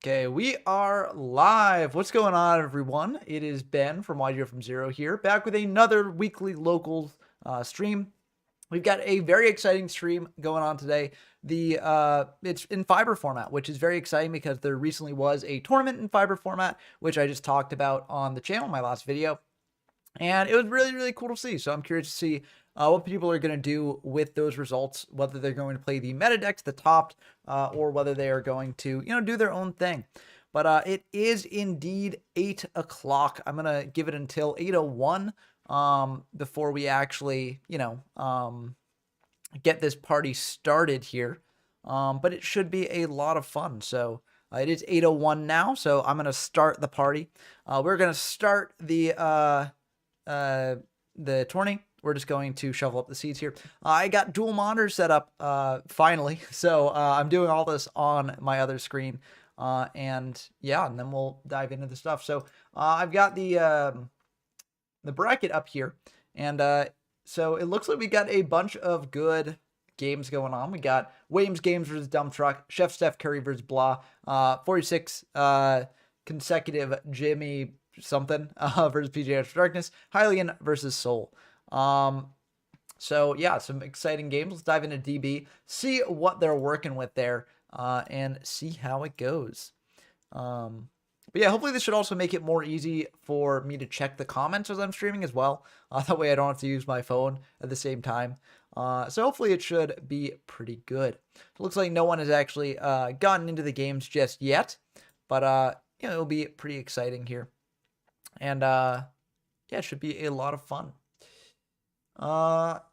Okay, we are live. What's going on, everyone? It is Ben from YGO from Zero here, back with another weekly local stream. We've got a very exciting stream going on today. It's in fiber format, which is very exciting because there recently was a tournament in fiber format, which I just talked about on the channel in my last video. And it was really, really cool to see. So I'm curious to see what people are going to do with those results, whether they're going to play the meta decks, the topped, or whether they are going to, do their own thing. But it is indeed 8 o'clock. I'm going to give it until 8:01 before we actually, get this party started here. But it should be a lot of fun. So it is 8:01 now, so I'm going to start the party. We're going to start the tourney. We're just going to shovel up the seeds here. I got dual monitors set up finally, so I'm doing all this on my other screen. And then we'll dive into the stuff. So I've got the bracket up here, and so it looks like we got a bunch of good games going on. We got Williams Games versus Dump Truck, Chef Steph Curry versus Blah, 46 consecutive Jimmy something versus PJ After Darkness, Hylian versus Soul. So yeah, some exciting games. Let's dive into DB, see what they're working with there, and see how it goes. But yeah, hopefully this should also make it more easy for me to check the comments as I'm streaming as well. That way I don't have to use my phone at the same time. So hopefully it should be pretty good. It looks like no one has actually gotten into the games just yet, but it'll be pretty exciting here. And it should be a lot of fun.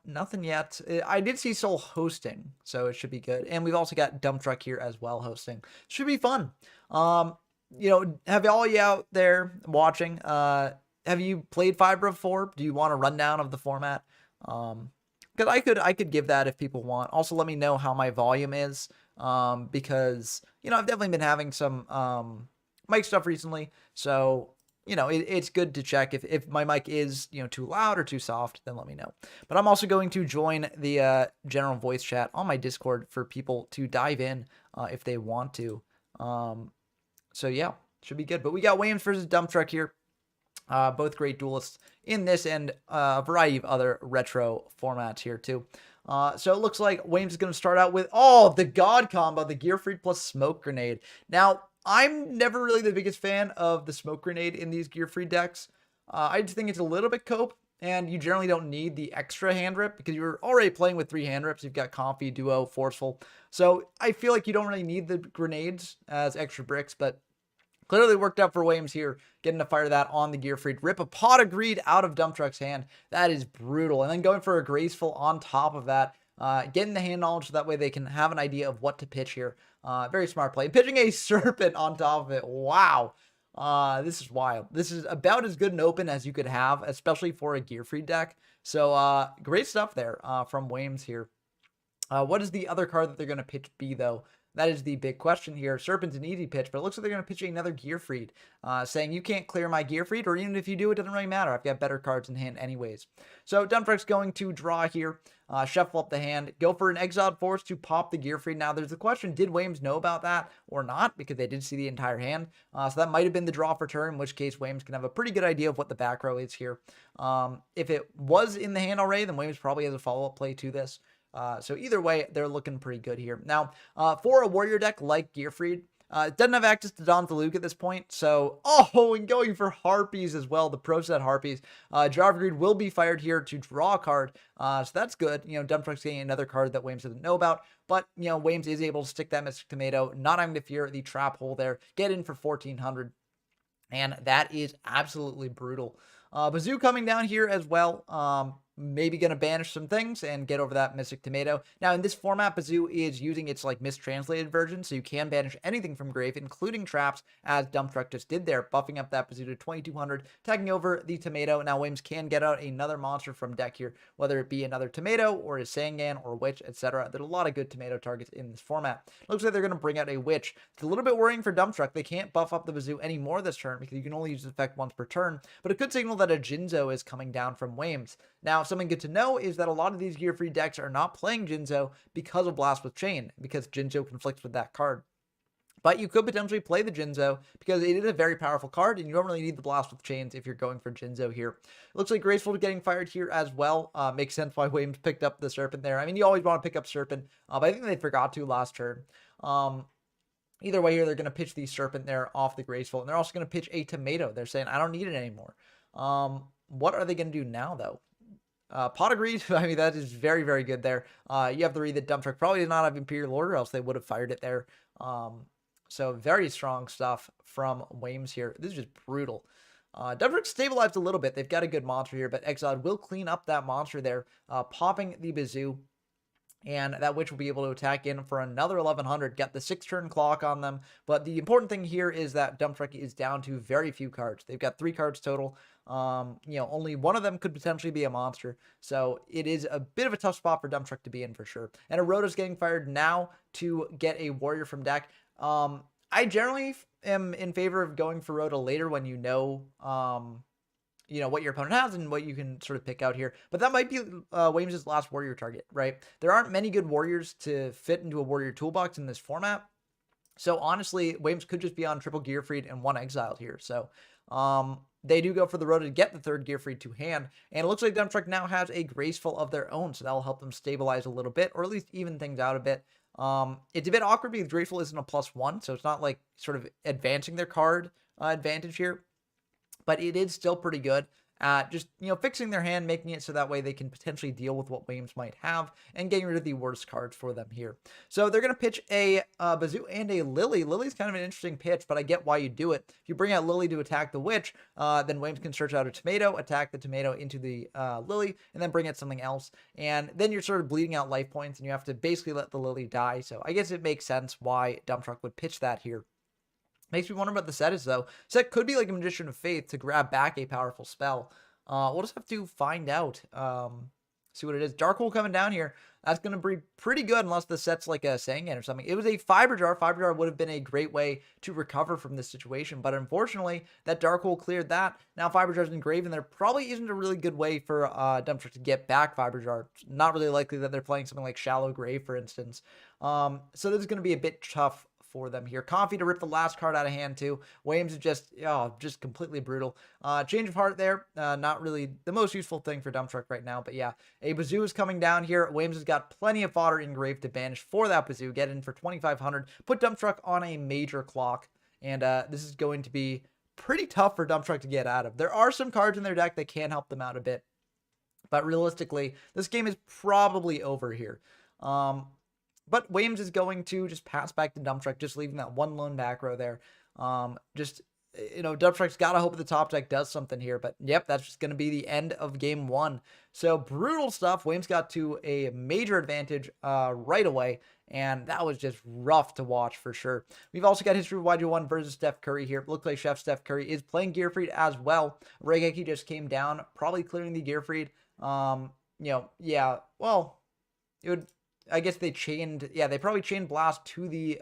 Nothing yet. I did see Soul hosting, so it should be good. And we've also got Dump Truck here as well hosting. Should be fun. Have all you out there watching, have you played Fiber before? Do you want a rundown of the format? Because I could give that if people want. Also, let me know how my volume is, because I've definitely been having some mic stuff recently, so it's good to check if my mic is too loud or too soft. Then let me know. But I'm also going to join the general voice chat on my Discord for people to dive in if they want to. So yeah, should be good. But we got Williams versus Dump Truck here. Both great duelists in this and a variety of other retro formats here too. So it looks like Williams is going to start out with, the God combo, the Gear Freed plus Smoke Grenade. Now, I'm never really the biggest fan of the Smoke Grenade in these Gear Freed decks. I just think it's a little bit cope, and you generally don't need the extra hand rip because you're already playing with 3 hand rips. You've got Comfy, Duo, Forceful. So I feel like you don't really need the grenades as extra bricks, but clearly worked out for Williams here, getting to fire that on the Gear Freed. Rip a Pot of Greed out of Dump Truck's hand. That is brutal. And then going for a Graceful on top of that, getting the hand knowledge so that way they can have an idea of what to pitch here. Very smart play. Pitching a Serpent on top of it. Wow. This is wild. This is about as good an open as you could have, especially for a Gear Freed deck. So great stuff there from Williams here. What is the other card that they're going to pitch B, though? That is the big question here. Serpent's an easy pitch, but it looks like they're going to pitch another Gear Freed, saying you can't clear my Gear Freed, or even if you do, it doesn't really matter. I've got better cards in hand anyways. So Dump Truck's going to draw here, shuffle up the hand, go for an Exiled Force to pop the Gear Freed. Now, there's the question, did Williams know about that or not? Because they did see the entire hand. So that might have been the draw for turn, in which case Williams can have a pretty good idea of what the back row is here. If it was in the hand already, then Williams probably has a follow-up play to this. So either way, they're looking pretty good here. Now, for a warrior deck like Gear Freed, it doesn't have access to Dawn's Luke at this point. So, and going for Harpies as well, the Pro Set Harpies. Driver Greed will be fired here to draw a card. So that's good. Dump Truck's getting another card that Williams doesn't know about. But, Williams is able to stick that Mystic Tomato, not having to fear the trap hole there. Get in for 1,400. And that is absolutely brutal. Bazoo coming down here as well. Maybe going to banish some things and get over that Mystic Tomato. Now, in this format, Bazoo is using its mistranslated version, so you can banish anything from grave, including traps, as Dump Truck just did there, buffing up that Bazoo to 2,200, taking over the Tomato. Now, Williams can get out another monster from deck here, whether it be another Tomato or a Sangan or Witch, etc. There's a lot of good Tomato targets in this format. Looks like they're going to bring out a Witch. It's a little bit worrying for Dump Truck. They can't buff up the Bazoo anymore this turn because you can only use the effect once per turn, but it could signal that a Jinzo is coming down from Williams. Now, something good to know is that a lot of these Gear Free decks are not playing Jinzo because of Blast with Chain, because Jinzo conflicts with that card. But you could potentially play the Jinzo because it is a very powerful card, and you don't really need the Blast with Chains if you're going for Jinzo here. It looks like Graceful getting fired here as well. Makes sense why Williams picked up the Serpent there. I mean, you always want to pick up Serpent, but I think they forgot to last turn. Either way here, they're going to pitch the Serpent there off the Graceful, and they're also going to pitch a Tomato. They're saying, I don't need it anymore. What are they going to do now, though? Pot of Greed, I mean, that is very, very good there. You have to read that Dump Truck probably did not have Imperial Order, else they would have fired it there. So very strong stuff from Wames here. This is just brutal. Dump Truck stabilized a little bit. They've got a good monster here, but Exiled will clean up that monster there, popping the Bazoo. And that Witch will be able to attack in for another 1100, get the 6-turn clock on them. But the important thing here is that Dump Truck is down to very few cards. They've got 3 cards total. Only one of them could potentially be a monster. So it is a bit of a tough spot for Dump Truck to be in for sure. And Erota's getting fired now to get a warrior from deck. I generally am in favor of going for Rota later when you know what your opponent has and what you can sort of pick out here. But that might be Williams' last warrior target, right? There aren't many good warriors to fit into a warrior toolbox in this format. So honestly, Williams could just be on triple Gearfried and 1 exiled here. So they do go for the Rota to get the 3rd Gearfried to hand. And it looks like Dump Truck now has a Graceful of their own. So that'll help them stabilize a little bit, or at least even things out a bit. It's a bit awkward because Graceful isn't a +1. So it's not like sort of advancing their card advantage here. But it is still pretty good at just, fixing their hand, making it so that way they can potentially deal with what Williams might have and getting rid of the worst cards for them here. So they're going to pitch a Bazoo and a Lily. Lily's kind of an interesting pitch, but I get why you do it. If you bring out Lily to attack the Witch, then Williams can search out a Tomato, attack the Tomato into the Lily, and then bring out something else. And then you're sort of bleeding out life points, and you have to basically let the Lily die. So I guess it makes sense why Dump Truck would pitch that here. Makes me wonder about the set is, though. Set could be like a Magician of Faith to grab back a powerful spell. We'll just have to find out. See what it is. Dark Hole coming down here. That's going to be pretty good unless the set's like a Sangan or something. It was a Fiber Jar. Fiber Jar would have been a great way to recover from this situation. But unfortunately, that Dark Hole cleared that. Now Fiber Jar's engraved, and there probably isn't a really good way for Dump Truck to get back Fiber Jar. It's not really likely that they're playing something like Shallow Grave, for instance. So this is going to be a bit tough for them here. Comfy to rip the last card out of hand too. Williams is just completely brutal. Change of Heart there. Not really the most useful thing for Dump Truck right now, but yeah. A Bazoo is coming down here. Williams has got plenty of fodder engraved to banish for that Bazoo. Get in for 2,500. Put Dump Truck on a major clock. And this is going to be pretty tough for Dump Truck to get out of. There are some cards in their deck that can help them out a bit. But realistically, this game is probably over here. But Williams is going to just pass back to Dump Truck, just leaving that one lone back row there. Dump Truck's got to hope the top deck does something here. But, yep, that's just going to be the end of game 1. So, brutal stuff. Williams got to a major advantage right away. And that was just rough to watch for sure. We've also got History of YG1 versus Steph Curry here. Looks like Chef Steph Curry is playing Gearfried as well. Raigeki just came down, probably clearing the Gearfried. It would... I guess they probably chained Blast to the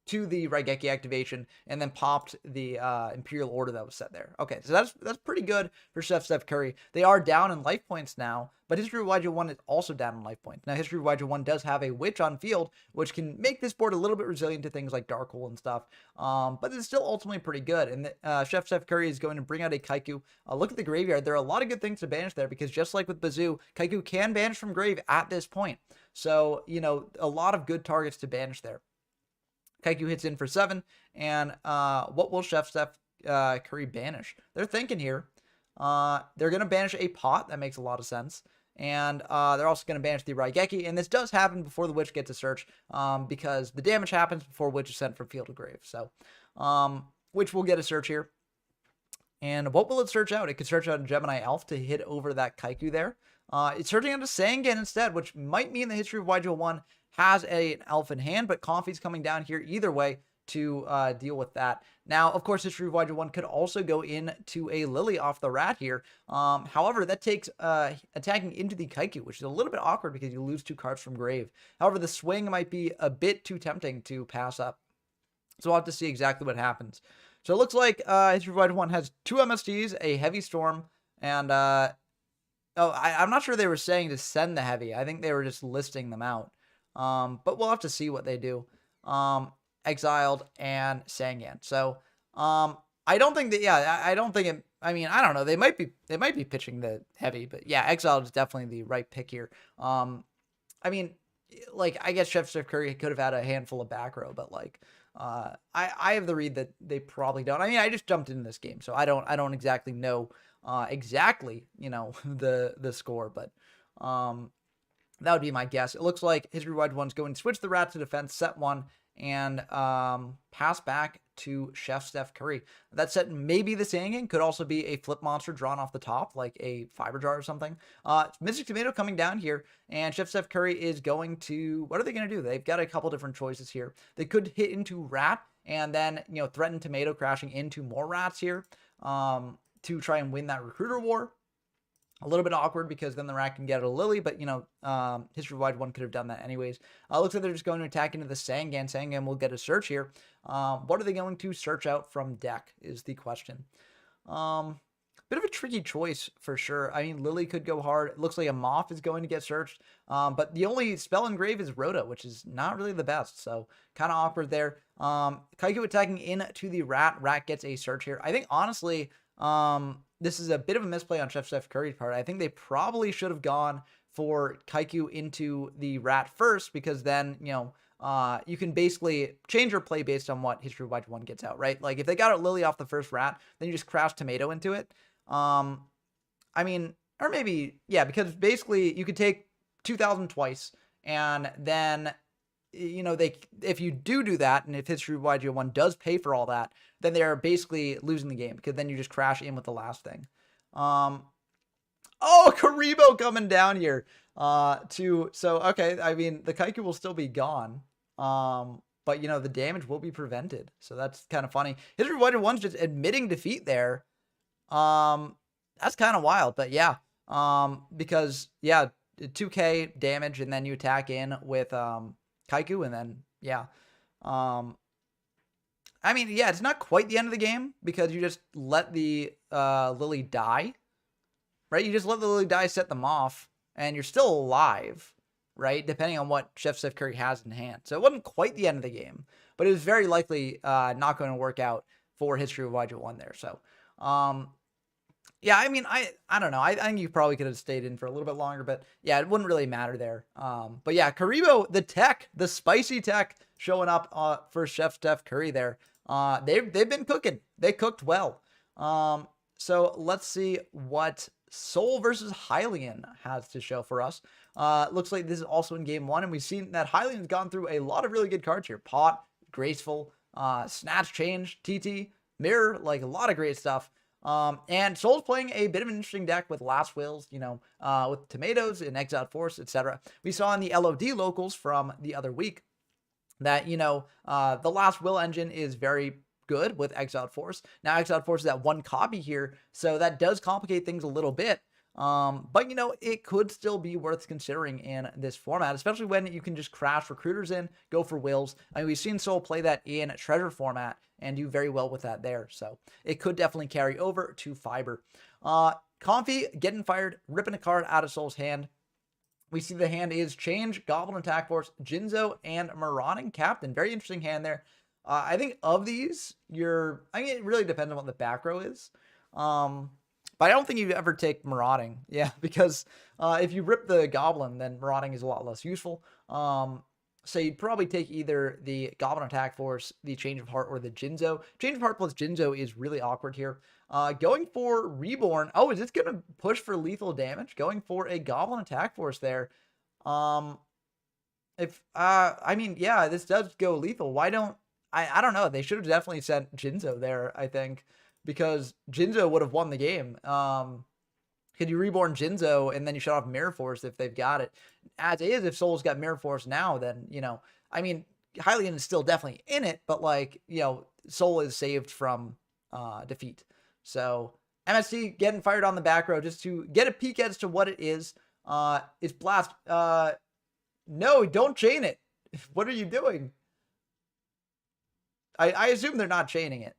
Raigeki activation and then popped the Imperial Order that was set there. Okay, so that's pretty good for Chef Steph Curry. They are down in life points now, but History of YG1 is also down in life points. Now, History of YG1 does have a Witch on field, which can make this board a little bit resilient to things like Dark Hole and stuff, but it's still ultimately pretty good. And Chef Steph Curry is going to bring out a Kaiku. Look at the graveyard. There are a lot of good things to banish there because just like with Bazoo, Kaiku can banish from grave at this point. So, a lot of good targets to banish there. Kaiku hits in for 7, and what will Chef Steph Curry banish? They're thinking here. They're going to banish a Pot. That makes a lot of sense. And they're also going to banish the Raigeki, and this does happen before the Witch gets a search, because the damage happens before Witch is sent from field to grave. So, Witch will get a search here. And what will it search out? It could search out a Gemini Elf to hit over that Kaiku there. It's searching out a Sangan instead, which might mean the History of YG1 has an Elf in hand, but Comfy's coming down here either way to deal with that. Now, of course, History of YG1 could also go into a Lily off the Rat here. However, that takes attacking into the Kaiku, which is a little bit awkward because you lose 2 cards from grave. However, the swing might be a bit too tempting to pass up. So we'll have to see exactly what happens. So it looks like History of YG1 has 2 MSTs, a Heavy Storm, and I'm not sure they were saying to send the Heavy. I think they were just listing them out. But we'll have to see what they do. exiled, and Sangan. So I don't think that, yeah, I don't think it, I mean, I don't know. They might be pitching the heavy, but yeah, exiled is definitely the right pick here. I mean, like, I guess Steph Curry could have had a handful of back row, but like, I have the read that they probably don't. I mean, I just jumped into this game, so I don't exactly know, exactly, the score, but, that would be my guess. It looks like History Wide One's going to switch the rat to defense, set one, and pass back to Chef Steph Curry. That set, maybe the Sangan could also be a flip monster drawn off the top, like a fiber jar or something. Mystic Tomato coming down here, and Chef Steph Curry is going to, what are they going to do? They've got a couple different choices here. They could hit into rat and then, threaten Tomato crashing into more rats here to try and win that recruiter war. A little bit awkward because then the rat can get a Lily, but, History Wide One could have done that anyways. Looks like they're just going to attack into the Sangan. Sangan will get a search here. What are they going to search out from deck is the question. Bit of a tricky choice for sure. I mean, Lily could go hard. It looks like a Moth is going to get searched. But the only spell engrave is Rhoda, which is not really the best. So kind of awkward there. Kaiku attacking into the rat. Rat gets a search here. I think, honestly, this is a bit of a misplay on Chef Steph Curry's part. I think they probably should have gone for Kaiku into the rat first, because then, you can basically change your play based on what History Wide One gets out, right? Like, if they got out Lily off the first rat, then you just crash Tomato into it. I mean, or maybe, yeah, because basically you could take 2,000 twice, and then, if you do that, and if History Wide One does pay for all that, then they're basically losing the game, because then you just crash in with the last thing. Oh, Karibo coming down here. Okay, I mean, the Kaiku will still be gone. But the damage will be prevented. So that's kind of funny. History Wide One's just admitting defeat there. That's kind of wild, but yeah. Because, yeah, 2k damage, and then you attack in with Kaiku, and then, yeah. I mean, yeah, it's not quite the end of the game, because you just let the Lily die, right? You just let the Lily die, set them off, and you're still alive, right? Depending on what Chef Steph Curry has in hand. So it wasn't quite the end of the game, but it was very likely not going to work out for History of Wide One there. So, yeah, I mean, I don't know. I think you probably could have stayed in for a little bit longer, but yeah, it wouldn't really matter there. But yeah, Karibo, the spicy tech showing up for Chef Steph Curry there. They've been cooking. They cooked well. So let's see what Soul versus Hylian has to show for us. Looks like this is also in game one, and we've seen that Hylian's gone through a lot of really good cards here. Pot, Graceful, Snatch Change, TT, Mirror, like a lot of great stuff. And Soul's playing a bit of an interesting deck with Last Wills, with Tomatoes and Exiled Force, etc. We saw in the LOD locals from the other week that, the Last Will engine is very good with Exiled Force. Now, Exiled Force is at one copy here, so that does complicate things a little bit. But, it could still be worth considering in this format, especially when you can just crash Recruiters in, go for Wills. I mean, we've seen Soul play that in Treasure format and do very well with that there. So it could definitely carry over to Fiber. Comfy getting fired, ripping a card out of Soul's hand. We see the hand is Change, Goblin Attack Force, Jinzo, and Marauding Captain. Very interesting hand there. I think of these, it really depends on what the back row is. But I don't think you'd ever take Marauding. Yeah, because if you rip the Goblin, then Marauding is a lot less useful. So you'd probably take either the Goblin Attack Force, the Change of Heart, or the Jinzo. Change of Heart plus Jinzo is really awkward here. Going for Reborn. Oh, is this going to push for lethal damage? Going for a Goblin Attack Force there. I mean, yeah, this does go lethal. Why don't... I don't know. They should have definitely sent Jinzo there, I think, because Jinzo would have won the game. Could you Reborn Jinzo and then you shut off Mirror Force if they've got it? As is, if Soul's got Mirror Force now, then, I mean, Hylian is still definitely in it, but, like, Soul is saved from defeat. So, MST getting fired on the back row just to get a peek as to what it is. It's Blast. No, don't chain it. What are you doing? I assume they're not chaining it,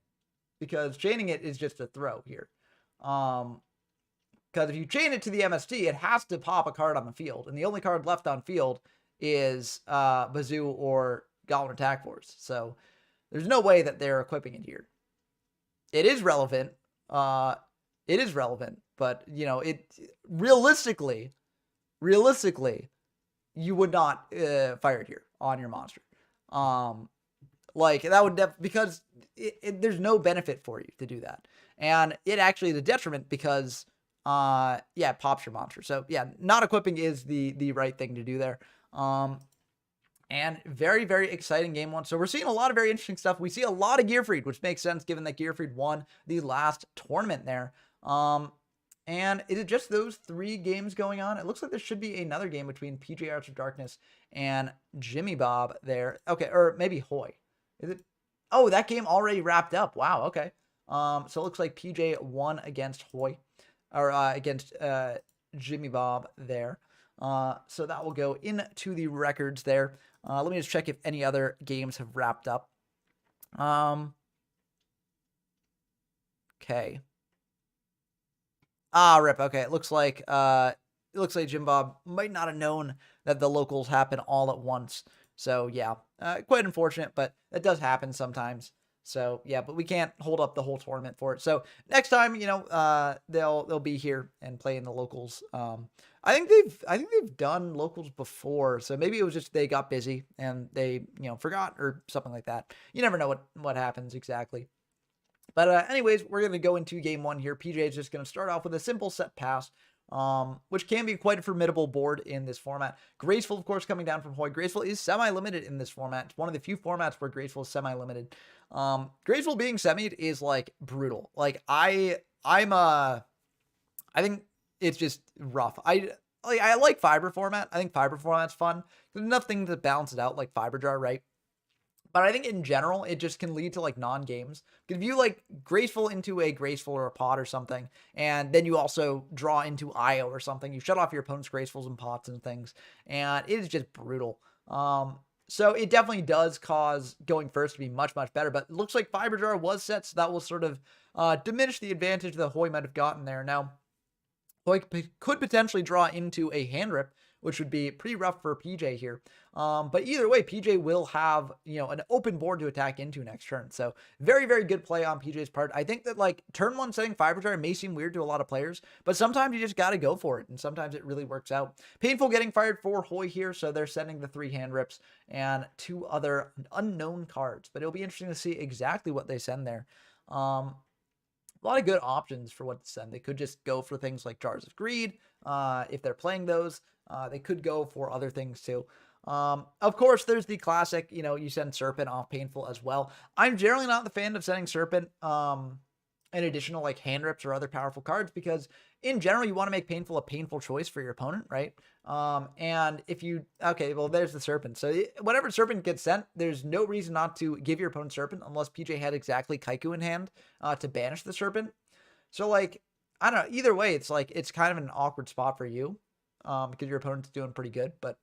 because chaining it is just a throw here. Because if you chain it to the MST, it has to pop a card on the field, and the only card left on field is Bazoo or Goblin Attack Force. So There's no way that they're equipping it here. It is relevant. It is relevant, but you know, it realistically, you would not fire it here on your monster. Like that would because there's no benefit for you to do that, and it actually is a detriment because yeah, it pops your monster. So yeah, not equipping is the right thing to do there. And very, very exciting game one. So we're seeing a lot of very interesting stuff. We see a lot of Gearfried, which makes sense given that Gearfried won the last tournament there. And is it just those 3 games going on? It looks like there should be another game between PJ Arts of Darkness and Jimmy Bob there. Okay, or maybe Hoy. Is it? Oh, that game already wrapped up. Wow, okay. So it looks like PJ won against Hoy, or against Jimmy Bob there. So that will go into the records there. Let me just check if any other games have wrapped up. Okay. Rip. Okay, it looks like Jim Bob might not have known that the locals happen all at once. So yeah, quite unfortunate, but it does happen sometimes. So yeah, but we can't hold up the whole tournament for it. So next time, you know, they'll be here and play in the locals. I think they've done locals before, so maybe it was just they got busy and they, you know, forgot or something like that. You never know what happens exactly. But anyways, we're going to go into game one here. PJ is just going to start off with a simple set pass, which can be quite a formidable board in this format. Graceful, of course, coming down from Hoy. Graceful is semi-limited in this format. It's one of the few formats where Graceful is semi-limited. Graceful being semied is, like, brutal. Like, I think it's just rough. I like Fiber format. I think Fiber format's fun. There's nothing to balance it out like Fiber Jar, right? But I think in general, it just can lead to like non-games. If you like Graceful into a Graceful or a pot or something, and then you also draw into IO or something, you shut off your opponent's Gracefuls and pots and things, and it is just brutal. So it definitely does cause going first to be much, much better. But it looks like Fiber Jar was set, so that will sort of diminish the advantage that Hoy might have gotten there. Now, Hoy could potentially draw into a hand rip, which would be pretty rough for PJ here. But either way, PJ will have, you know, an open board to attack into next turn. So very, very good play on PJ's part. I think that like turn 1 setting Fiber Jar may seem weird to a lot of players, but sometimes you just got to go for it. And sometimes it really works out. Painful getting fired for Hoy here. So they're sending the 3 hand rips and 2 other unknown cards, but it'll be interesting to see exactly what they send there. A lot of good options for what to send. They could just go for things like Jars of Greed. If they're playing those, they could go for other things too. Of course, there's the classic, you know, you send Serpent off Painful as well. I'm generally not the fan of sending Serpent in additional like hand rips or other powerful cards, because in general, you want to make Painful a painful choice for your opponent, right? And if you, okay, well, there's the Serpent. So whenever Serpent gets sent, there's no reason not to give your opponent Serpent unless PJ had exactly Kaiku in hand to banish the Serpent. So like, I don't know, either way, it's like, it's kind of an awkward spot for you because your opponent's doing pretty good. But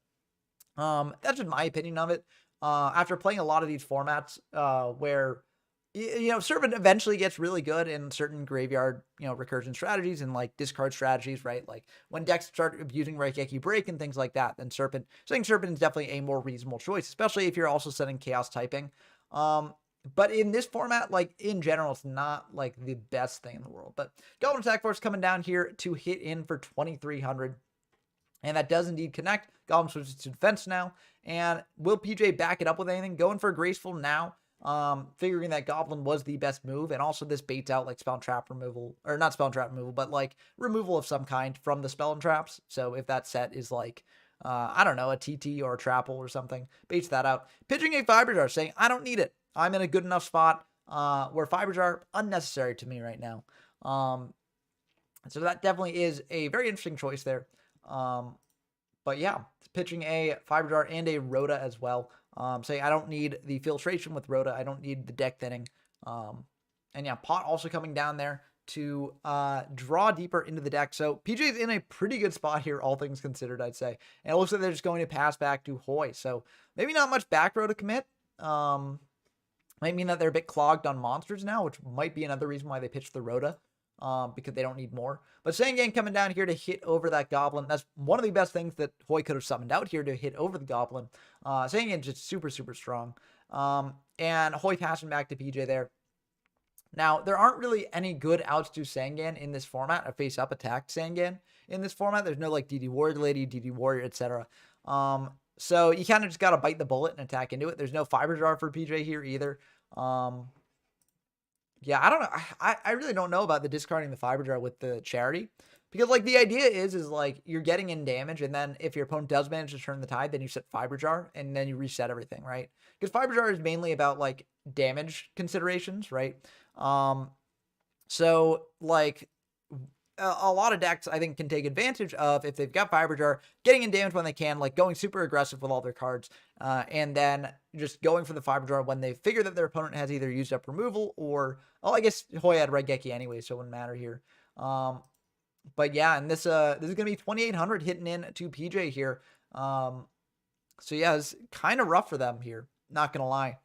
that's just my opinion of it. After playing a lot of these formats where, you know, Serpent eventually gets really good in certain graveyard, you know, recursion strategies and like discard strategies, right? Like when decks start abusing Raigeki Break and things like that, then Serpent is definitely a more reasonable choice, especially if you're also setting Chaos typing. But in this format, like in general, it's not like the best thing in the world. But Goblin Attack Force coming down here to hit in for 2,300. And that does indeed connect. Goblin switches to defense now. And will PJ back it up with anything? Going for Graceful now. Figuring that Goblin was the best move, and also this baits out like spell and trap removal, or not spell and trap removal, but like removal of some kind from the spell and traps. So if that set is like, I don't know, a TT or a trapple or something, baits that out. Pitching a Fiber Jar, saying, I don't need it. I'm in a good enough spot where Fiber Jar unnecessary to me right now. So that definitely is a very interesting choice there. But yeah, pitching a Fiber Jar and a Rhoda as well. Say I don't need the filtration with Rhoda. I don't need the deck thinning. And yeah, Pot also coming down there to draw deeper into the deck. So PJ's in a pretty good spot here, all things considered, I'd say. And it looks like they're just going to pass back to Hoy. So maybe not much back row to commit. Might mean that they're a bit clogged on monsters now, which might be another reason why they pitched the Rhoda. because they don't need more. But Sangan coming down here to hit over that Goblin. That's one of the best things that Hoy could have summoned out here to hit over the Goblin. Sangan just super, super strong. And Hoy passing back to PJ there. Now, there aren't really any good outs to Sangan in this format, a face-up attack Sangan in this format. There's no, like, DD Warrior Lady, DD Warrior, etc. So you kind of just got to bite the bullet and attack into it. There's no Fiber Jar for PJ here either. Yeah, I don't know. I really don't know about the discarding the Fiber Jar with the Charity. Because, like, the idea is like, you're getting in damage, and then if your opponent does manage to turn the tide, then you set Fiber Jar, and then you reset everything, right? Because Fiber Jar is mainly about, like, damage considerations, right? So, like, a lot of decks, I think, can take advantage of, if they've got Fiber Jar, getting in damage when they can, like, going super aggressive with all their cards, and then just going for the Fiber Jar when they figure that their opponent has either used up removal or, well, I guess Hoy had Red Geki anyway, so it wouldn't matter here. But yeah, and this is going to be 2,800 hitting in to PJ here. So yeah, it's kind of rough for them here, not going to lie.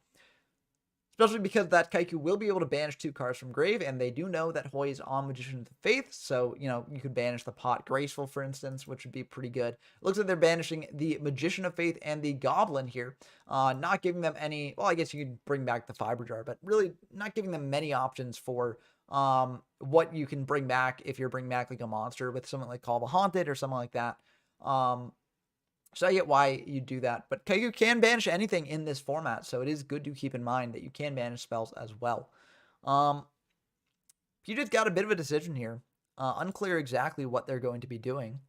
Especially because that Kaiku will be able to banish 2 cards from grave, and they do know that Hoy is on Magician of the Faith, so, you know, you could banish the Pot Graceful, for instance, which would be pretty good. It looks like they're banishing the Magician of Faith and the Goblin here, not giving them any, well, I guess you could bring back the Fiber Jar, but really not giving them many options for what you can bring back if you're bringing back, like, a monster with something like Call the Haunted or something like that. So I get why you do that. But Kaiku can banish anything in this format, so it is good to keep in mind that you can banish spells as well. PJ's got a bit of a decision here. Unclear exactly what they're going to be doing.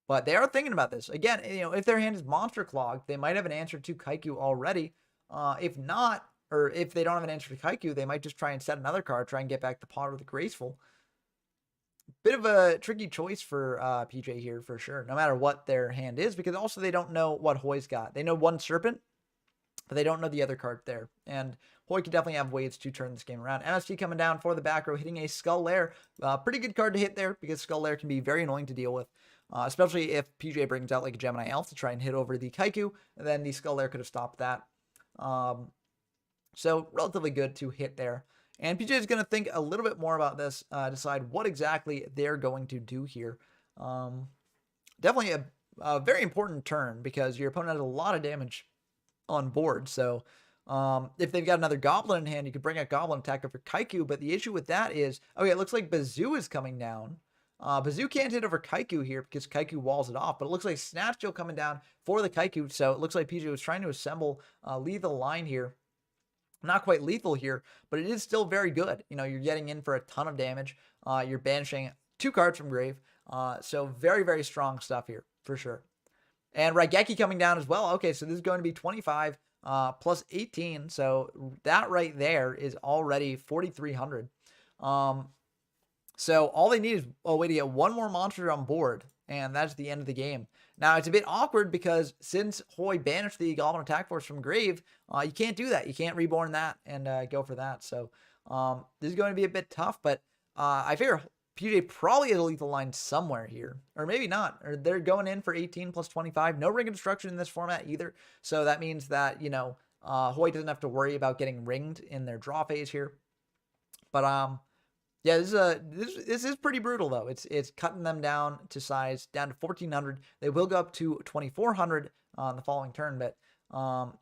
But they are thinking about this. Again, you know, if their hand is monster clogged, they might have an answer to Kaiku already. If not, or if they don't have an answer to Kaiku, they might just try and set another card, try and get back the Pot or the Graceful. Bit of a tricky choice for PJ here, for sure, no matter what their hand is, because also they don't know what Hoy's got. They know one Serpent, but they don't know the other card there. And Hoy could definitely have ways to turn this game around. MST coming down for the back row, hitting a Skull Lair. Pretty good card to hit there, because Skull Lair can be very annoying to deal with, especially if PJ brings out, like, a Gemini Elf to try and hit over the Kaiku, and then the Skull Lair could have stopped that. So relatively good to hit there. And PJ is going to think a little bit more about this, decide what exactly they're going to do here. Definitely a very important turn, because your opponent has a lot of damage on board. So if they've got another Goblin in hand, you could bring out Goblin attack over Kaiku. But the issue with that is, okay, it looks like Bazoo is coming down. Bazoo can't hit over Kaiku here because Kaiku walls it off. But it looks like Snatch Steal coming down for the Kaiku. So it looks like PJ was trying to assemble lethal line here. Not quite lethal here, but it is still very good. You know, you're getting in for a ton of damage. You're banishing 2 cards from grave. So very, very strong stuff here, for sure. And Raigeki coming down as well. Okay, so this is going to be 25 plus 18. So that right there is already 4,300. So all they need is a way to get one more monster on board, and that's the end of the game. Now, it's a bit awkward because since Hoy banished the Goblin Attack Force from grave, you can't do that. You can't reborn that and go for that. So this is going to be a bit tough, but I figure PJ probably has a lethal line somewhere here. Or maybe not. Or they're going in for 18 plus 25. No ring of destruction in this format either. So that means that, you know, Hoy doesn't have to worry about getting ringed in their draw phase here. But yeah, this is pretty brutal though. It's cutting them down to size down to 1,400. They will go up to 2,400 on the following turn, but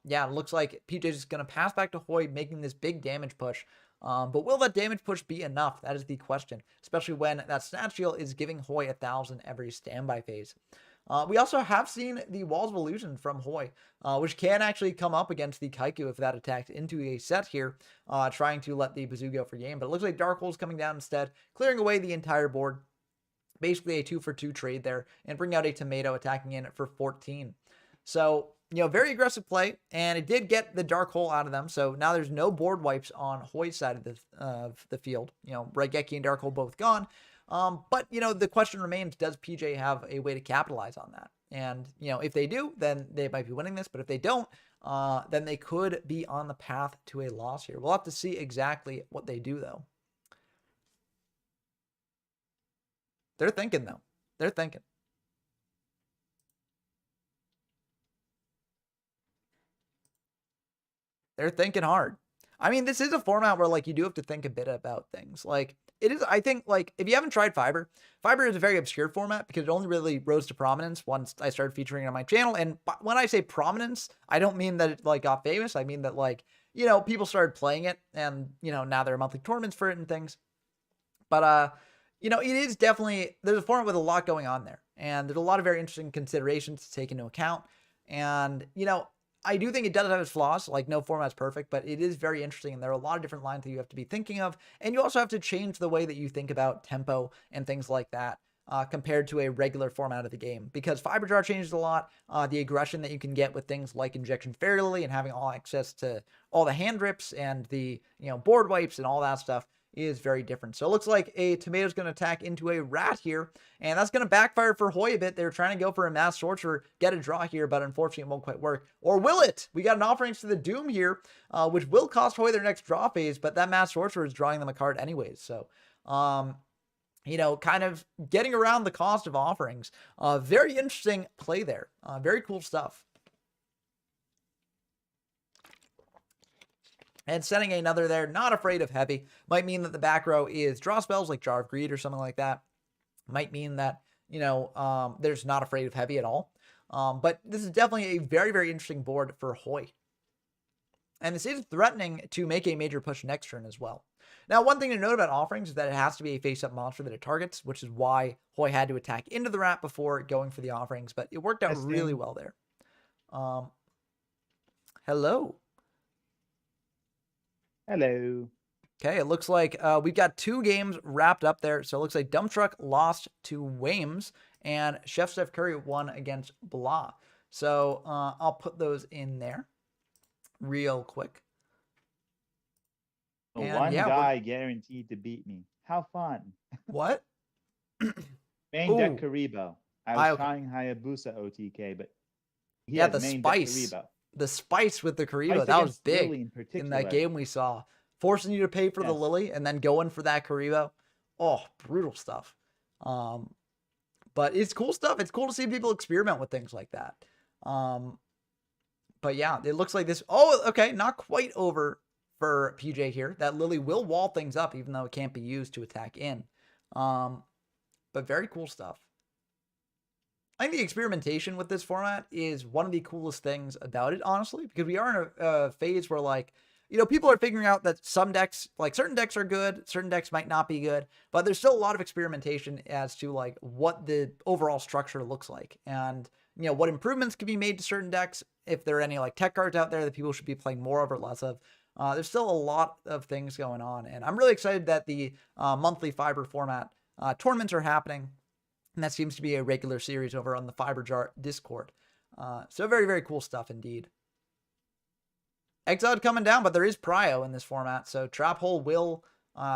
yeah, it looks like PJ is going to pass back to Hoy, making this big damage push. But will that damage push be enough? That is the question, especially when that Snatch Steal is giving Hoy 1,000 every standby phase. We also have seen the Walls of Illusion from Hoy, which can actually come up against the Kaiku if that attacks into a set here, trying to let the Bazoo go for game. But it looks like Dark Hole's coming down instead, clearing away the entire board. Basically a 2-for-2 trade there, and bring out a Tomato attacking in for 14. So, you know, very aggressive play, and it did get the Dark Hole out of them. So now there's no board wipes on Hoy's side of the field. You know, Raigeki and Dark Hole both gone. But, you know, the question remains, does PJ have a way to capitalize on that? And, you know, if they do, then they might be winning this. But if they don't, then they could be on the path to a loss here. We'll have to see exactly what they do, though. They're thinking, though. They're thinking. They're thinking hard. I mean, this is a format where like you do have to think a bit about things. Like it is, I think, like if you haven't tried Fiber, Fiber is a very obscure format because it only really rose to prominence once I started featuring it on my channel. And when I say prominence, I don't mean that it like got famous. I mean that like, you know, people started playing it and, you know, now there are monthly tournaments for it and things. But you know, it is definitely, there's a format with a lot going on there. And there's a lot of very interesting considerations to take into account. And, you know, I do think it does have its flaws. Like, no format's perfect, but it is very interesting. And there are a lot of different lines that you have to be thinking of. And you also have to change the way that you think about tempo and things like that compared to a regular format of the game. Because Fiber Jar changes a lot. The aggression that you can get with things like Injection Fairy Lily and having all access to all the hand rips and the, you know, board wipes and all that stuff is very different. So it looks like a Tomato's going to attack into a Rat here, and that's going to backfire for Hoy a bit. They're trying to go for a Mass Sorcerer, get a draw here, but unfortunately it won't quite work. Or will it? We got an Offerings to the Doom here, which will cost Hoy their next draw phase, but that Mass Sorcerer is drawing them a card anyways. So, you know, kind of getting around the cost of Offerings. Very interesting play there. Very cool stuff. And sending another there, not afraid of heavy, might mean that the back row is draw spells like Jar of Greed or something like that. Might mean that, you know, there's not afraid of heavy at all. But this is definitely a very, very interesting board for Hoy. And this is threatening to make a major push next turn as well. Now, one thing to note about Offerings is that it has to be a face-up monster that it targets, which is why Hoy had to attack into the Rat before going for the Offerings. But it worked out really well there. Hello. Hello. Okay, it looks like we've got 2 games wrapped up there. So it looks like Dump Truck lost to Wames and Chef Steph Curry won against Blah. So I'll put those in there real quick. And one guy guaranteed to beat me. How fun. What? Main deck Karibo. I was trying Hayabusa OTK, but he yeah, has the main spice. Deck Karibo. The spice with the Karibo, that was big in that game we saw. Forcing you to pay for the Lily and then going for that Karibo. Oh, brutal stuff. But it's cool stuff. It's cool to see people experiment with things like that. But yeah, it looks like this. Oh, okay, not quite over for PJ here. That Lily will wall things up, even though it can't be used to attack in. But very cool stuff. I think the experimentation with this format is one of the coolest things about it, honestly, because we are in a phase where, like, you know, people are figuring out that some decks, like certain decks are good, certain decks might not be good, but there's still a lot of experimentation as to like what the overall structure looks like and, you know, what improvements can be made to certain decks. If there are any like tech cards out there that people should be playing more of or less of. There's still a lot of things going on, and I'm really excited that the monthly Fiber format tournaments are happening. And that seems to be a regular series over on the Fiber Jar Discord. So very, very cool stuff indeed. Exiled coming down, but there is Prio in this format. So Trap Hole will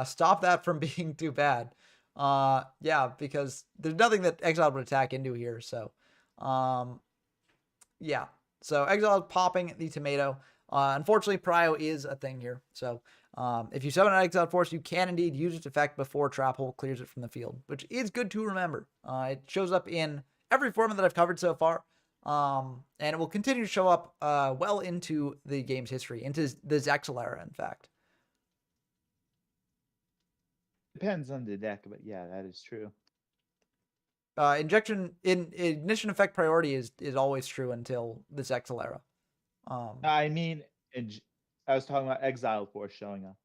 stop that from being too bad. Yeah, because there's nothing that Exiled would attack into here. So, yeah. So Exiled popping the Tomato. Unfortunately, Prio is a thing here. So if you summon an Exiled Force, you can indeed use its effect before Trap Hole clears it from the field, which is good to remember. It shows up in every format that I've covered so far, and it will continue to show up well into the game's history, into the Zexal era, in fact. Depends on the deck, but yeah, that is true. Ignition effect priority is always true until the Zexal era. I mean, I was talking about Exile Force showing up.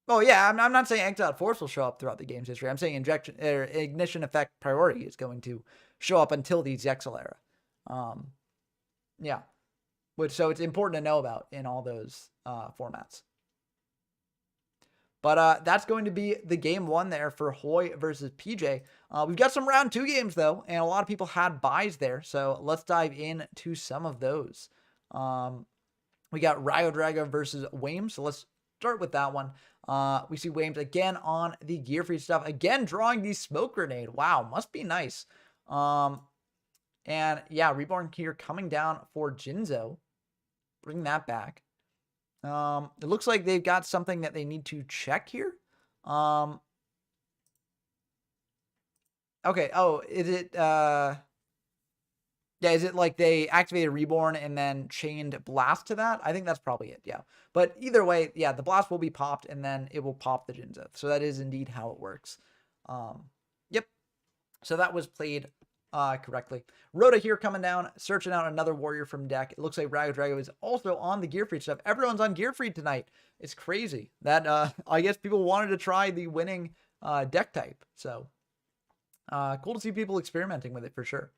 Oh yeah, I'm not saying Exiled Force will show up throughout the game's history. I'm saying ignition effect priority is going to show up until the Zexal era. Yeah, so it's important to know about in all those formats. But that's going to be the game 1 there for Hoy versus PJ. We've got some round 2 games though, and a lot of people had buys there. So let's dive into some of those. We got Ryo Drago versus Wames. So let's start with that one. We see Wames again on the Gear Free stuff. Again, drawing the Smoke Grenade. Wow, must be nice. And yeah, Reborn here coming down for Jinzo. Bring that back. It looks like they've got something that they need to check here. Okay. Oh, is it, Yeah, is it like they activated Reborn and then chained Blast to that? I think that's probably it, yeah. But either way, yeah, the Blast will be popped, and then it will pop the Jinzo. So that is indeed how it works. Yep. So that was played correctly. Rhoda here coming down, searching out another warrior from deck. It looks like Rago Drago is also on the Gear Freed stuff. Everyone's on Gear Freed tonight. It's crazy. That I guess people wanted to try the winning deck type. So cool to see people experimenting with it for sure.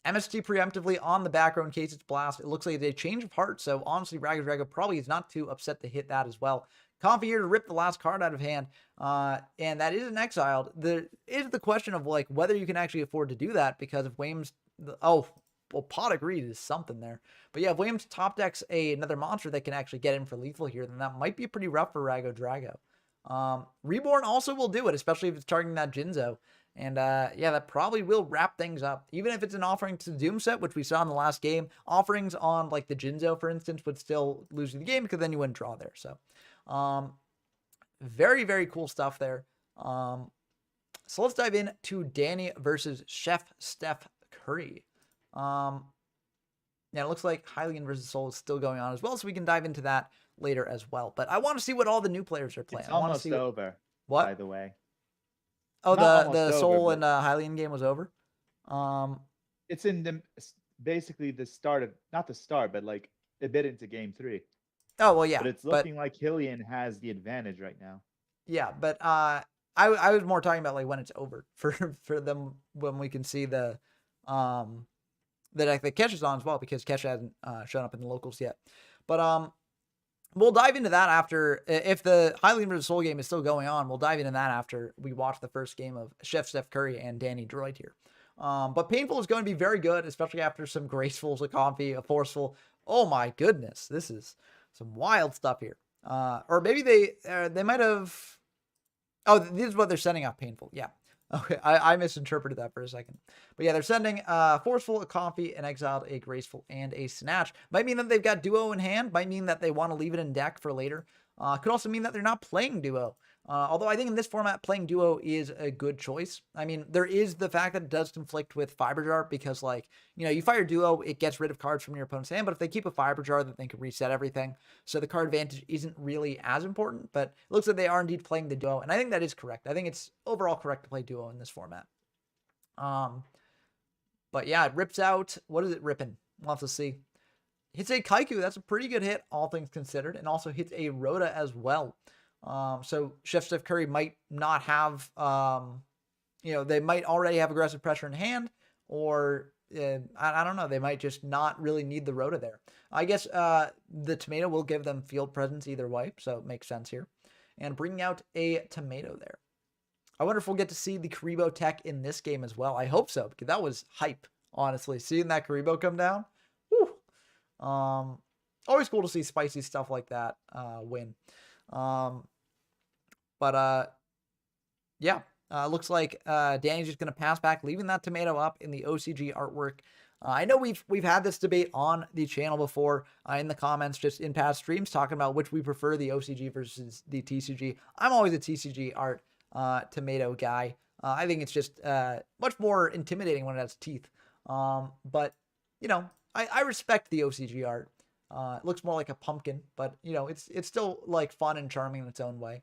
MST preemptively on the back row in case it's Blast. It looks like a change of heart, so honestly, Rago Drago probably is not too upset to hit that as well. Comfy here to rip the last card out of hand, and that is an exiled. There is the question of like whether you can actually afford to do that, because if Wame's, well, Pot of Greed is something there. But yeah, if Wame's top decks another monster that can actually get in for lethal here, then that might be pretty rough for Rago Drago. Reborn also will do it, especially if it's targeting that Jinzo. And yeah, that probably will wrap things up. Even if it's an offering to Doom set, which we saw in the last game, offerings on like the Jinzo, for instance, would still lose you the game because then you wouldn't draw there. So very, very cool stuff there. So let's dive in to Danny versus Chef Steph Curry. Yeah, it looks like Hylian versus Soul is still going on as well, so we can dive into that later as well. But I want to see what all the new players are playing. It's almost over. What? By the way. Oh, the Soul and Hylian game was over? It's in the basically the start of, not the start, but like a bit into game 3. Oh, well, yeah. But it's looking like Hylian has the advantage right now. Yeah, but I was more talking about like when it's over for them, when we can see the that Kesh is on as well, because Kesh hasn't shown up in the locals yet. But we'll dive into that after, if the Hylian vs. Soul game is still going on, we'll dive into that after we watch the first game of Chef Steph Curry and Danny Droid here. But Painful is going to be very good, especially after some Gracefuls, a Comfy, a Forceful. Oh my goodness, this is some wild stuff here. Or maybe they might have... Oh, this is what they're sending off Painful. Yeah. Okay, I misinterpreted that for a second. But yeah, they're sending Forceful, a Comfy, an Exiled, a Graceful, and a Snatch. Might mean that they've got Duo in hand. Might mean that they want to leave it in deck for later. Could also mean that they're not playing Duo. Although I think in this format, playing Duo is a good choice. I mean, there is the fact that it does conflict with Fiber Jar, because, like, you know, you fire Duo, it gets rid of cards from your opponent's hand, but if they keep a Fiber Jar, then they can reset everything. So the card advantage isn't really as important, but it looks like they are indeed playing the Duo, and I think that is correct. I think it's overall correct to play Duo in this format. But yeah, it rips out. What is it ripping? We'll have to see. Hits a Kaiku. That's a pretty good hit, all things considered, and also hits a Rhoda as well. So Chef Steph Curry might not have, you know, they might already have aggressive pressure in hand, or I don't know, they might just not really need the Rhoda there. I guess the Tomato will give them field presence either way, so it makes sense here. And bringing out a Tomato there. I wonder if we'll get to see the Karibo tech in this game as well. I hope so, because that was hype, honestly. Seeing that Karibo come down, whew. Always cool to see spicy stuff like that win. Yeah, looks like Danny's just going to pass back, leaving that Tomato up in the OCG artwork. I know we've had this debate on the channel before in the comments, just in past streams, talking about which we prefer, the OCG versus the TCG. I'm always a TCG art Tomato guy. I think it's just much more intimidating when it has teeth. But, you know, I respect the OCG art. It looks more like a pumpkin, but, you know, it's still, like, fun and charming in its own way.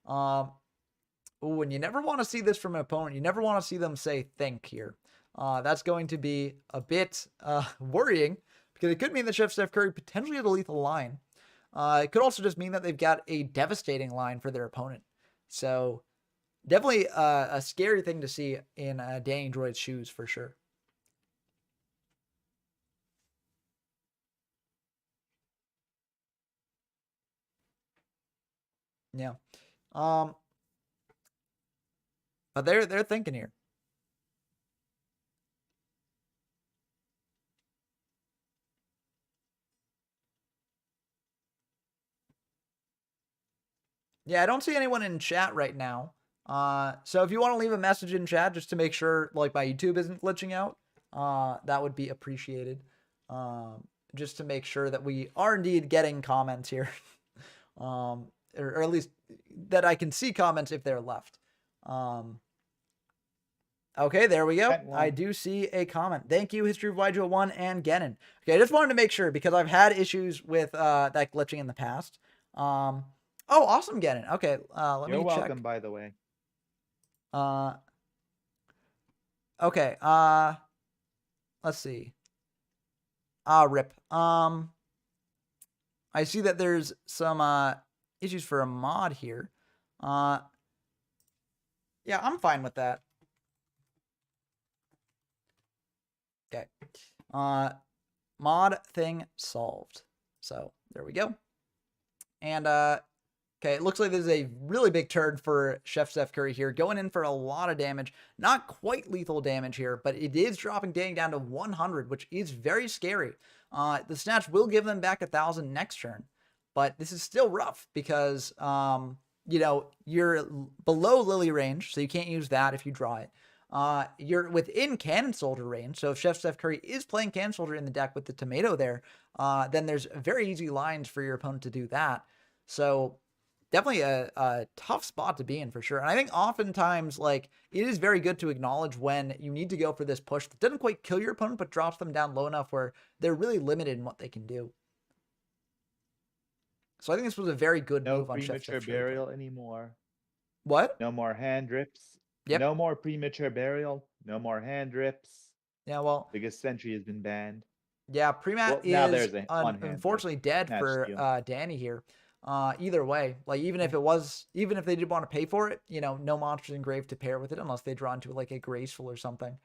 Ooh, and you never want to see this from an opponent. You never want to see them say think here. That's going to be a bit worrying, because it could mean that Chef Steph Curry potentially has a lethal line. It could also just mean that they've got a devastating line for their opponent. So definitely a scary thing to see in Danny Droid's shoes for sure. Yeah. But they're thinking here. Yeah, I don't see anyone in chat right now. So if you want to leave a message in chat just to make sure, like, my YouTube isn't glitching out, that would be appreciated. Just to make sure that we are indeed getting comments here. Or at least that I can see comments if they're left. Okay, there we go. That one. I do see a comment. Thank you, History of YG1 and Genin. Okay, I just wanted to make sure because I've had issues with that glitching in the past. Oh, awesome, Genin. Okay, let You're me welcome, check. by the way. Okay, let's see. Rip. I see that there's some issues for a mod here. Yeah, I'm fine with that. Okay. Mod thing solved. So there we go. And okay, it looks like this is a really big turn for Chef Steph Curry here, going in for a lot of damage. Not quite lethal damage here, but it is dropping Danny down to 100, which is very scary. The Snatch will give them back 1,000 next turn, but this is still rough because you know, you're below Lily range, so you can't use that if you draw it. You're within Cannon Soldier range, so if Chef Steph Curry is playing Cannon Soldier in the deck with the tomato there, then there's very easy lines for your opponent to do that. So definitely a tough spot to be in for sure. And I think oftentimes, like, it is very good to acknowledge when you need to go for this push that doesn't quite kill your opponent, but drops them down low enough where they're really limited in what they can do. So I think this was a very good No move on Chef premature Steph Curry. burial anymore. What? No more hand rips. Yep. No more premature burial. No more hand rips. Yeah, well, Because Sentry has been banned. yeah, Premat Now is there's a one-hand unfortunately dead Snatch for steal. Danny here. Either way, like even if they did want to pay for it, you know, no monsters engraved to pair with it unless they draw into like a graceful or something.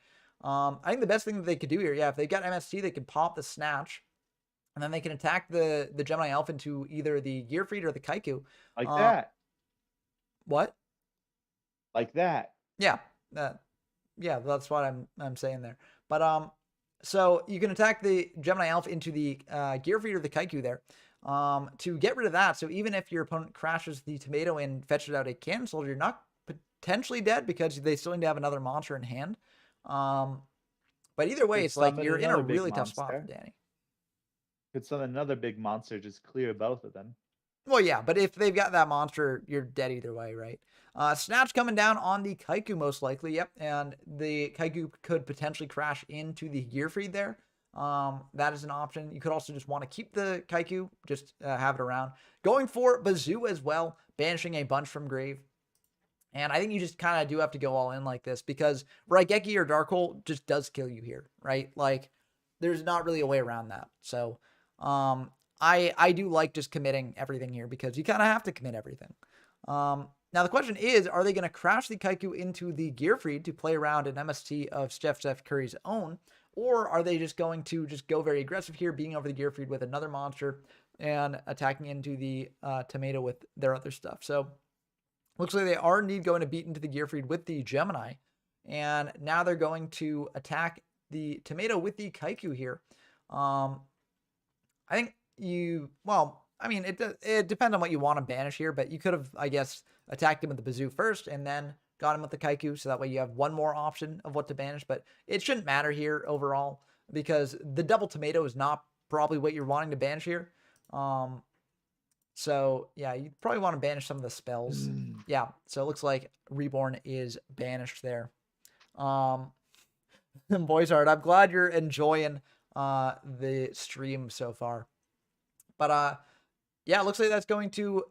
I think the best thing that they could do here, yeah, if they got MST, they could pop the Snatch, and then they can attack the Gemini Elf into either the Gearfried or the Kaiku. Like that. What? Like that. Yeah, yeah, that's what I'm saying there. But so you can attack the Gemini Elf into the Gearfried or the Kaiku there. To get rid of that, so even if your opponent crashes the tomato and fetches out a Cannon Soldier, you're not potentially dead because they still need to have another monster in hand. But either way, it's like you're in a really tough spot for Danny. Could summon another big monster, just clear both of them. Well, yeah, but if they've got that monster, you're dead either way, right? Snatch coming down on the Kaiku most likely, yep, and the Kaiku could potentially crash into the Gearfried there. That is an option. You could also just want to keep the Kaiku, just have it around. Going for Bazoo as well, banishing a bunch from grave. And I think you just kind of do have to go all in like this because Raigeki or Darkhole just does kill you here, right? Like, there's not really a way around that. So, I do like just committing everything here because you kind of have to commit everything. Now the question is, are they going to crash the Kaiku into the Gearfried to play around an MST of Steph Curry's own? Or are they just going to just go very aggressive here, being over the Gearfried with another monster and attacking into the tomato with their other stuff? So looks like they are indeed going to beat into the Gearfried with the Gemini. And now they're going to attack the tomato with the Kaiku here. I think I mean, it depends on what you want to banish here, but you could have, I guess, attacked him with the Bazoo first and then got him with the Kaiku, so that way you have one more option of what to banish, but it shouldn't matter here overall because the double tomato is not probably what you're wanting to banish here. So yeah, you probably want to banish some of the spells. Yeah, so it looks like Reborn is banished there. Boys Heart, I'm glad you're enjoying the stream so far. But yeah, it looks like that's going to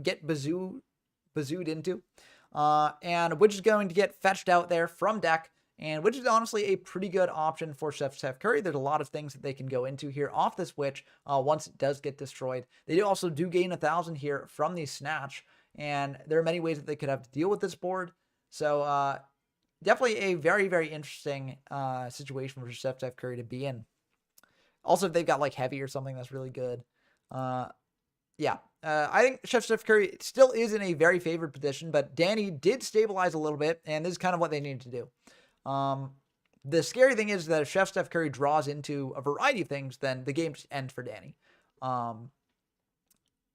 get bazooed into. And which is going to get fetched out there from deck, and which is honestly a pretty good option for Steph Curry. There's a lot of things that they can go into here off this witch once it does get destroyed. They also do gain 1,000 here from the Snatch, and there are many ways that they could have to deal with this board. So definitely a very, very interesting situation for Steph Curry to be in. Also, if they've got like heavy or something, that's really good. Yeah, I think Chef Steph Curry still is in a very favored position, but Danny did stabilize a little bit, and this is kind of what they needed to do. The scary thing is that if Chef Steph Curry draws into a variety of things, then the game just ends for Danny.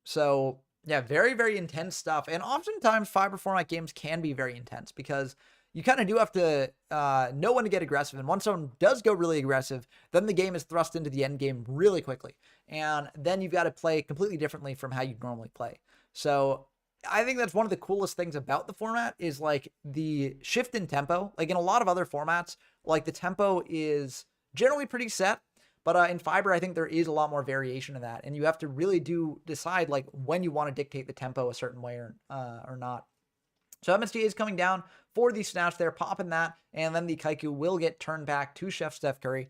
So, yeah, very, very intense stuff. And oftentimes, fiber format games can be very intense because you kind of do have to know when to get aggressive. And once someone does go really aggressive, then the game is thrust into the end game really quickly. And then you've got to play completely differently from how you normally play. So I think that's one of the coolest things about the format is like the shift in tempo. Like in a lot of other formats, like the tempo is generally pretty set, but in Fiber, I think there is a lot more variation in that, and you have to really decide like when you want to dictate the tempo a certain way or not. So MST is coming down for the snatch there, popping that, and then the Kaiku will get turned back to Chef Steph Curry.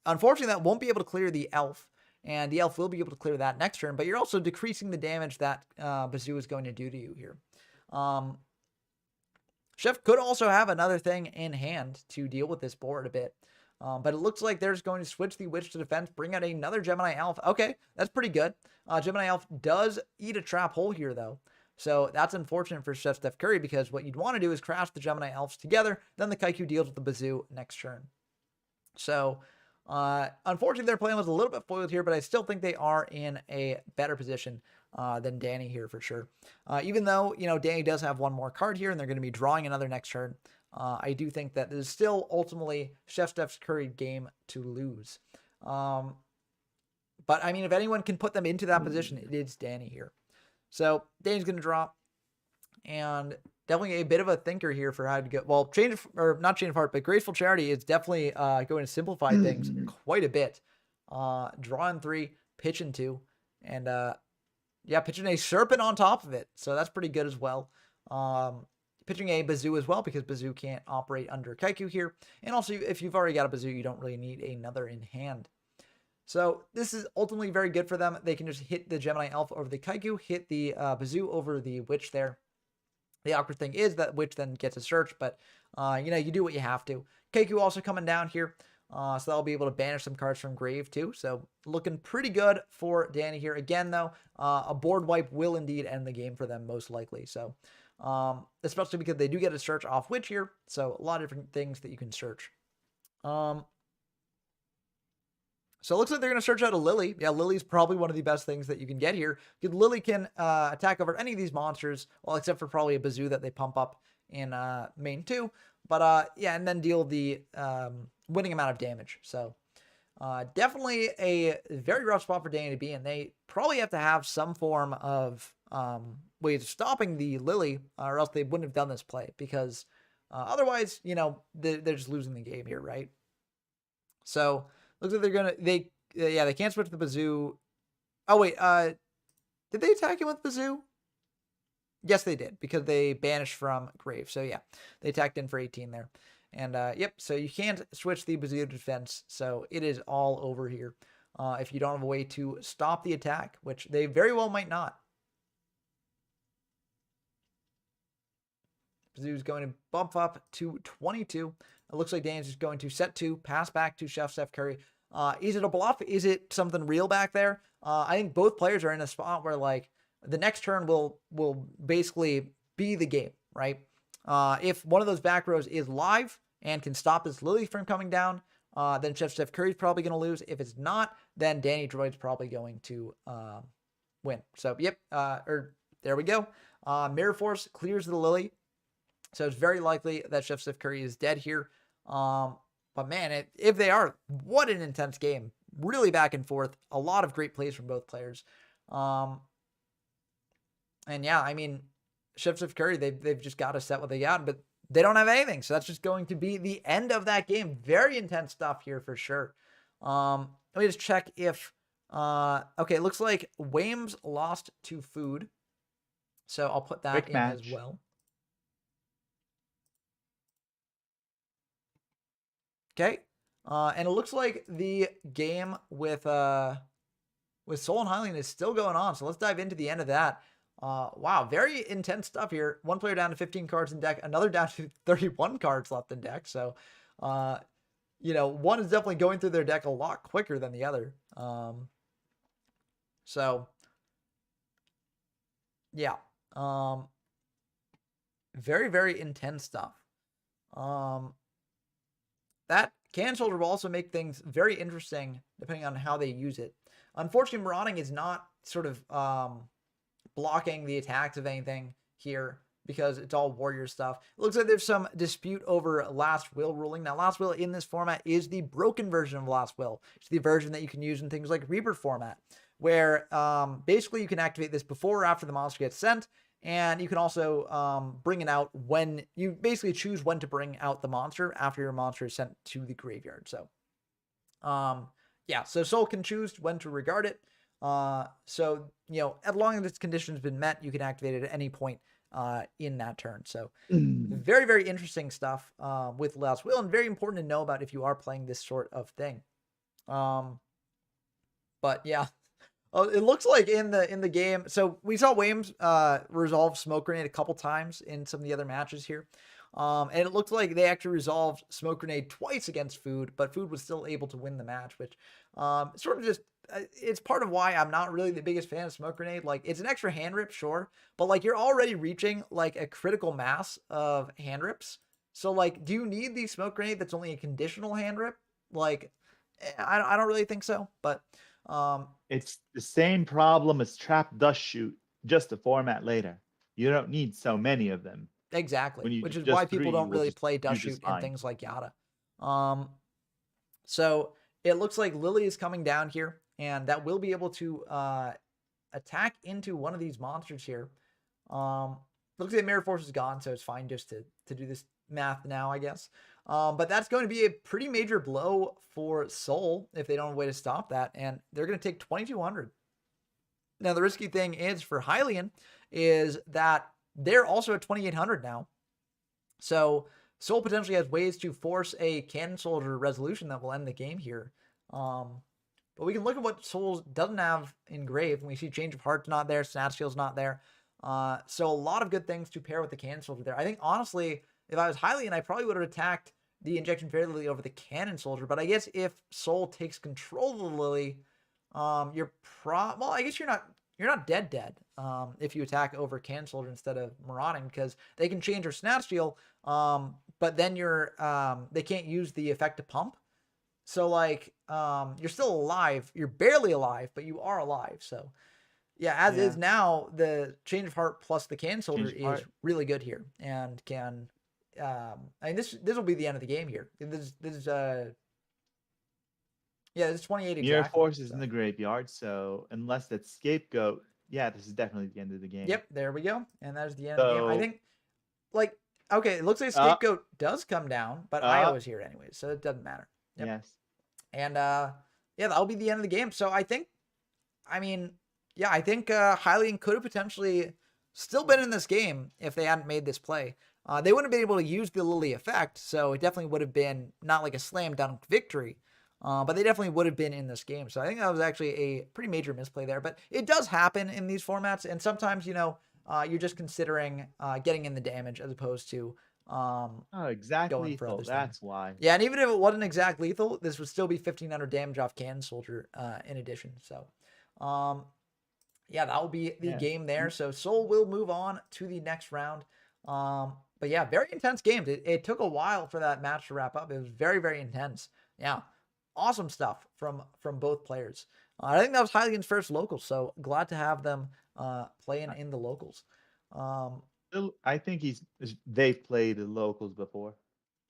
Unfortunately, that won't be able to clear the Elf, and the Elf will be able to clear that next turn, but you're also decreasing the damage that Bazoo is going to do to you here. Chef could also have another thing in hand to deal with this board a bit. But it looks like they're just going to switch the Witch to defense, bring out another Gemini Elf. Okay, that's pretty good. Gemini Elf does eat a trap hole here, though. So that's unfortunate for Chef Steph Curry because what you'd want to do is crash the Gemini Elves together, then the Kaiku deals with the Bazoo next turn. So, unfortunately, their plan was a little bit foiled here, but I still think they are in a better position than Danny here for sure. Even though, you know, Danny does have one more card here and they're going to be drawing another next turn. I do think that this is still ultimately Chef Steph Curry game to lose. But I mean, if anyone can put them into that position, it is Danny here. So Danny's going to drop, and definitely a bit of a thinker here for how to go. Well, not Change of Heart, but Graceful Charity is definitely going to simplify things quite a bit. Draw in 3, pitch in 2, and yeah, pitching a Serpent on top of it. So that's pretty good as well. Pitching a Bazoo as well, because Bazoo can't operate under Kaiku here. And also, if you've already got a Bazoo, you don't really need another in hand. So this is ultimately very good for them. They can just hit the Gemini Elf over the Kaiku, hit the Bazoo over the Witch there. The awkward thing is that Witch then gets a search, but you know, you do what you have to. Kaiku also coming down here, so that'll be able to banish some cards from grave too. So looking pretty good for Danny here. Again, though, a board wipe will indeed end the game for them most likely. So especially because they do get a search off Witch here, so a lot of different things that you can search. So it looks like they're going to search out a Lily. Yeah, Lily's probably one of the best things that you can get here, because Lily can attack over any of these monsters, well, except for probably a Bazoo that they pump up in main 2. But yeah, and then deal the winning amount of damage. So definitely a very rough spot for Danny to be in. They probably have to have some form of ways of stopping the Lily, or else they wouldn't have done this play, because otherwise, you know, they're just losing the game here, right? So looks like they're gonna they can't switch the Bazoo. Oh wait, did they attack him with Bazoo? Yes, they did, because they banished from grave. So yeah, they attacked in for 18 there. And yep, so you can't switch the Bazoo to defense, so it is all over here. If you don't have a way to stop the attack, which they very well might not. Bazoo's going to bump up to 22. It looks like Dan's just going to set 2, pass back to Chef Steph Curry. Is it a bluff? Is it something real back there? I think both players are in a spot where, like, the next turn will basically be the game, right? If one of those back rows is live and can stop this Lily from coming down, then Chef Steph Curry's probably going to lose. If it's not, then Danny Droid's probably going to win. So, yep, there we go. Mirror Force clears the Lily. So it's very likely that Chef Steph Curry is dead here. But man, if they are, what an intense game. Really back and forth. A lot of great plays from both players. And yeah, I mean, Chef Steph Curry, they've just got to set what they got, but they don't have anything. So that's just going to be the end of that game. Very intense stuff here for sure. Let me just check if, okay, it looks like Wames lost to Food. So I'll put that Quick in match as well. Okay. And it looks like the game with Soul and Hylian is still going on. So let's dive into the end of that. Wow, very intense stuff here. One player down to 15 cards in deck, another down to 31 cards left in deck. So, you know, one is definitely going through their deck a lot quicker than the other. So, yeah. Very, very intense stuff. That Cannon Soldier will also make things very interesting depending on how they use it. Unfortunately, Marauding is not sort of blocking the attacks of anything here. because it's all warrior stuff. It looks like there's some dispute over Last Will ruling. Now, Last Will in this format is the broken version of Last Will. It's the version that you can use in things like Reaper format, where basically you can activate this before or after the monster gets sent, and you can also bring it out when you basically choose when to bring out the monster after your monster is sent to the graveyard. So, yeah, so Soul can choose when to regard it. So, as long as its condition's been met, you can activate it at any point in that turn. So very, very interesting stuff with Last Will, and very important to know about if you are playing this sort of thing. But yeah, it looks like in the game. So we saw Wames resolve Smoke Grenade a couple times in some of the other matches here. And it looked like they actually resolved Smoke Grenade twice against Food, but Food was still able to win the match, which sort of just, it's part of why I'm not really the biggest fan of Smoke Grenade. Like, it's an extra hand rip, sure, but like you're already reaching like a critical mass of hand rips. So like, do you need the Smoke Grenade that's only a conditional hand rip? Like, I don't really think so, but it's the same problem as Trap Dust Shoot, just a format later. You don't need so many of them. exactly, which is why people don't really play Dust Shoot and things like Yata. So it looks like Lily is coming down here, and that will be able to attack into one of these monsters here. Looks like Mirror Force is gone, so it's fine just to do this math now, I guess. But that's going to be a pretty major blow for Soul if they don't have a way to stop that, and they're going to take 2,200. Now, the risky thing is for Hylian is that they're also at 2,800 now. So Soul potentially has ways to force a Cannon Soldier resolution that will end the game here. But we can look at what Soul doesn't have engraved. We see Change of Heart's not there, Snatch Steel's not there. So a lot of good things to pair with the Cannon Soldier there. I think, honestly, if I was Hylian, I probably would have attacked the Injection Fairy Lily over the Cannon Soldier. But I guess if Soul takes control of the Lily, well, I guess you're not dead if you attack over Cannon Soldier instead of Marauding, because they can change her Snatch Steal, but then they can't use the effect to pump. So like you're still alive. You're barely alive, but you are alive. So yeah, is now, the Change of Heart plus the Cannon Soldier is really good here, and can I mean, this will be the end of the game here. This is yeah, it's 28 exactly. Mirror Force is in the graveyard, so unless that's Scapegoat, yeah, this is definitely the end of the game. Yep, there we go. And that is the end of the game. I think, like, okay, it looks like Scapegoat does come down, but I was here anyway, so it doesn't matter. Yep. Yes. And yeah, that'll be the end of the game. So I think, I mean, yeah, I think Hylian could have potentially still been in this game if they hadn't made this play. They wouldn't have been able to use the Lily effect, so it definitely would have been not like a slam dunk victory. But they definitely would have been in this game. So I think that was actually a pretty major misplay there. But it does happen in these formats. And sometimes, you're just considering getting in the damage as opposed to exactly going for other things. That's why. Yeah, and even if it wasn't exact lethal, this would still be 1,500 damage off Cannon Soldier in addition. So, yeah, that will be the game there. So Soul will move on to the next round. But yeah, very intense games. It took a while for that match to wrap up. It was very, very intense. Yeah. Awesome stuff from both players. I think that was Hylian's first locals, so glad to have them playing in the locals. I think they've played the locals before.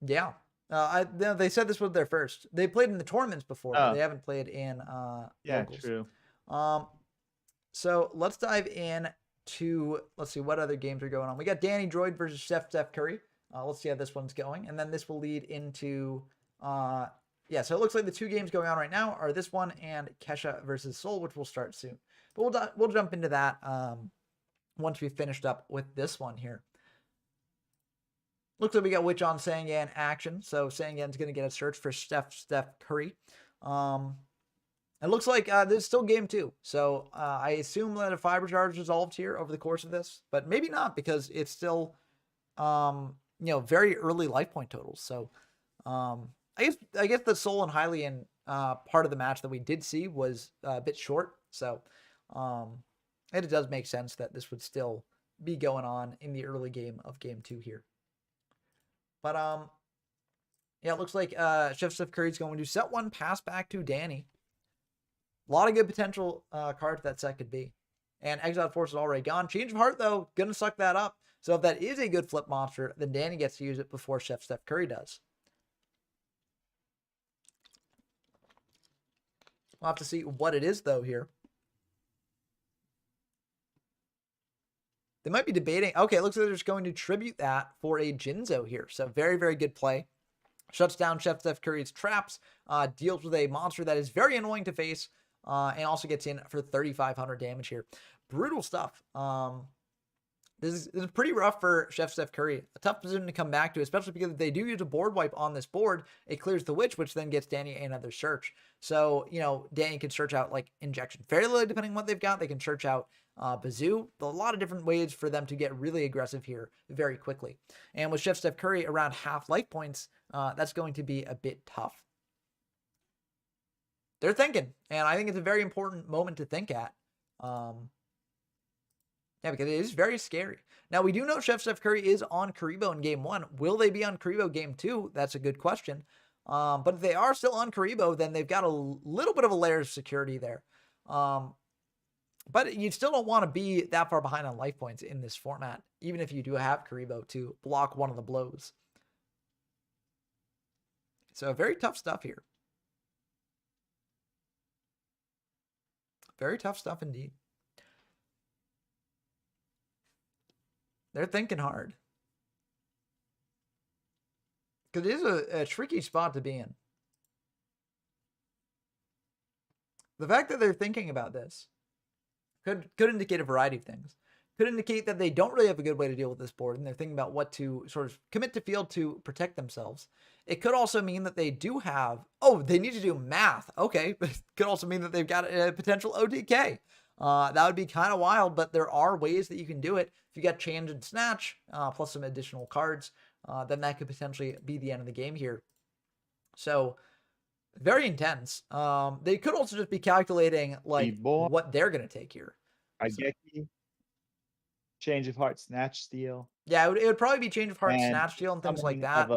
Yeah. They said this was their first. They played in the tournaments before, but they haven't played in locals. True. So let's dive in to, let's see what other games are going on. We got Danny Droid versus Steph Curry. Let's see how this one's going. And then this will lead into yeah, so it looks like the two games going on right now are this one and Kesha versus Soul, which will start soon. But we'll jump into that once we've finished up with this one here. Looks like we got Witch on Sangan action. So Sangan's going to get a search for Steph Curry. It looks like this is still game 2. So I assume that a Fiber Charge resolved here over the course of this. But maybe not, because it's still, very early life point totals. So I guess the Soul and Hylian part of the match that we did see was a bit short. So it does make sense that this would still be going on in the early game of game 2 here. But yeah, it looks like Steph Curry's going to set one, pass back to Danny. A lot of good potential cards that set could be. and Exiled Force is already gone. Change of Heart, though, going to suck that up. So if that is a good flip monster, then Danny gets to use it before Chef Steph Curry does. We'll have to see what it is, though, here. They might be debating. Okay, it looks like they're just going to tribute that for a Jinzo here. So very, very good play. Shuts down Chef Steph Curry's traps, deals with a monster that is very annoying to face, and also gets in for 3,500 damage here. Brutal stuff. This is pretty rough for Chef Steph Curry. A tough position to come back to, especially because if they do use a board wipe on this board, it clears the Witch, which then gets Danny another search. So, you know, Danny can search out like Injection Fairly, depending on what they've got. They can search out Bazoo. A lot of different ways for them to get really aggressive here very quickly. And with Chef Steph Curry around half life points, that's going to be a bit tough. They're thinking, and I think it's a very important moment to think at. Yeah, because it is very scary. Now, we do know Chef Steph Curry is on Karibo in Game 1. Will they be on Karibo Game 2? That's a good question. But if they are still on Karibo, then they've got a little bit of a layer of security there. But you still don't want to be that far behind on life points in this format, even if you do have Karibo to block one of the blows. So very tough stuff here. Very tough stuff indeed. They're thinking hard. Because it is a tricky spot to be in. The fact that they're thinking about this could indicate a variety of things. Could indicate that they don't really have a good way to deal with this board, and they're thinking about what to sort of commit to field to protect themselves. It could also mean that they do have, they need to do math. Okay, but it could also mean that they've got a potential OTK. That would be kind of wild, but there are ways that you can do it. If you got Change and Snatch, plus some additional cards, then that could potentially be the end of the game here. So, very intense. They could also just be calculating, like, what they're going to take here. Raigeki, Change of Heart, Snatch Steal. Yeah, it would probably be Change of Heart, Snatch Steal, and things like that,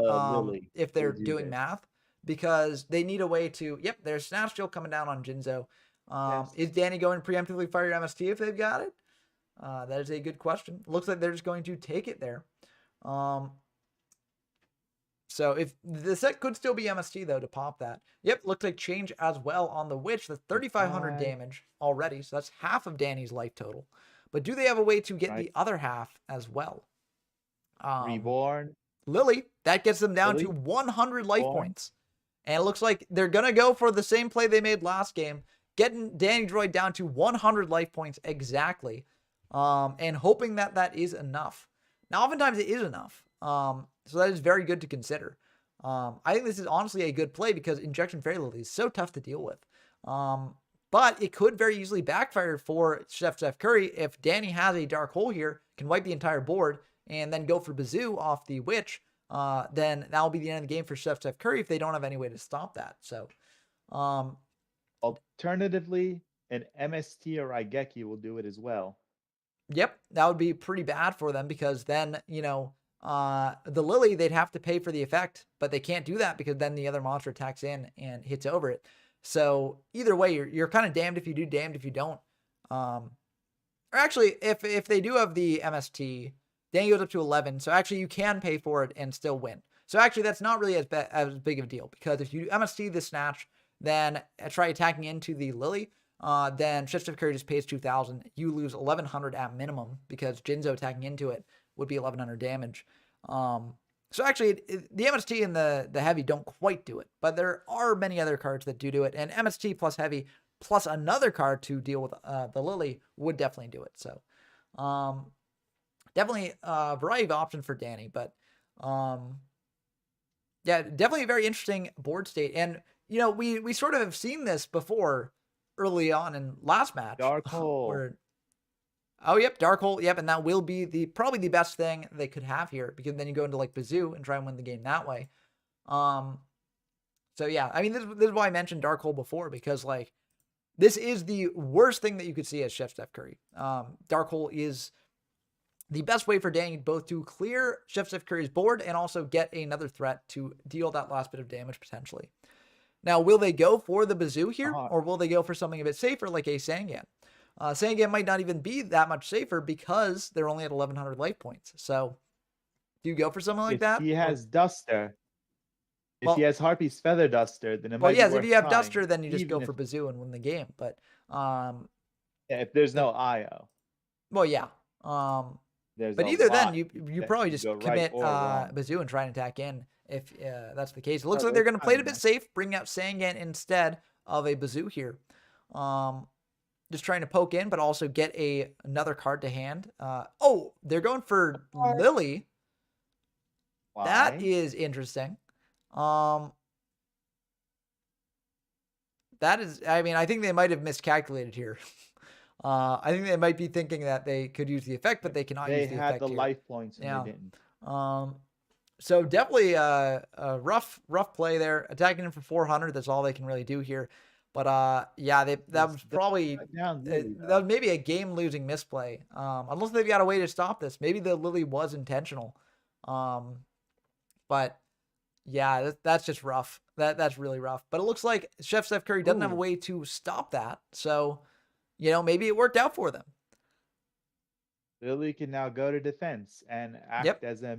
if they're doing math. Because they need a way to, there's Snatch Steal coming down on Jinzo. Yes. Is Danny going to preemptively fire your MST if they've got it? That is a good question. Looks like they're just going to take it there. So if the set could still be MST though to pop that. Yep, looks like Change as well on the Witch. That's 3,500 damage already. So that's half of Danny's life total. But do they have a way to get the other half as well? Reborn. Lily, that gets them down to 100 life points. And it looks like they're going to go for the same play they made last game. Getting Danny Droid down to 100 life points exactly, and hoping that that is enough. Now, oftentimes it is enough, so that is very good to consider. I think this is honestly a good play because Injection Fairy Lily is so tough to deal with. But it could very easily backfire for Chef Curry if Danny has a Dark Hole here, can wipe the entire board, and then go for Bazoo off the Witch. Then that will be the end of the game for Chef Curry if they don't have any way to stop that. So, alternatively, an MST or Raigeki will do it as well. Yep, that would be pretty bad for them because then, the Lily, they'd have to pay for the effect, but they can't do that because then the other monster attacks in and hits over it. So either way, you're kind of damned if you do, damned if you don't. Or actually, if they do have the MST, then goes up to 11. So actually, you can pay for it and still win. So actually, that's not really as big of a deal because if you MST the Snatch, then try attacking into the Lily, then Chef Curry just pays 2,000. You lose 1,100 at minimum because Jinzo attacking into it would be 1,100 damage. So actually, the MST and the Heavy don't quite do it, but there are many other cards that do it. And MST plus Heavy plus another card to deal with the Lily would definitely do it. So definitely a variety of options for Danny, but yeah, definitely a very interesting board state. And we sort of have seen this before early on in last match. Dark Hole. Dark Hole. Yep, and that will be probably the best thing they could have here because then you go into like Bazoo and try and win the game that way. So yeah, I mean this is why I mentioned Dark Hole before because like this is the worst thing that you could see as Chef Curry. Dark Hole is the best way for Danny both to clear Chef Curry's board and also get another threat to deal that last bit of damage potentially. Now, will they go for the Bazoo here, or will they go for something a bit safer like a Sangan? Sangan might not even be that much safer because they're only at 1,100 life points. So do you go for something like If that? he has Duster, if he Well, has Harpy's Feather Duster, then it well, might be yes, if worth you have trying, Duster, then you just go even for Bazoo and win the game. But, if there's no IO. well, yeah. There's But a either then, lot you that probably can just go right commit or wrong. Bazoo and try and attack in if that's the case. It looks Oh, like they're there's going to play it a time bit there. safe, bringing out Sangan instead of a Bazoo here. Just trying to poke in, but also get another card to hand. Oh, they're going for Lily. That Why? is interesting. That is, I mean, I think they might have miscalculated here. I think they might be thinking that they could use the effect, but they cannot They use the had effect the here. life points and Yeah. they didn't. So definitely a rough play there. Attacking him for 400. That's all they can really do here. But yeah, that was probably that was maybe a game losing misplay. Unless they've got a way to stop this. Maybe the Lily was intentional. But yeah, that's just rough. That's really rough. But it looks like Chef Steph Curry doesn't have a way to stop that. So, maybe it worked out for them. Lily can now go to defense and act as a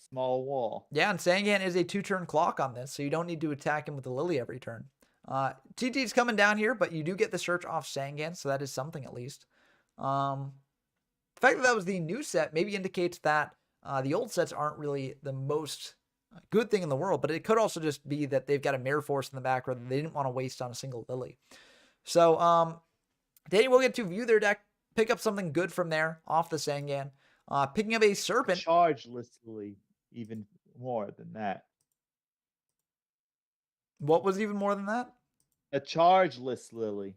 small wall. Yeah, and Sangan is a 2-turn clock on this, so you don't need to attack him with the Lily every turn. TT's coming down here, but you do get the search off Sangan, so that is something at least. The fact that was the new set maybe indicates that the old sets aren't really the most good thing in the world, but it could also just be that they've got a Mirror Force in the back, or they didn't want to waste on a single Lily. So, Danny will get to view their deck, pick up something good from there off the Sangan. Picking up a Serpent. Chargeless Lily, even more than that. What was even more than that? A chargeless Lily.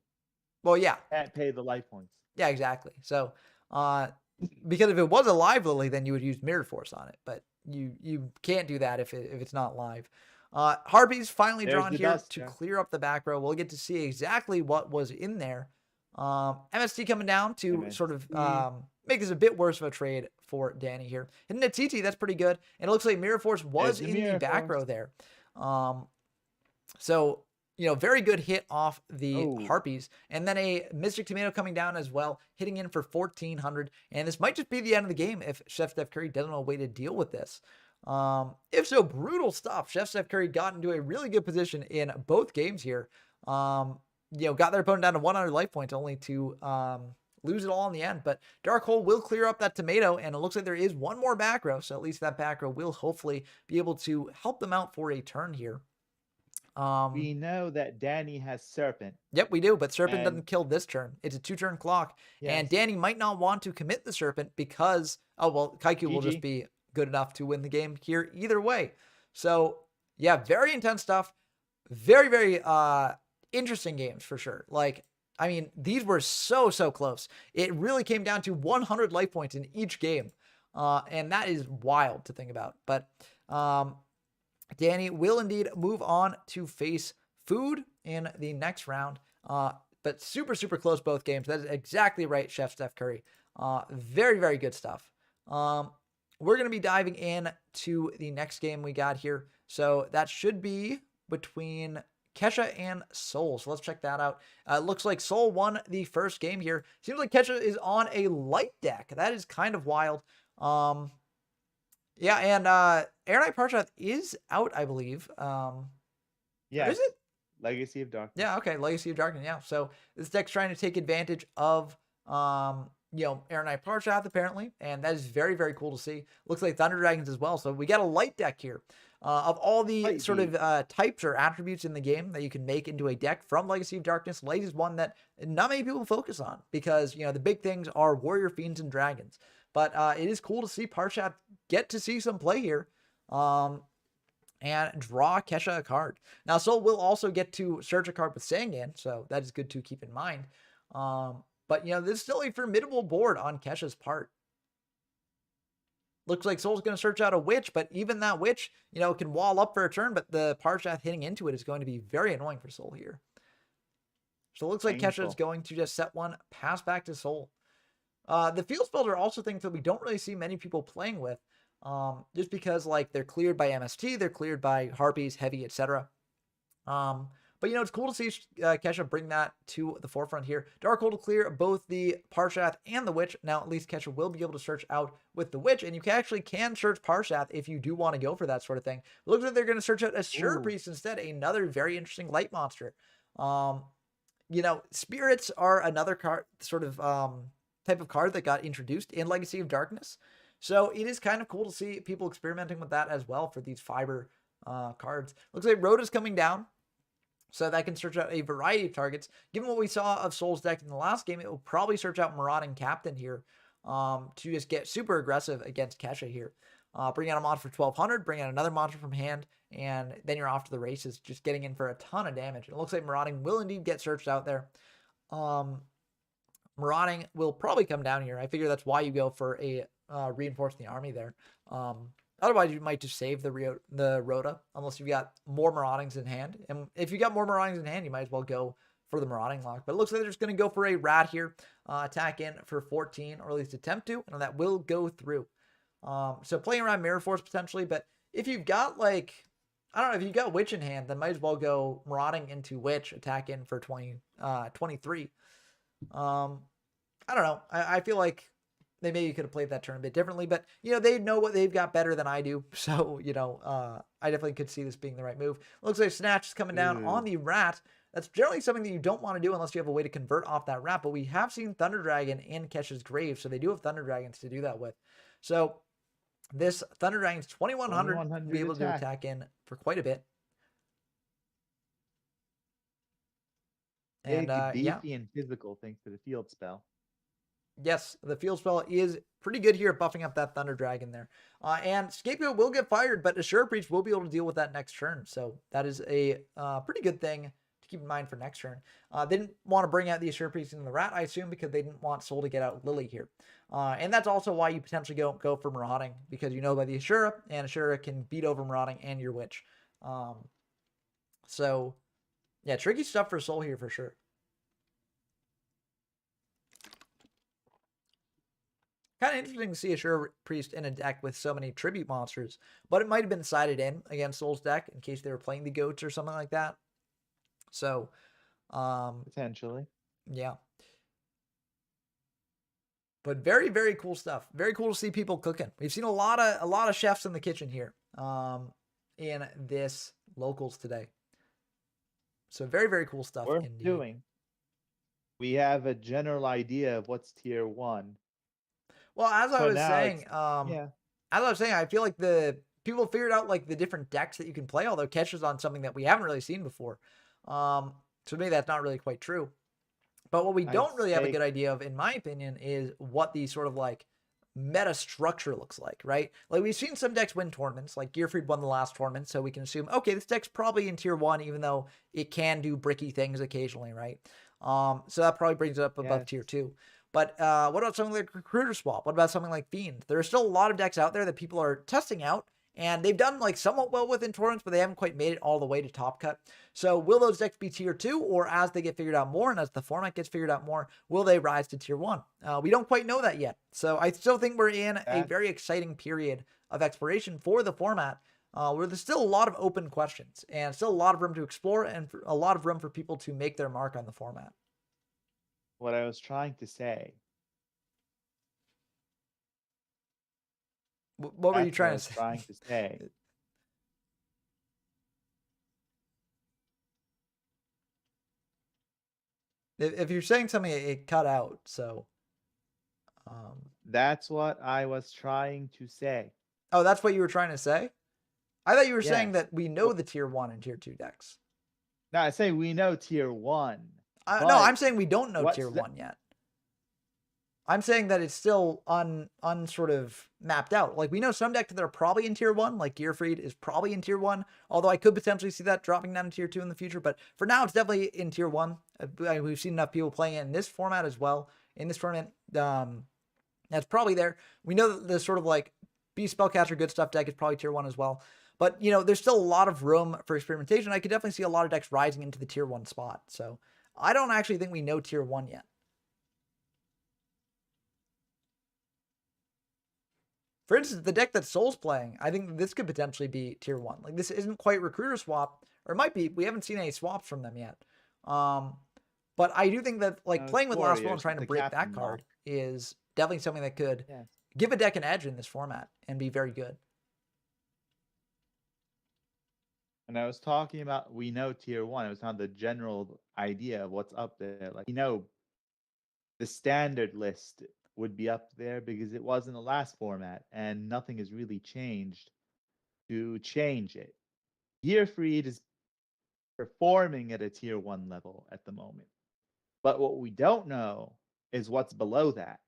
Well, yeah. Can't pay the life points. Yeah, exactly. So, because if it was a live Lily, then you would use Mirror Force on it, but you can't do that if it's not live. Harpy's finally drawn here to clear up the back row. We'll get to see exactly what was in there. MST coming down to sort of make this a bit worse of a trade for Danny here. Hitting a TT, that's pretty good. And it looks like Mirror Force was in the back row there. So, very good hit off the Harpies. And then a Mystic Tomato coming down as well, hitting in for 1,400. And this might just be the end of the game if Chef Steph Curry doesn't know a way to deal with this. If so, brutal stuff. Chef Steph Curry got into a really good position in both games here. Got their opponent down to 100 life points, only to lose it all in the end. But Dark Hole will clear up that tomato, and it looks like there is one more back row. So at least that back row will hopefully be able to help them out for a turn here. We know that Danny has Serpent. Yep, we do, but Serpent doesn't kill this turn. It's a 2-turn clock, and Danny might not want to commit the Serpent because, Kaiku will just be good enough to win the game here either way. So, yeah, very intense stuff. Very, very interesting games for sure. These were so close. It really came down to 100 life points in each game, and that is wild to think about. But Danny will indeed move on to face Food in the next round. But super close both games. That is exactly right, Chef Steph Curry. Very, very good stuff. We're going to be diving in to the next game we got here. So that should be between Kesha and Soul. So let's check that out. It looks like Soul won the first game here. Seems like Kesha is on a light deck. That is kind of wild. Yeah, and Air Knight Parshath is out, I believe. Yeah. Is it? Legacy of Darkness. Yeah, okay. Legacy of Darkness, yeah. So this deck's trying to take advantage of Air Knight Parshath, apparently. And that is very, very cool to see. Looks like Thunder Dragons as well. So we got a light deck here. Of all the sort of types or attributes in the game that you can make into a deck from Legacy of Darkness, Light is one that not many people focus on because, the big things are Warrior, Fiends, and Dragons. But it is cool to see Parshath get to see some play here and draw Kesha a card. Now, Soul will also get to search a card with Sangan, so that is good to keep in mind. But, this is still a formidable board on Kesha's part. Looks like Soul's going to search out a Witch, but even that Witch, can wall up for a turn, but the Parshath hitting into it is going to be very annoying for Soul here. So it looks like Kesha is going to just set one, pass back to Soul. The field spells are also things that we don't really see many people playing with, just because they're cleared by MST, they're cleared by Harpies, Heavy, etc. But, it's cool to see Kesha bring that to the forefront here. Darkhold to clear both the Parshath and the Witch. Now, at least Kesha will be able to search out with the Witch, and you can search Parshath if you do want to go for that sort of thing. It looks like they're going to search out a Sure Priest instead, another very interesting light monster. Spirits are another card, sort of type of card that got introduced in Legacy of Darkness. So it is kind of cool to see people experimenting with that as well for these fiber cards. Looks like Rhoda's coming down, so that can search out a variety of targets. Given what we saw of Soul's deck in the last game, it will probably search out Marauding Captain here to just get super aggressive against Kesha here. Bring out a monster for 1200, bring out another monster from hand, and then you're off to the races, just getting in for a ton of damage. It looks like Marauding will indeed get searched out there. Marauding will probably come down here. I figure that's why you go for a reinforcing the army there. Otherwise, you might just save the Rhoda, unless you've got more Maraudings in hand. And if you got more Maraudings in hand, you might as well go for the Marauding lock. But it looks like they're just going to go for a Rat here, attack in for 14, or at least attempt to, and that will go through. So playing around Mirror Force potentially, but if you've got if you've got Witch in hand, then might as well go Marauding into Witch, attack in for 23. I don't know. I feel like they maybe could have played that turn a bit differently, but they know what they've got better than I do. So, I definitely could see this being the right move. Looks like Snatch is coming down on the Rat. That's generally something that you don't want to do unless you have a way to convert off that Rat, but we have seen Thunder Dragon in Kesha's grave, so they do have Thunder Dragons to do that with. So this Thunder Dragon's 2100 will be able to attack in for quite a bit. And beefy and physical thanks to the field spell. Yes, the field spell is pretty good here, buffing up that Thunder Dragon there. And Scapegoat will get fired, but Assure Breach will be able to deal with that next turn. So that is a pretty good thing to keep in mind for next turn. They didn't want to bring out the Assure Priest and the Rat, I assume, because they didn't want Soul to get out Lily here. And that's also why you potentially don't go for Marauding, because you know by the Assura, and Assura can beat over Marauding and your Witch. So, yeah, tricky stuff for Soul here for sure. Kind of interesting to see Assure Priest in a deck with so many tribute monsters, but it might have been sided in against Soul's deck in case they were playing the goats or something like that. So, potentially, yeah. But very, very cool stuff. Very cool to see people cooking. We've seen a lot of chefs in the kitchen here, in this locals today. So very, very cool stuff. We're doing. We have a general idea of what's tier 1. Well, as I was saying, I feel like the people figured out like the different decks that you can play, although Kesha's on something that we haven't really seen before. To me, that's not really quite true. But what we don't really have a good idea of, in my opinion, is what the sort of like meta structure looks like, right? Like we've seen some decks win tournaments, like Gearfried won the last tournament, so we can assume, okay, this deck's probably in tier 1, even though it can do bricky things occasionally, right? So that probably brings it up above tier 2. But what about something like Recruiter Swap? What about something like Fiend? There are still a lot of decks out there that people are testing out, and they've done like somewhat well within tournaments, but they haven't quite made it all the way to top cut. So will those decks be tier 2, or as they get figured out more and as the format gets figured out more, will they rise to tier 1? We don't quite know that yet. So I still think we're in a very exciting period of exploration for the format, where there's still a lot of open questions and still a lot of room to explore and a lot of room for people to make their mark on the format. What I was trying to say. What were you trying to say? If you're saying something, it cut out. So that's what I was trying to say. Oh, that's what you were trying to say? I thought you were saying that we know the tier 1 and tier 2 decks. No, I say we know tier 1. No, I'm saying we don't know tier 1 yet. I'm saying that it's still sort of mapped out. Like we know some decks that are probably in tier 1, like Gearfried is probably in tier 1, although I could potentially see that dropping down to tier 2 in the future. But for now, it's definitely in tier 1. We've seen enough people playing it in this format as well. In this tournament, that's probably there. We know that the sort of like Beast Spellcaster good stuff deck is probably tier 1 as well. But, there's still a lot of room for experimentation. I could definitely see a lot of decks rising into the tier 1 spot. So I don't actually think we know tier 1 yet. For instance, the deck that Soul's playing, I think this could potentially be tier 1. Like this isn't quite Recruiter Swap or it might be. We haven't seen any swaps from them yet. But I do think that like playing with Last Will and trying to break that card is definitely something that could give a deck an edge in this format and be very good. And I was talking about, we know tier 1. It was on the general idea of what's up there. Like, the standard list would be up there because it was in the last format and nothing has really changed to change it. Gearfried is performing at a tier 1 level at the moment. But what we don't know is what's below that.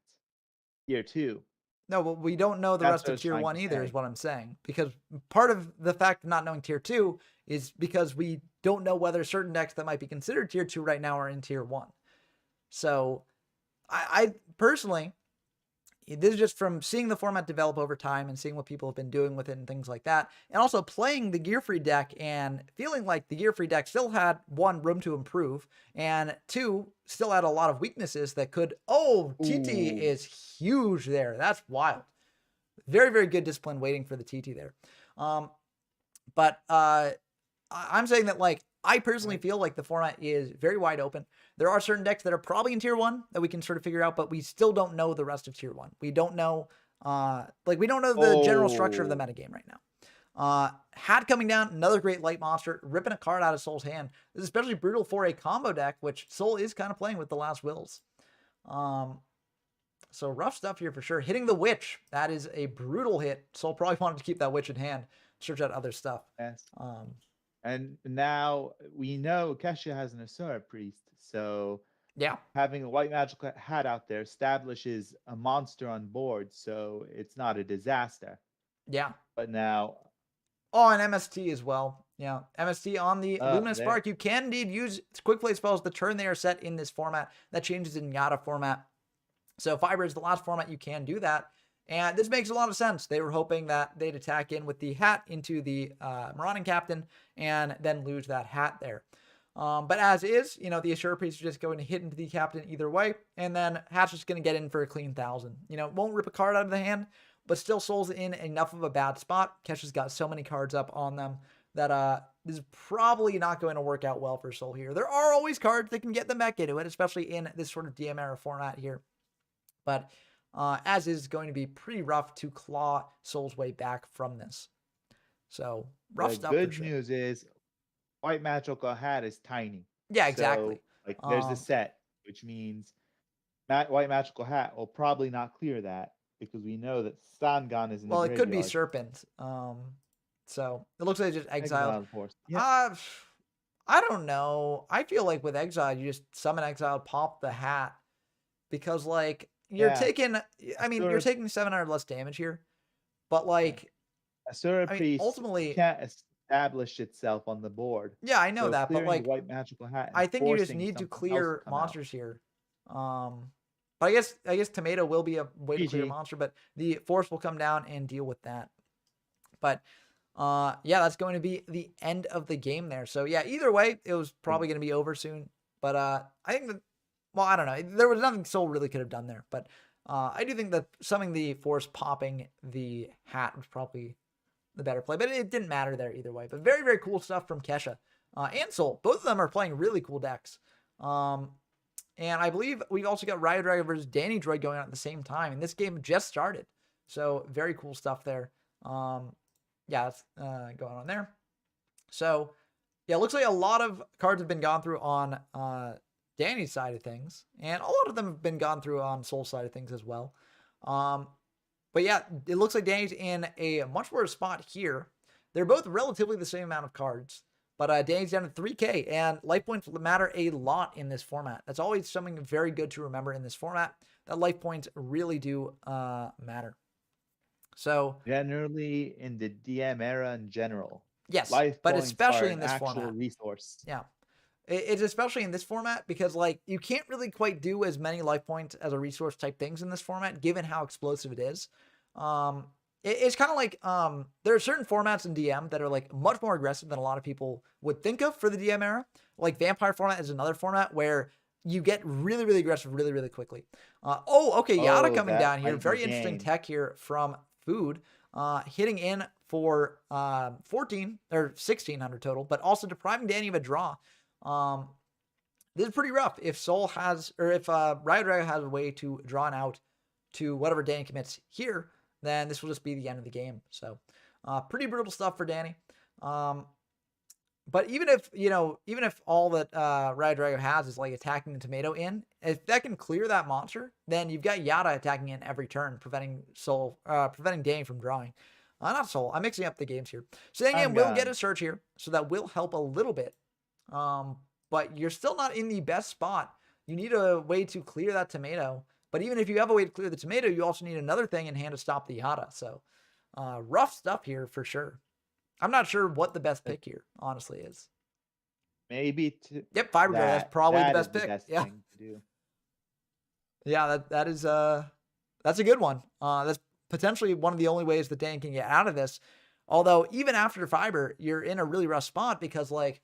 Tier 2. No, but we don't know the rest of tier 1 either, is what I'm saying. Because part of the fact of not knowing tier 2 is because we don't know whether certain decks that might be considered tier 2 right now are in tier 1. So I personally, this is just from seeing the format develop over time and seeing what people have been doing with it and things like that. And also playing the Gearfried deck and feeling like the Gearfried deck still had, 1, room to improve, and 2, still had a lot of weaknesses that could, TT is huge there. That's wild. Very, very good discipline waiting for the TT there. But I'm saying that, like, I personally feel like the format is very wide open. There are certain decks that are probably in tier 1 that we can sort of figure out, but we still don't know the rest of tier 1. We don't know, we don't know the general structure of the metagame right now. Hat coming down, another great light monster, ripping a card out of Soul's hand. This is especially brutal for a combo deck, which Soul is kind of playing with the Last Wills. So rough stuff here for sure. Hitting the Witch, that is a brutal hit. Soul probably wanted to keep that Witch in hand, search out other stuff. Yes. And now we know Kesha has an Asura Priest, so having a white magical hat out there establishes a monster on board, so it's not a disaster. Yeah. But now... and MST as well. Yeah, MST on the Luminous Spark. You can indeed use quick play spells the turn they are set in this format. That changes in Yata format. So Fiber is the last format you can do that. And this makes a lot of sense. They were hoping that they'd attack in with the hat into the Marauding Captain and then lose that hat there. But as is, the Assure Priest is just going to hit into the Captain either way. And then Hat's just going to get in for a clean 1,000. Won't rip a card out of the hand, but still Soul's in enough of a bad spot. Kesha's got so many cards up on them that this is probably not going to work out well for Soul here. There are always cards that can get the mech into it, especially in this sort of DM era format here. But... as is going to be pretty rough to claw Soul's way back from this. So rough stuff. The good news is white magical hat is tiny. Yeah, exactly. So, there's a set, which means white magical hat will probably not clear that because we know that Sangan is in the graveyard. It could be Serpent. So it looks like it's just exiled. Yeah. I don't know. I feel like with Exile, you just summon Exile, pop the hat, because you're taking, you're taking 700 less damage here, but Asura Priest ultimately can't establish itself on the board. Yeah, I know that, but white magical hat. I think you just need to clear monsters here. But I guess Tomato will be a way to clear a monster, but the Force will come down and deal with that. But that's going to be the end of the game there. So yeah, either way, it was probably going to be over soon. But I think that. Well, I don't know. There was nothing Soul really could have done there, but I do think that summoning the Force, popping the hat was probably the better play, but it didn't matter there either way. But very, very cool stuff from Kesha and Soul. Both of them are playing really cool decks. And I believe we've also got Riot Dragon versus Danny Droid going on at the same time, and this game just started. So very cool stuff there. That's going on there. So yeah, it looks like a lot of cards have been gone through on Danny's side of things, and a lot of them have been gone through on Soul's side of things as well. But yeah, it looks like Danny's in a much worse spot here. They're both relatively the same amount of cards, but Danny's down to 3K, and life points matter a lot in this format. That's always something very good to remember in this format, that life points really do matter. So generally in the DM era in general, yes, but especially in this format, resource. Yeah. It's especially in this format because you can't really quite do as many life points as a resource type things in this format, given how explosive it is. It's kind of like, there are certain formats in DM that are much more aggressive than a lot of people would think of for the DM era. Like Vampire format is another format where you get really, really aggressive really, really quickly. Yata coming down here. Very interesting tech here from Food. Hitting in for 14 or 1600 total, but also depriving Danny of a draw. This is pretty rough. If Soul has, or if Riot Dragon has a way to draw an out to whatever Danny commits here, then this will just be the end of the game. So pretty brutal stuff for Danny. But even if, even if all that Riot Dragon has is like attacking the tomato in, if that can clear that monster, then you've got Yata attacking in every turn, preventing Danny from drawing. Not Soul. I'm mixing up the games here. So then we'll get a search here, so that will help a little bit. But you're still not in the best spot. You need a way to clear that tomato. But even if you have a way to clear the tomato, you also need another thing in hand to stop the Yata. So rough stuff here for sure. I'm not sure what the best pick here, honestly, is. Maybe Yep, Fiber Jar. That's probably the best pick. Yeah. Thing to do. Yeah, that is that's a good one. That's potentially one of the only ways that Dan can get out of this. Although even after Fiber, you're in a really rough spot because like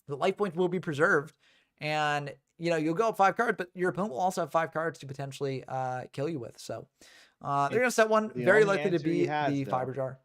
the life points will be preserved, and you'll go up 5 cards, but your opponent will also have 5 cards to potentially kill you with. So they're gonna set one very likely to be the Fiber Jar.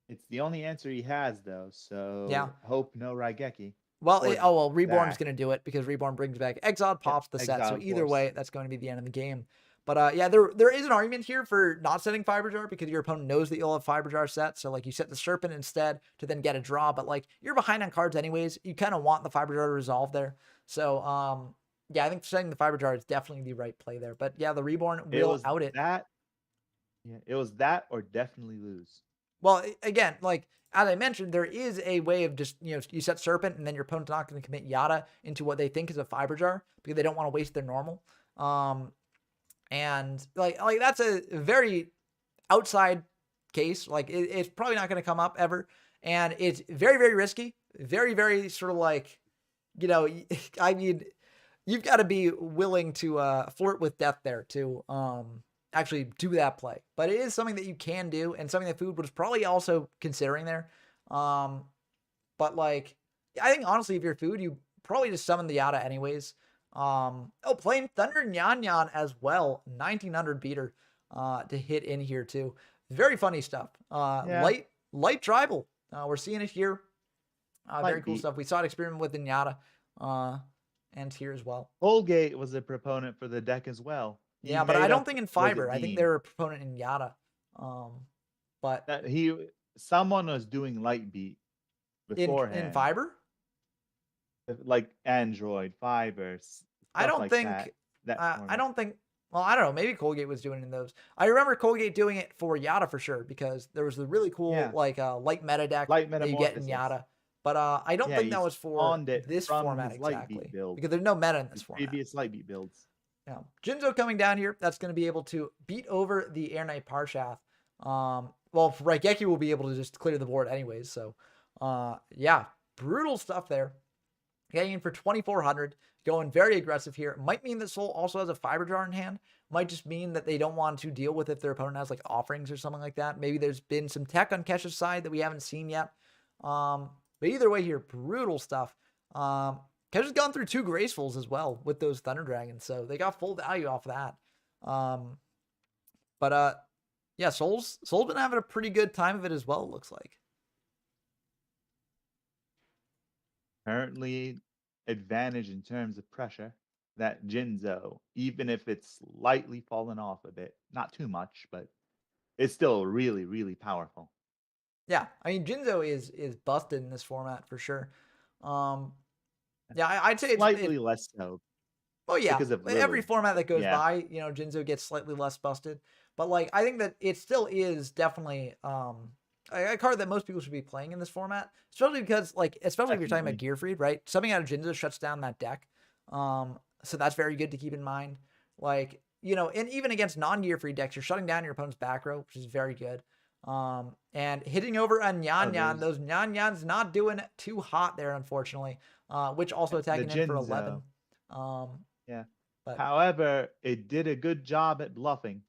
It's the only answer he has, though. So yeah, hope no Raigeki. Well, Reborn's going to do it because Reborn brings back Exiled, pops the set. So either way, that's going to be the end of the game. But yeah, there is an argument here for not setting Fiber Jar because your opponent knows that you'll have Fiber Jar set. So like you set the Serpent instead to then get a draw. But like you're behind on cards anyways. You kind of want the Fiber Jar to resolve there. So yeah, I think setting the Fiber Jar is definitely the right play there. But yeah, the Reborn will out it. It was that or definitely lose. Well, again, like as I mentioned, there is a way of just, you set Serpent and then your opponent's not going to commit Yata into what they think is a Fiber Jar because they don't want to waste their normal. And like that's a very outside case. Like it's probably not going to come up ever. And it's very, very risky. Very, very sort of like, I mean, you've got to be willing to flirt with death there to actually do that play. But it is something that you can do and something that Food was probably also considering there. But like, I think honestly, if you're Food, you probably just summon the Yata anyways. Playing Thunder Nyan as well. 1900 beater to hit in here too. Very funny stuff. Light tribal. We're seeing it here. Very cool stuff. We saw it experiment with Yata and here as well. Colgate was a proponent for the deck as well. Yeah, but I don't think in Fiber. I think they were a proponent in Yata. But someone was doing light beat beforehand in Fiber, like Android, Fiber. I don't think. I don't think. Well, I don't know. Maybe Colgate was doing it in those. I remember Colgate doing it for Yata for sure because there was the really cool light meta deck that you get in Yata. But I don't think that was for this format exactly because there's no meta in this format. Previous light beat builds. Yeah, Jinzo coming down here. That's going to be able to beat over the Air Knight Parshath. Well, Raigeki will be able to just clear the board anyways. So, yeah, brutal stuff there. Getting in for 2,400, going very aggressive here. Might mean that Soul also has a Fiber Jar in hand. Might just mean that they don't want to deal with if their opponent has like offerings or something like that. Maybe there's been some tech on Kesha's side that we haven't seen yet. But either way here, brutal stuff. Kesha's gone through 2 Gracefuls as well with those Thunder Dragons, so they got full value off of that. Yeah, Soul's been having a pretty good time of it as well, it looks like. Currently, advantage in terms of pressure. That Jinzo, even if it's slightly fallen off a bit, not too much, but it's still really, really powerful. Yeah, I mean Jinzo is busted in this format for sure. Yeah, I'd say it's slightly less so. Oh yeah, every format that goes by, Jinzo gets slightly less busted. But like, I think that it still is definitely a card that most people should be playing in this format, especially because especially if you're talking about Gearfried, right? Something out of Jinzo shuts down that deck. So that's very good to keep in mind. Like, and even against non-Gearfried decks, you're shutting down your opponent's back row, which is very good. And hitting over a Nyan, those Nyans not doing too hot there, unfortunately. Which also attacking in for 11. Yeah. But however, it did a good job at bluffing.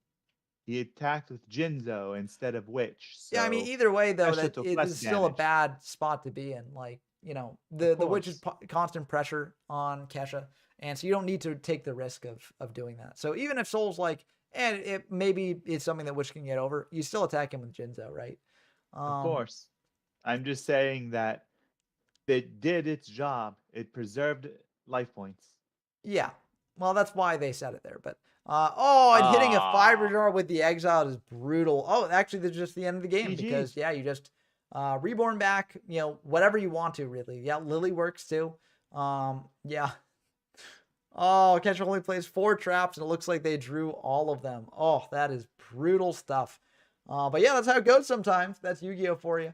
He attacked with Jinzo instead of Witch. So yeah, I mean, either way, though, that it is still a bad spot to be in. Like, the Witch is constant pressure on Kesha. And so you don't need to take the risk of doing that. So even if Soul's like, and it maybe it's something that Witch can get over. You still attack him with Jinzo, right? Of course. I'm just saying that it did its job. It preserved life points. Yeah. Well, that's why they said it there. But and hitting a fiber Ah, jar with the exile is brutal. Oh, actually, that's just the end of the game because GG's. yeah, you just reborn back. You know, whatever you want to really. Yeah, Lily works too. Yeah. Oh, catcher only plays 4 traps, and it looks like they drew all of them. Oh, that is brutal stuff. But yeah, that's how it goes sometimes. That's Yu-Gi-Oh for you.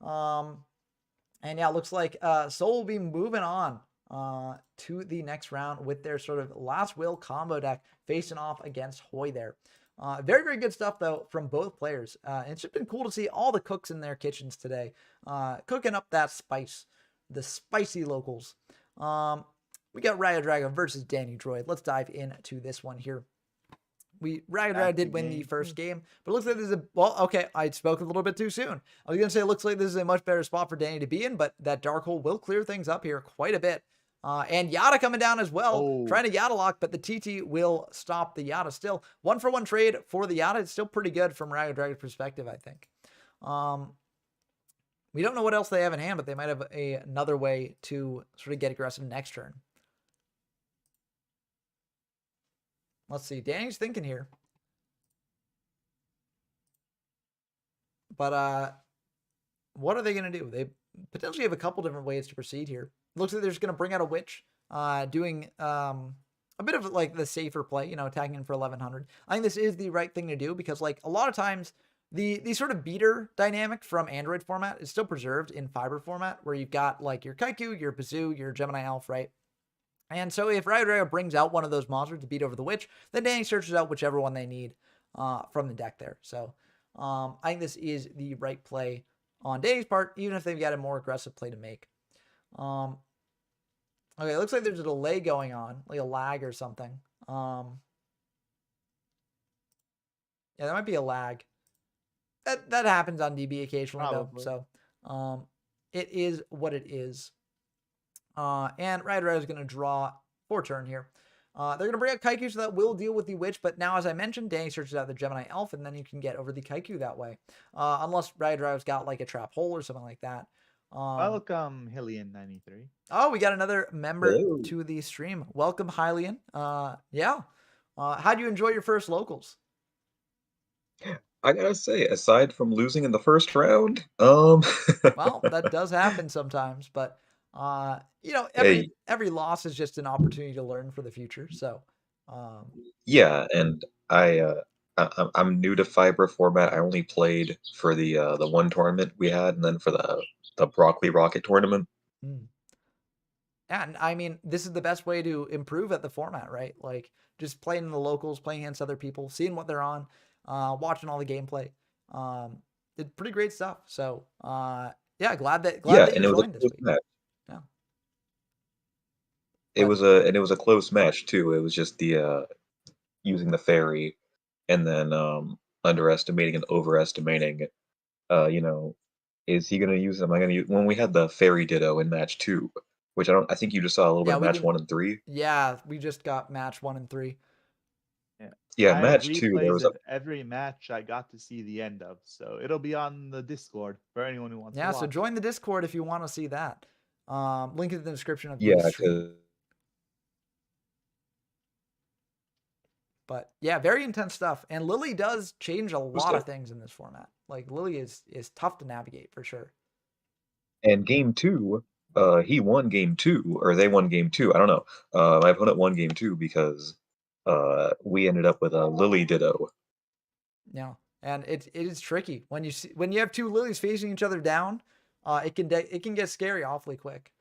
And yeah, it looks like Soul will be moving on to the next round with their sort of last will combo deck facing off against Hoy there. Very, very good stuff, though, from both players. It's just been cool to see all the cooks in their kitchens today cooking up that spice, the spicy locals. We got Rayo Drago versus Danny Droid. Let's dive into this one here. Rayo Drago did win the first game, but it looks like this is okay, I spoke a little bit too soon. I was going to say it looks like this is a much better spot for Danny to be in, but that Dark Hole will clear things up here quite a bit. And Yata coming down as well, trying to Yata lock, but the TT will stop the Yata still. 1-for-1 trade for the Yata. It's still pretty good from Rayo Drago's perspective, I think. We don't know what else they have in hand, but they might have another way to sort of get aggressive next turn. Let's see. Danny's thinking here. But what are they going to do? They potentially have a couple different ways to proceed here. Looks like they're just going to bring out a Witch, doing a bit of like the safer play, you know, attacking in for 1100. I think this is the right thing to do because like a lot of times the sort of beater dynamic from Android format is still preserved in Fiber format where you've got like your Kaiku, your Bazoo, your Gemini Elf, right? And so if Rayo Drago brings out one of those monsters to beat over the Witch, then Danny searches out whichever one they need from the deck there. So I think this is the right play on Danny's part, even if they've got a more aggressive play to make. Okay, it looks like there's a delay going on, like a lag or something. Yeah, that might be a lag. That happens on DB occasionally, probably. though. So it is what it is. And Rayo Drago is going to draw for turn here. They're going to bring out Kaiku, so that will deal with the Witch. But now, as I mentioned, Danny searches out the Gemini Elf, and then you can get over the Kaiku that way. Unless Rayo Drago's got like a trap hole or something like that. Welcome, Hillian93. Oh, we got another member Hello. to the stream. Welcome, Hylian. Yeah. How'd you enjoy your first locals? I gotta say, aside from losing in the first round, Well, that does happen sometimes, but you know, hey, every loss is just an opportunity to learn for the future. So, yeah, and I'm new to Fiber format. I only played for the one tournament we had, and then for the Broccoli Rocket tournament. hmm. Yeah, and I mean, this is the best way to improve at the format, right? Like just playing in the locals, playing against other people, seeing what they're on, watching all the gameplay. It's pretty great stuff. So, yeah, glad that Yeah, you and it was a joined this close week. match. Yeah, It but was a close match too. It was just the using the fairy, and then underestimating and overestimating. You know, is he gonna use? Am I gonna use? When we had the fairy Ditto in match 2, which I think you just saw a little bit yeah, of we match didn't. 1 and 3. Yeah, we just got match 1 and 3. Yeah. Yeah, I have match 2, there replays was a of every match I got to see the end of, so it'll be on the Discord for anyone who wants to Yeah, so watch. join the Discord if you want to see that. Link in the description of the yeah, stream. 'cause But yeah, very intense stuff. And Lily does change a lot of things in this format. Like Lily is tough to navigate for sure. and game 2, he won game 2, or they won game 2, I don't know. My opponent won game 2 because we ended up with a Lily Ditto. Yeah, and it is tricky when you have two Lilies facing each other down. It can get scary awfully quick.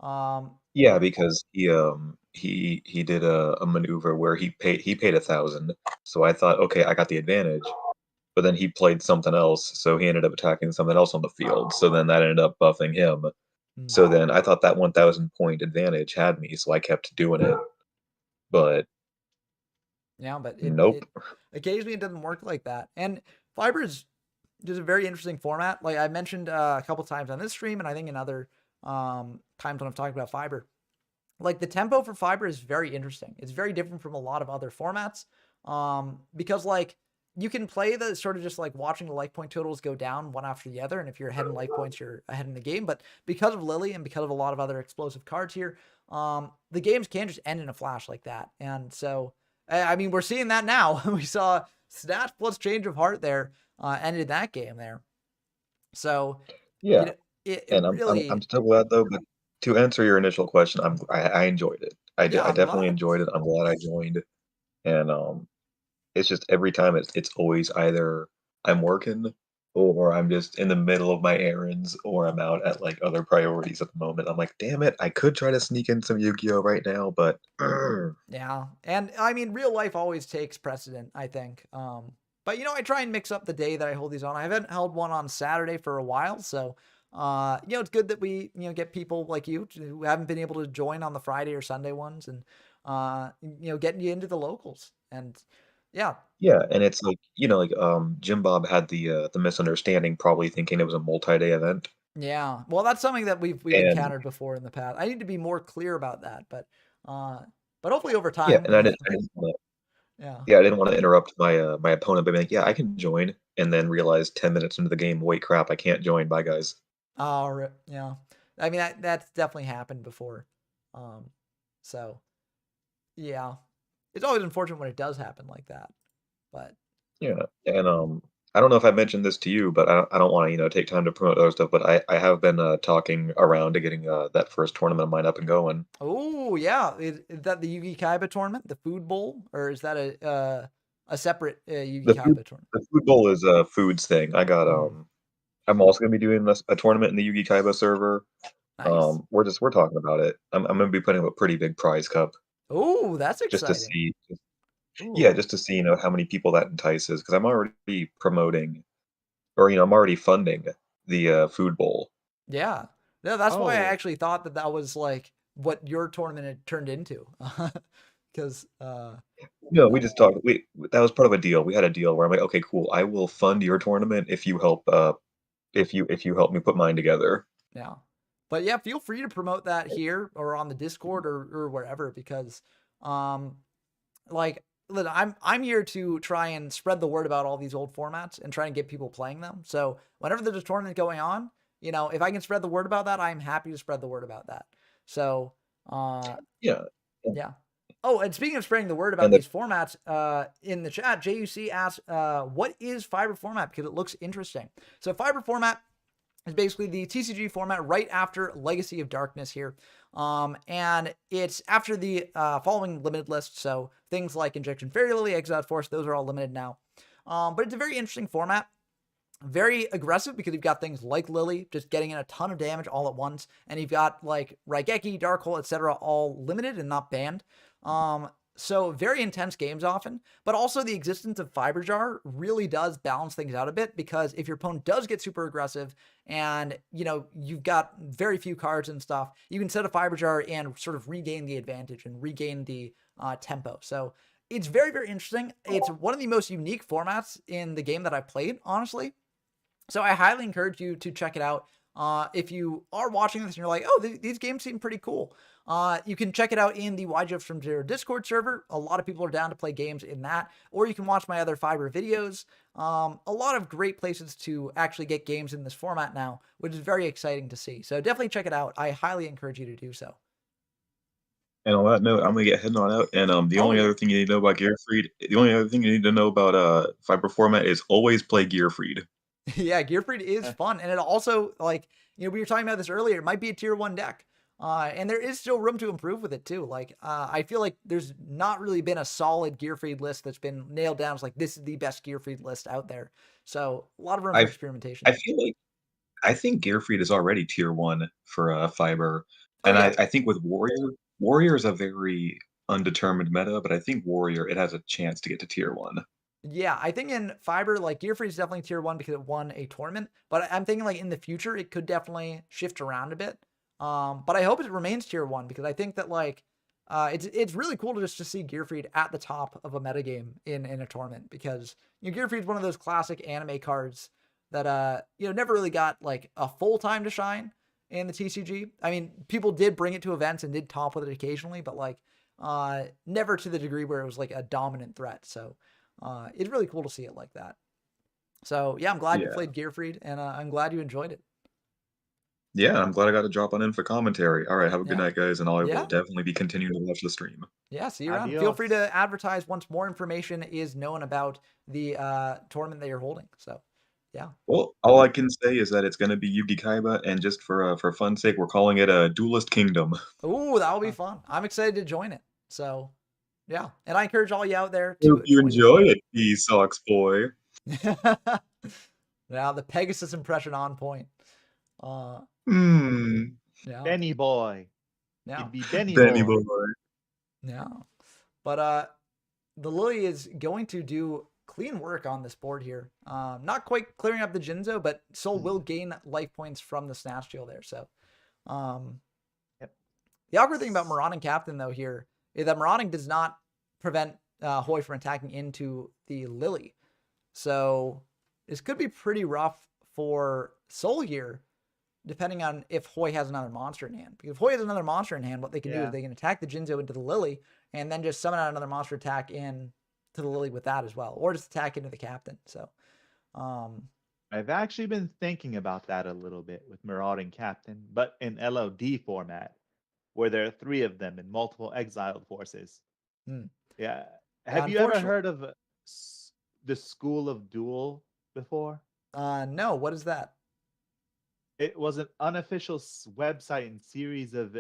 Yeah, because he did a maneuver where he paid 1,000, so I thought, okay, I got the advantage. But then he played something else, so he ended up attacking something else on the field. So then that ended up buffing him. So then I thought that 1,000 point advantage had me, so I kept doing it. But Yeah, but nope. occasionally it doesn't work like that. And Fiber is just a very interesting format. Like I mentioned a couple times on this stream, and I think in other times when I've talked about Fiber, like the tempo for Fiber is very interesting. It's very different from a lot of other formats. Because like you can play the sort of just like watching the life point totals go down one after the other. And if you're ahead in life points, you're ahead in the game. But because of Lily and because of a lot of other explosive cards here, the games can just end in a flash like that. And so, I mean, we're seeing that now. We saw Snatch plus Change of Heart there, ended that game there. So, you Yeah, know, it and I'm really, still glad though. But to answer your initial question, I enjoyed it. yeah, I I'm definitely glad. enjoyed it. I'm glad I joined, and it's just every time it's always either I'm working or I'm just in the middle of my errands or I'm out at like other priorities at the moment. I'm like, damn it, I could try to sneak in some Yu-Gi-Oh right now, but Yeah. And I mean, real life always takes precedent, I think. But I try and mix up the day that I hold these on. I haven't held one on Saturday for a while, so it's good that we, get people like you who haven't been able to join on the Friday or Sunday ones and getting you into the locals. And yeah. yeah, and it's like, like Jim Bob had the misunderstanding, probably thinking it was a multi-day event. Yeah. Well, that's something that we've And encountered before in the past. I need to be more clear about that, uh but hopefully over yeah, time. and I didn't want Yeah. yeah, I didn't want to interrupt my opponent by being like, yeah, I can join, and then realize 10 minutes into the game, wait, crap, I can't join. Bye, guys. Oh, yeah. I mean, that's definitely happened before. Um, so yeah, it's always unfortunate when it does happen like that. But Yeah, and I don't know if I mentioned this to you, but I don't want to take time to promote other stuff. But I have been talking around to getting that first tournament of mine up and going. oh yeah, is that the Yugi Kaiba tournament, the Food Bowl, or is that a separate Yugi The food Kaiba tournament? the food bowl is a foods thing. Mm, I'm also gonna be doing a tournament in the Yu-Gi Kaiba server. nice. We're talking about it. I'm gonna be putting up a pretty big prize cup Oh, that's just to exciting. see, yeah, Ooh, just to see how many people that entices. Because I'm already promoting, or I'm already funding the food bowl. yeah. No, that's why I Oh, actually thought that was like what your tournament had turned into, because No, we just talked. We That was part of a deal. We had a deal where I'm like, okay, cool. I will fund your tournament if you help. If you help me put mine together. yeah. But yeah, feel free to promote that here or on the Discord or wherever because um like I'm here to try and spread the word about all these old formats and try and get people playing them. So whenever there's a tournament going on, if I can spread the word about that, I'm happy to spread the word about that. So uh Yeah, and yeah. Oh, and speaking of spreading the word about and the these formats, in the chat, JUC asked, what is fiber format? Because it looks interesting. So fiber format is basically the TCG format right after Legacy of Darkness here. And it's after the following limited list. So things like Injection Fairy Lily, Exiled Force, those are all limited now. But it's a very interesting format. Very aggressive because you've got things like Lily just getting in a ton of damage all at once, and you've got like Raigeki, Dark etc., all limited and not banned. So very intense games often, but also the existence of Fiber Jar really does balance things out a bit because if your opponent does get super aggressive and you've got very few cards and stuff, you can set a Fiber Jar and sort of regain the advantage and regain the tempo. So it's very, very interesting. It's one of the most unique formats in the game that I've played, honestly. So I highly encourage you to check it out. If you are watching this and you're like, oh, these games seem pretty cool, you can check it out in the YGF from Zero Discord server. A lot of people are down to play games in that, or you can watch my other Fiber videos. A lot of great places to actually get games in this format now, which is very exciting to see. So definitely check it out. I highly encourage you to do so. And on that note, I'm gonna get heading on out. And Oh yeah. the only other thing you need to know about fiber format is always play Gearfried. Yeah, Gearfried is eh, fun, and it also we were talking about this earlier. It might be a tier 1 deck, and there is still room to improve with it too. Like I feel like there's not really been a solid Gearfried list that's been nailed down as like this is the best Gearfried list out there. So a lot of room for I experimentation. I feel like I think Gearfried is already tier one for fiber, Oh and yeah, I think with Warrior is a very undetermined meta, but I think Warrior it has a chance to get to tier one. yeah. I think in Fiber, like Gearfried is definitely tier 1 because it won a tournament. But I'm thinking like in the future it could definitely shift around a bit. But I hope it remains tier 1 because I think that it's really cool to just to see Gearfried at the top of a metagame in a tournament because Gearfried's one of those classic anime cards that never really got like a full time to shine. in the TCG. I mean, people did bring it to events and did top with it occasionally, but like never to the degree where it was like a dominant threat. So it's really cool to see it like that. So yeah, I'm glad you played Gearfried, and I'm glad you enjoyed it. Yeah, I'm glad I got to drop on in for commentary. All right, have a good Yeah. night, guys, and I will Yeah. definitely be continuing to watch the stream. Yeah, see you around. Feel free Adios. to advertise once more information is known about the tournament that you're holding. So yeah. Well, all I can say is that it's going to be Yugi Kaiba, and just for fun's sake, we're calling it a Duelist Kingdom. Ooh, that'll be fun. I'm excited to join it. So yeah, and I encourage all you out there to Hope you join enjoy it, E-Sox boy. Now the Pegasus impression on point. Hmm. Yeah. Benny boy. Yeah. He'd be Benny, Benny boy. boy. Yeah. But the Lily is going to do clean work on this board here. Not quite clearing up the Jinzo, but Soul will gain life points from the Snatch Deal there. So the awkward thing about Marauding Captain though here is that Marauding does not prevent Hoy from attacking into the Lily. So this could be pretty rough for Soul here, depending on if Hoy has another monster in hand. Because if Hoy has another monster in hand, what they can do is they can attack the Jinzo into the Lily and then just summon out another monster attack in to the Lily with that as well, or just attack into the Captain. So I've actually been thinking about that a little bit with Marauding Captain, but in LOD format, where there are 3 of them in multiple exiled forces. Yeah. Have you ever heard of the School of Duel before? No, what is that? It was an unofficial website and series of,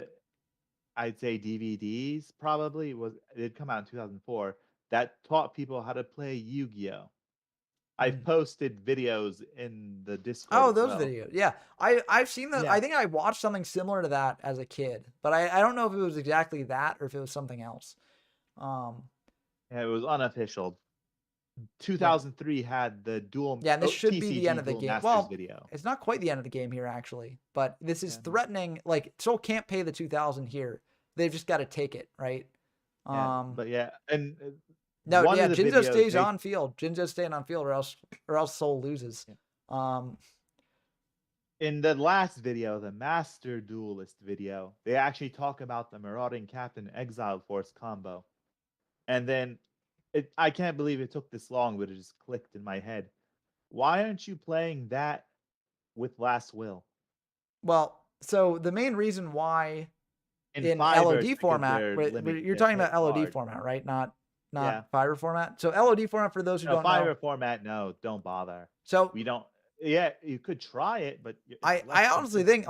I'd say, DVDs. Probably it did come out in 2004 that taught people how to play Yu-Gi-Oh. I've posted videos in the Discord. Oh, those videos. Yeah. I've seen that. Yeah. I think I watched something similar to that as a kid, but I don't know if it was exactly that or if it was something else. Yeah, it was unofficial. 2003 had the dual. Yeah, and this should be TCG the end of the Duel game. Masters Well, video. it's not quite the end of the game here, actually, but this is threatening. Like, Soul can't pay the 2,000 here. They've just got to take it, right? But yeah, and no, yeah, Jinzo stays on field. Jinzo's staying on field, or else Soul loses. Yeah. In the last video, the Master Duelist video, they actually talk about the Marauding Captain Exiled Force combo, and then I can't believe it took this long, but it just clicked in my head. Why aren't you playing that with Last Will? Well, so the main reason why in Fibers, LOD format, you're talking about LOD format, right? Not Fiber format. So LOD format, for those who don't know. Fiber format, no, don't bother. So we don't. Yeah, you could try it, but I honestly think it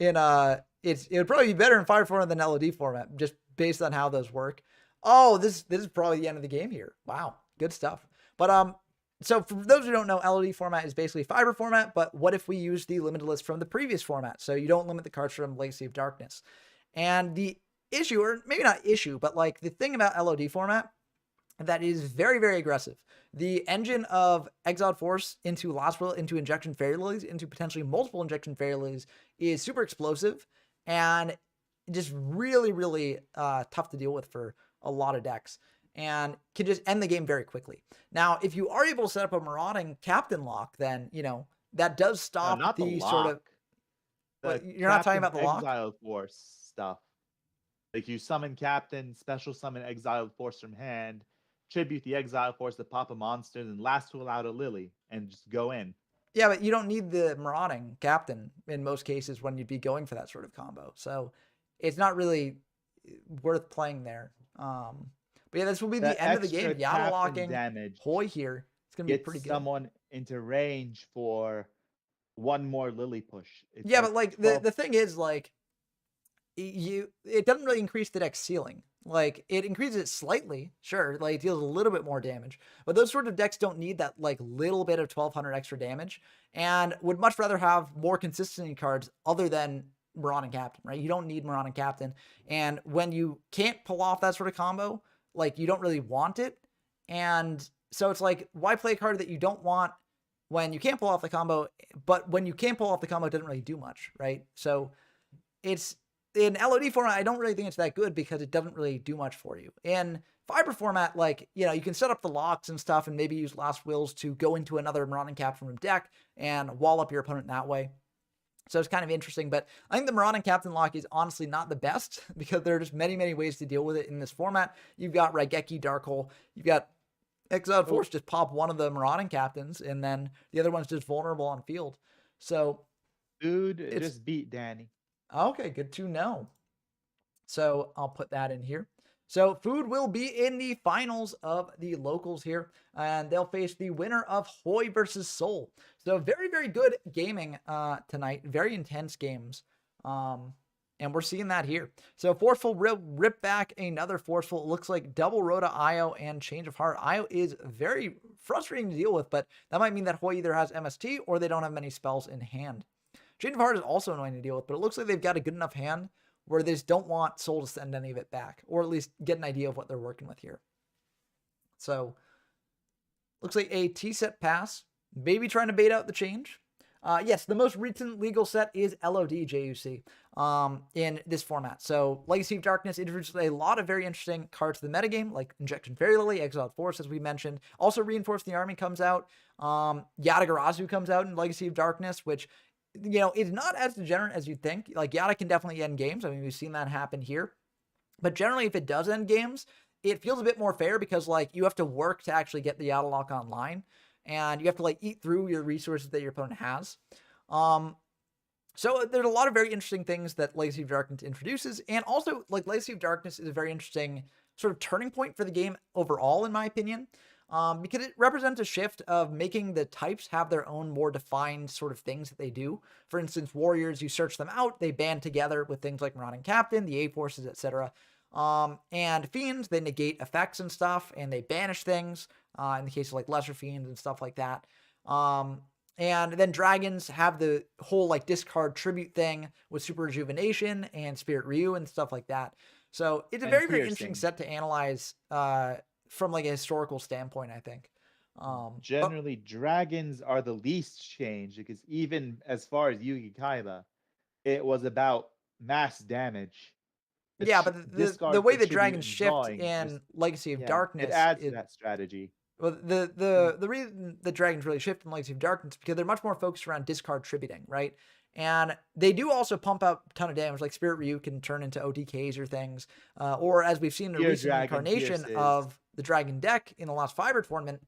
would probably be better in Fiber format than LOD format, just based on how those work. Oh, this is probably the end of the game here. Wow, good stuff. But so for those who don't know, LOD format is basically Fiber format, but what if we use the limited list from the previous format? So you don't limit the cards from Legacy of Darkness. And the issue, or maybe not issue, but like the thing about LOD format that is very, very aggressive. The engine of Exiled Force into Lost Will, into Injection Fairy Lilies, into potentially multiple Injection Fairy Lilies is super explosive and just really, really tough to deal with for a lot of decks, and can just end the game very quickly. Now, if you are able to set up a Marauding Captain lock, then, that does stop not the lock. sort of... The you're not talking about the lock? Exiled Force stuff. Like you summon Captain, special summon Exiled Force from hand, tribute the Exiled Force to pop a monster, then last will out a Lily, and just go in. Yeah, but you don't need the Marauding Captain in most cases when you'd be going for that sort of combo. So it's not really worth playing there. But yeah, this will be the end of the game. Yata locking Hoy here. It's gonna be pretty good. Someone into range for one more Lily push. Yeah, but like the thing is, like, it doesn't really increase the deck's ceiling. Like, it increases it slightly, sure, like it deals a little bit more damage, but those sort of decks don't need that like little bit of 1,200 extra damage, and would much rather have more consistency cards other than Marauding Captain, right? You don't need Marauding Captain, and when you can't pull off that sort of combo, like, you don't really want it, and so it's like, why play a card that you don't want when you can't pull off the combo, but when you can pull off the combo, it doesn't really do much, right? So it's... in LOD format, I don't really think it's that good because it doesn't really do much for you. In Fiber format, like, you can set up the locks and stuff and maybe use Last Wills to go into another Marauding Captain from deck and wall up your opponent that way. So it's kind of interesting, but I think the Marauding Captain lock is honestly not the best because there are just many, many ways to deal with it in this format. You've got Raigeki Dark Hole, you've got Exiled Force, just pop one of the Marauding Captains, and then the other one's just vulnerable on field. So, Dude, just beat Danny. Okay, good to know. So I'll put that in here. So Food will be in the finals of the locals here, and they'll face the winner of Hoi versus Seoul. So very, very good gaming tonight. Very intense games. And we're seeing that here. So Forceful rip back another Forceful. It looks like double Rhoda Io and Change of Heart. Io is very frustrating to deal with, but that might mean that Hoi either has MST or they don't have many spells in hand. Change of Heart is also annoying to deal with, but it looks like they've got a good enough hand where they just don't want Soul to send any of it back, or at least get an idea of what they're working with here. So, looks like a T-set pass, maybe trying to bait out the change. Yes, the most recent legal set is LOD JUC in this format. So, Legacy of Darkness introduces a lot of very interesting cards to the metagame, like Injection Fairy Lily, Exiled Force, as we mentioned. Also, Reinforce the Army comes out. Yata Garasu comes out in Legacy of Darkness, which, you know, it's not as degenerate as you'd think. Like, Yata can definitely end games. I mean, we've seen that happen here. But generally, if it does end games, it feels a bit more fair because, like, you have to work to actually get the Yata lock online. And you have to, like, eat through your resources that your opponent has. So there's a lot of very interesting things that Legacy of Darkness introduces. And also, like, Legacy of Darkness is a very interesting sort of turning point for the game overall, in my opinion. Because it represents a shift of making the types have their own more defined sort of things that they do. For instance, warriors, you search them out, they band together with things like Marauding Captain, the A-Forces, etc. And fiends, they negate effects and stuff, and they banish things, in the case of like lesser fiends and stuff like that. And then dragons have the whole like discard tribute thing with Super Rejuvenation and Spirit Ryu and stuff like that. So it's a very, very interesting set to analyze, from like a historical standpoint, I think. Generally, dragons are the least changed because even as far as Yugi Kaiba, it was about mass damage. Yeah, but the way the dragons shift in Legacy of Darkness, it adds to that strategy. Well, the reason the dragons really shift in Legacy of Darkness is because they're much more focused around discard tributing, right? And they do also pump out a ton of damage, like Spirit Ryu can turn into OTKs or things, or as we've seen in a recent incarnation of the Dragon deck in the last Fiber tournament,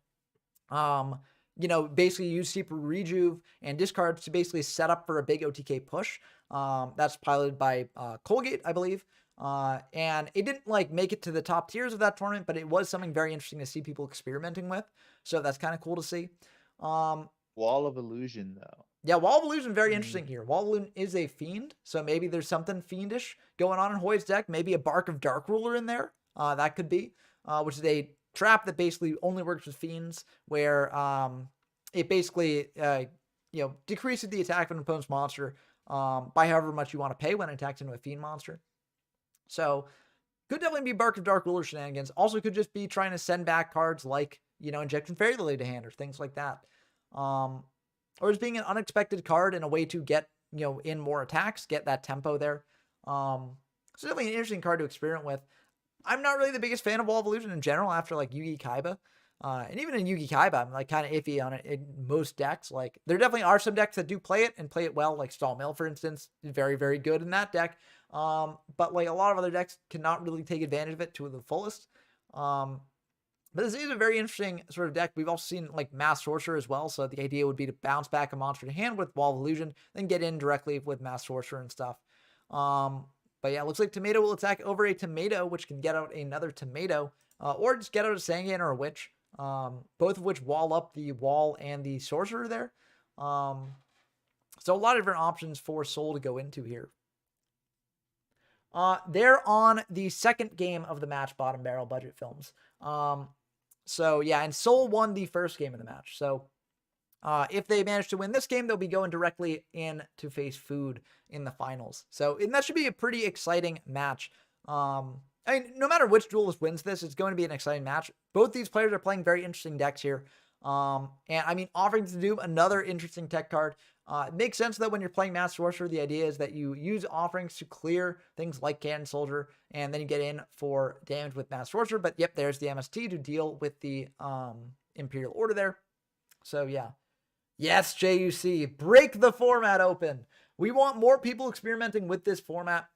you know, basically use Super Rejuve and discards to basically set up for a big OTK push. That's piloted by Colgate, I believe. And it didn't like make it to the top tiers of that tournament, but it was something very interesting to see people experimenting with. So that's kind of cool to see. Wall of Illusion, though. Yeah, Wall of Illusion, very interesting here. Wall of Illusion is a fiend, so maybe there's something fiendish going on in Hoi's deck. Maybe a Bark of Dark Ruler in there. That could be, which is a trap that basically only works with fiends, where it basically you know, decreases the attack of an opponent's monster by however much you want to pay when it attacks into a fiend monster. So could definitely be Bark of Dark Ruler shenanigans. Also could just be trying to send back cards like, you know, Injection Fairy Lily to hand or things like that. Or just being an unexpected card and a way to get, you know, in more attacks, get that tempo there. So definitely an interesting card to experiment with. I'm not really the biggest fan of Wall of Illusion in general after like Yu-Gi Kaiba. And even in Yu-Gi Kaiba, I'm like kind of iffy on it in most decks. Like there definitely are some decks that do play it and play it well, like Stall Mill, for instance, very, very good in that deck. But like a lot of other decks cannot really take advantage of it to the fullest. But this is a very interesting sort of deck. We've also seen like Mass Sorcerer as well. So the idea would be to bounce back a monster to hand with Wall of Illusion, then get in directly with Mass Sorcerer and stuff. But yeah, it looks like Tomato will attack over a Tomato, which can get out another Tomato, or just get out a Sangan or a Witch, both of which wall up the Wall and the Sorcerer there. So a lot of different options for Soul to go into here. They're on the second game of the match, Bottom Barrel Budget Films. So yeah, and Soul won the first game of the match. So if they manage to win this game, they'll be going directly in to face Food in the finals. So and that should be a pretty exciting match. I mean, no matter which duelist wins this, it's going to be an exciting match. Both these players are playing very interesting decks here. And I mean, Offerings to Doom, another interesting tech card. It makes sense that when you're playing Mass Sorcerer, the idea is that you use Offerings to clear things like Cannon Soldier, and then you get in for damage with Mass Sorcerer. But yep, there's the MST to deal with the Imperial Order there. So yeah. Yes, JUC, break the format open. We want more people experimenting with this format.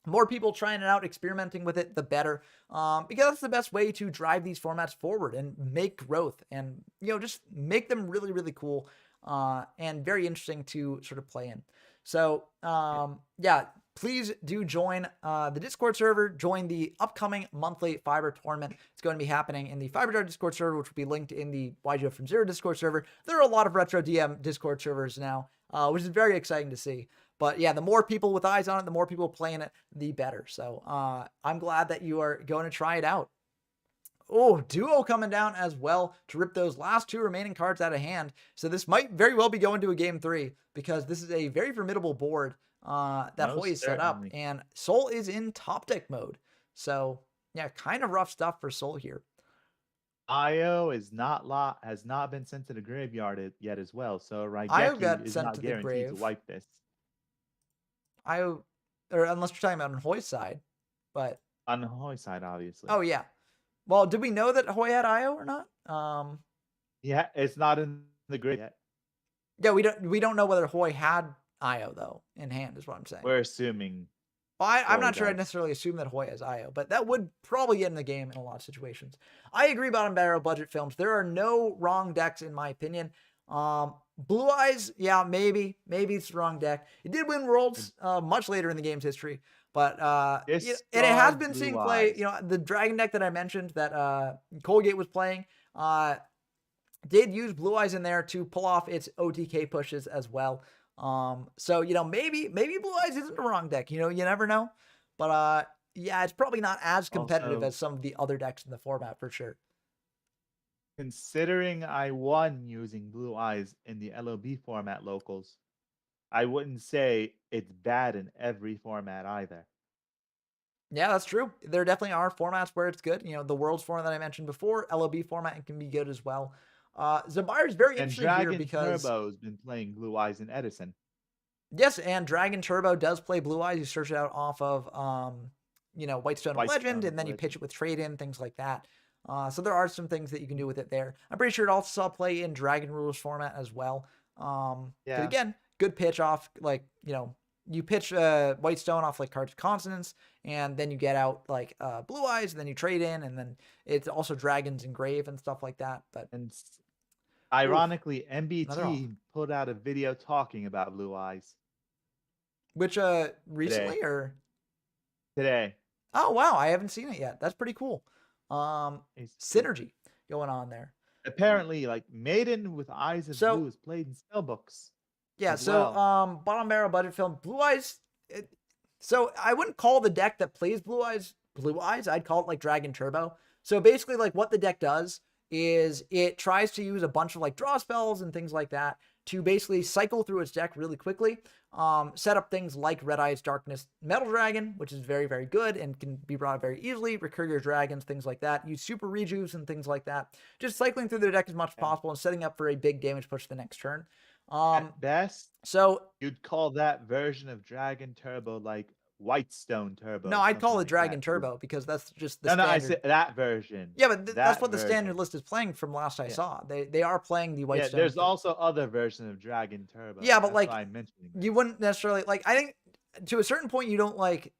More people trying it out, experimenting with it, the better. Because that's the best way to drive these formats forward and make growth and, just make them really, really cool and very interesting to sort of play in. So, yeah, please do join the Discord server. Join the upcoming monthly Fiber tournament. It's going to be happening in the Fiber Discord server, which will be linked in the YGO from Zero Discord server. There are a lot of Retro DM Discord servers now, which is very exciting to see. But yeah, the more people with eyes on it, the more people playing it, the better. So I'm glad that you are going to try it out. Oh, Duo coming down as well to rip those last 2 remaining cards out of hand. So this might very well be going to a game 3 because this is a very formidable board that Hoy is set up. And Soul is in top deck mode. So yeah, kind of rough stuff for Soul here. Io has not been sent to the graveyard yet as well. So Io Raigeki got is sent not to the guaranteed to grave. wipe this. Or unless you're talking about on Hoy's side, but on the Hoy side, obviously. Oh yeah. Well, did we know that Hoy had Io or not? Yeah, it's not in the grave yet. Yeah, we don't know whether Hoy had Io though in hand, is what I'm saying. We're assuming. Well, I'm not sure I'd necessarily assume that Hoy has Io, but that would probably get in the game in a lot of situations. I agree about Barrow budget films. There are no wrong decks in my opinion. Blue Eyes, yeah, maybe it's the wrong deck. It did win Worlds much later in the game's history, but and it has been seeing play. The Dragon deck that I mentioned that Colgate was playing did use Blue Eyes in there to pull off its OTK pushes as well. So maybe Blue Eyes isn't the wrong deck. You never know, but yeah, it's probably not as competitive as some of the other decks in the format for sure. Considering I won using Blue Eyes in the LOB format locals, I wouldn't say it's bad in every format either. Yeah, that's true. There definitely are formats where it's good. The Worlds format that I mentioned before, LOB format can be good as well. Zabar is very interesting here because Turbo's been playing Blue Eyes in Edison. Yes, and Dragon Turbo does play Blue Eyes. You search it out off of Whitestone Legend, and then you pitch it with trade-in, things like that. So there are some things that you can do with it there. I'm pretty sure it also saw play in Dragon Rulers format as well. Yeah. Again, good pitch off, you pitch Whitestone off cards of consonants, and then you get out Blue Eyes, and then you trade in, and then it's also Dragons Engrave and stuff like that. But ironically, MBT put out a video talking about Blue Eyes. Which recently or today? Oh wow, I haven't seen it yet. That's pretty cool. Synergy going on there. Apparently, Maiden with Eyes of Blue is played in spellbooks. Yeah, so bottom barrel budget film, Blue Eyes. So I wouldn't call the deck that plays Blue Eyes. I'd call it Dragon Turbo. So basically, what the deck does is it tries to use a bunch of draw spells and things like that to basically cycle through its deck really quickly. Set up things like Red Eyes Darkness Metal Dragon, which is very, very good and can be brought up very easily. Recur your dragons, things like that. Use super rejuves and things like that. Just cycling through their deck as much as possible and setting up for a big damage push the next turn. At best, so you'd call that version of Dragon Turbo Whitestone Turbo. No, I'd call it Dragon Turbo because that's just the standard. I said that version. Yeah, but that's what the standard list is playing from last I saw. They are playing the Whitestone. Yeah, there's also other versions of Dragon Turbo. Yeah, but you wouldn't necessarily I think to a certain point you don't like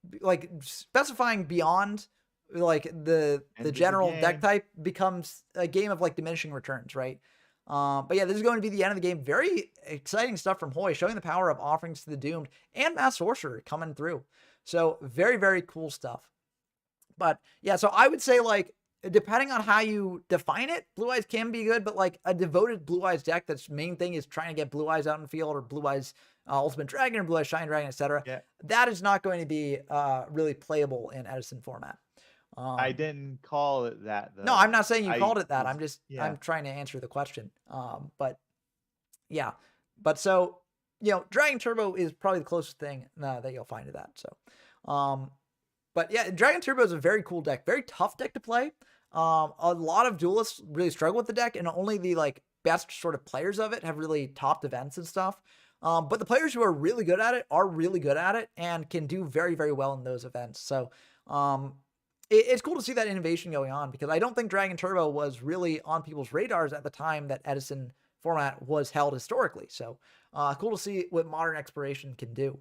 specifying beyond the general deck type becomes a game of diminishing returns, right? But yeah, this is going to be the end of the game. Very exciting stuff from Hoy, showing the power of Offerings to the Doomed and Mass Sorcerer coming through. So very, very cool stuff. But yeah, so I would say depending on how you define it, Blue Eyes can be good, but a devoted Blue Eyes deck that's main thing is trying to get Blue Eyes out in the field, or Blue Eyes Ultimate Dragon, or Blue Eyes Shine Dragon, etc. Yeah. That is not going to be really playable in Edison format. I didn't call it that, though. No, I'm not saying you called it that. I'm trying to answer the question. But yeah, but so, Dragon Turbo is probably the closest thing that you'll find to that. So, but yeah, Dragon Turbo is a very cool deck, very tough deck to play. A lot of duelists really struggle with the deck, and only the best sort of players of it have really topped events and stuff. But the players who are really good at it are really good at it and can do very, very well in those events. So, it's cool to see that innovation going on, because I don't think Dragon Turbo was really on people's radars at the time that Edison format was held historically. So cool to see what modern exploration can do.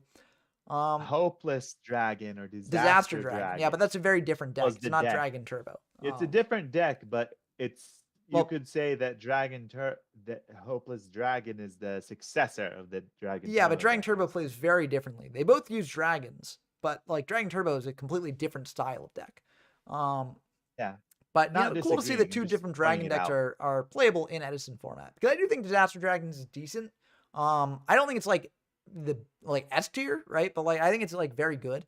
Hopeless Dragon or Disaster Disaster Dragon. Dragon Yeah, but that's a very different deck. was It's the not deck. Dragon Turbo. It's a different deck, but you Well- could say that the Hopeless Dragon is the successor of the Dragon. Yeah, but Turbo Dragon deck. Turbo plays very differently. They both use dragons, but like Dragon Turbo is a completely different style of deck. Yeah. But Not cool to see the disagreeing, I'm two just different pointing dragon it decks out. are playable in Edison format. Because I do think Disaster Dragons is decent. I don't think it's like the S tier, right? But like I think it's like very good.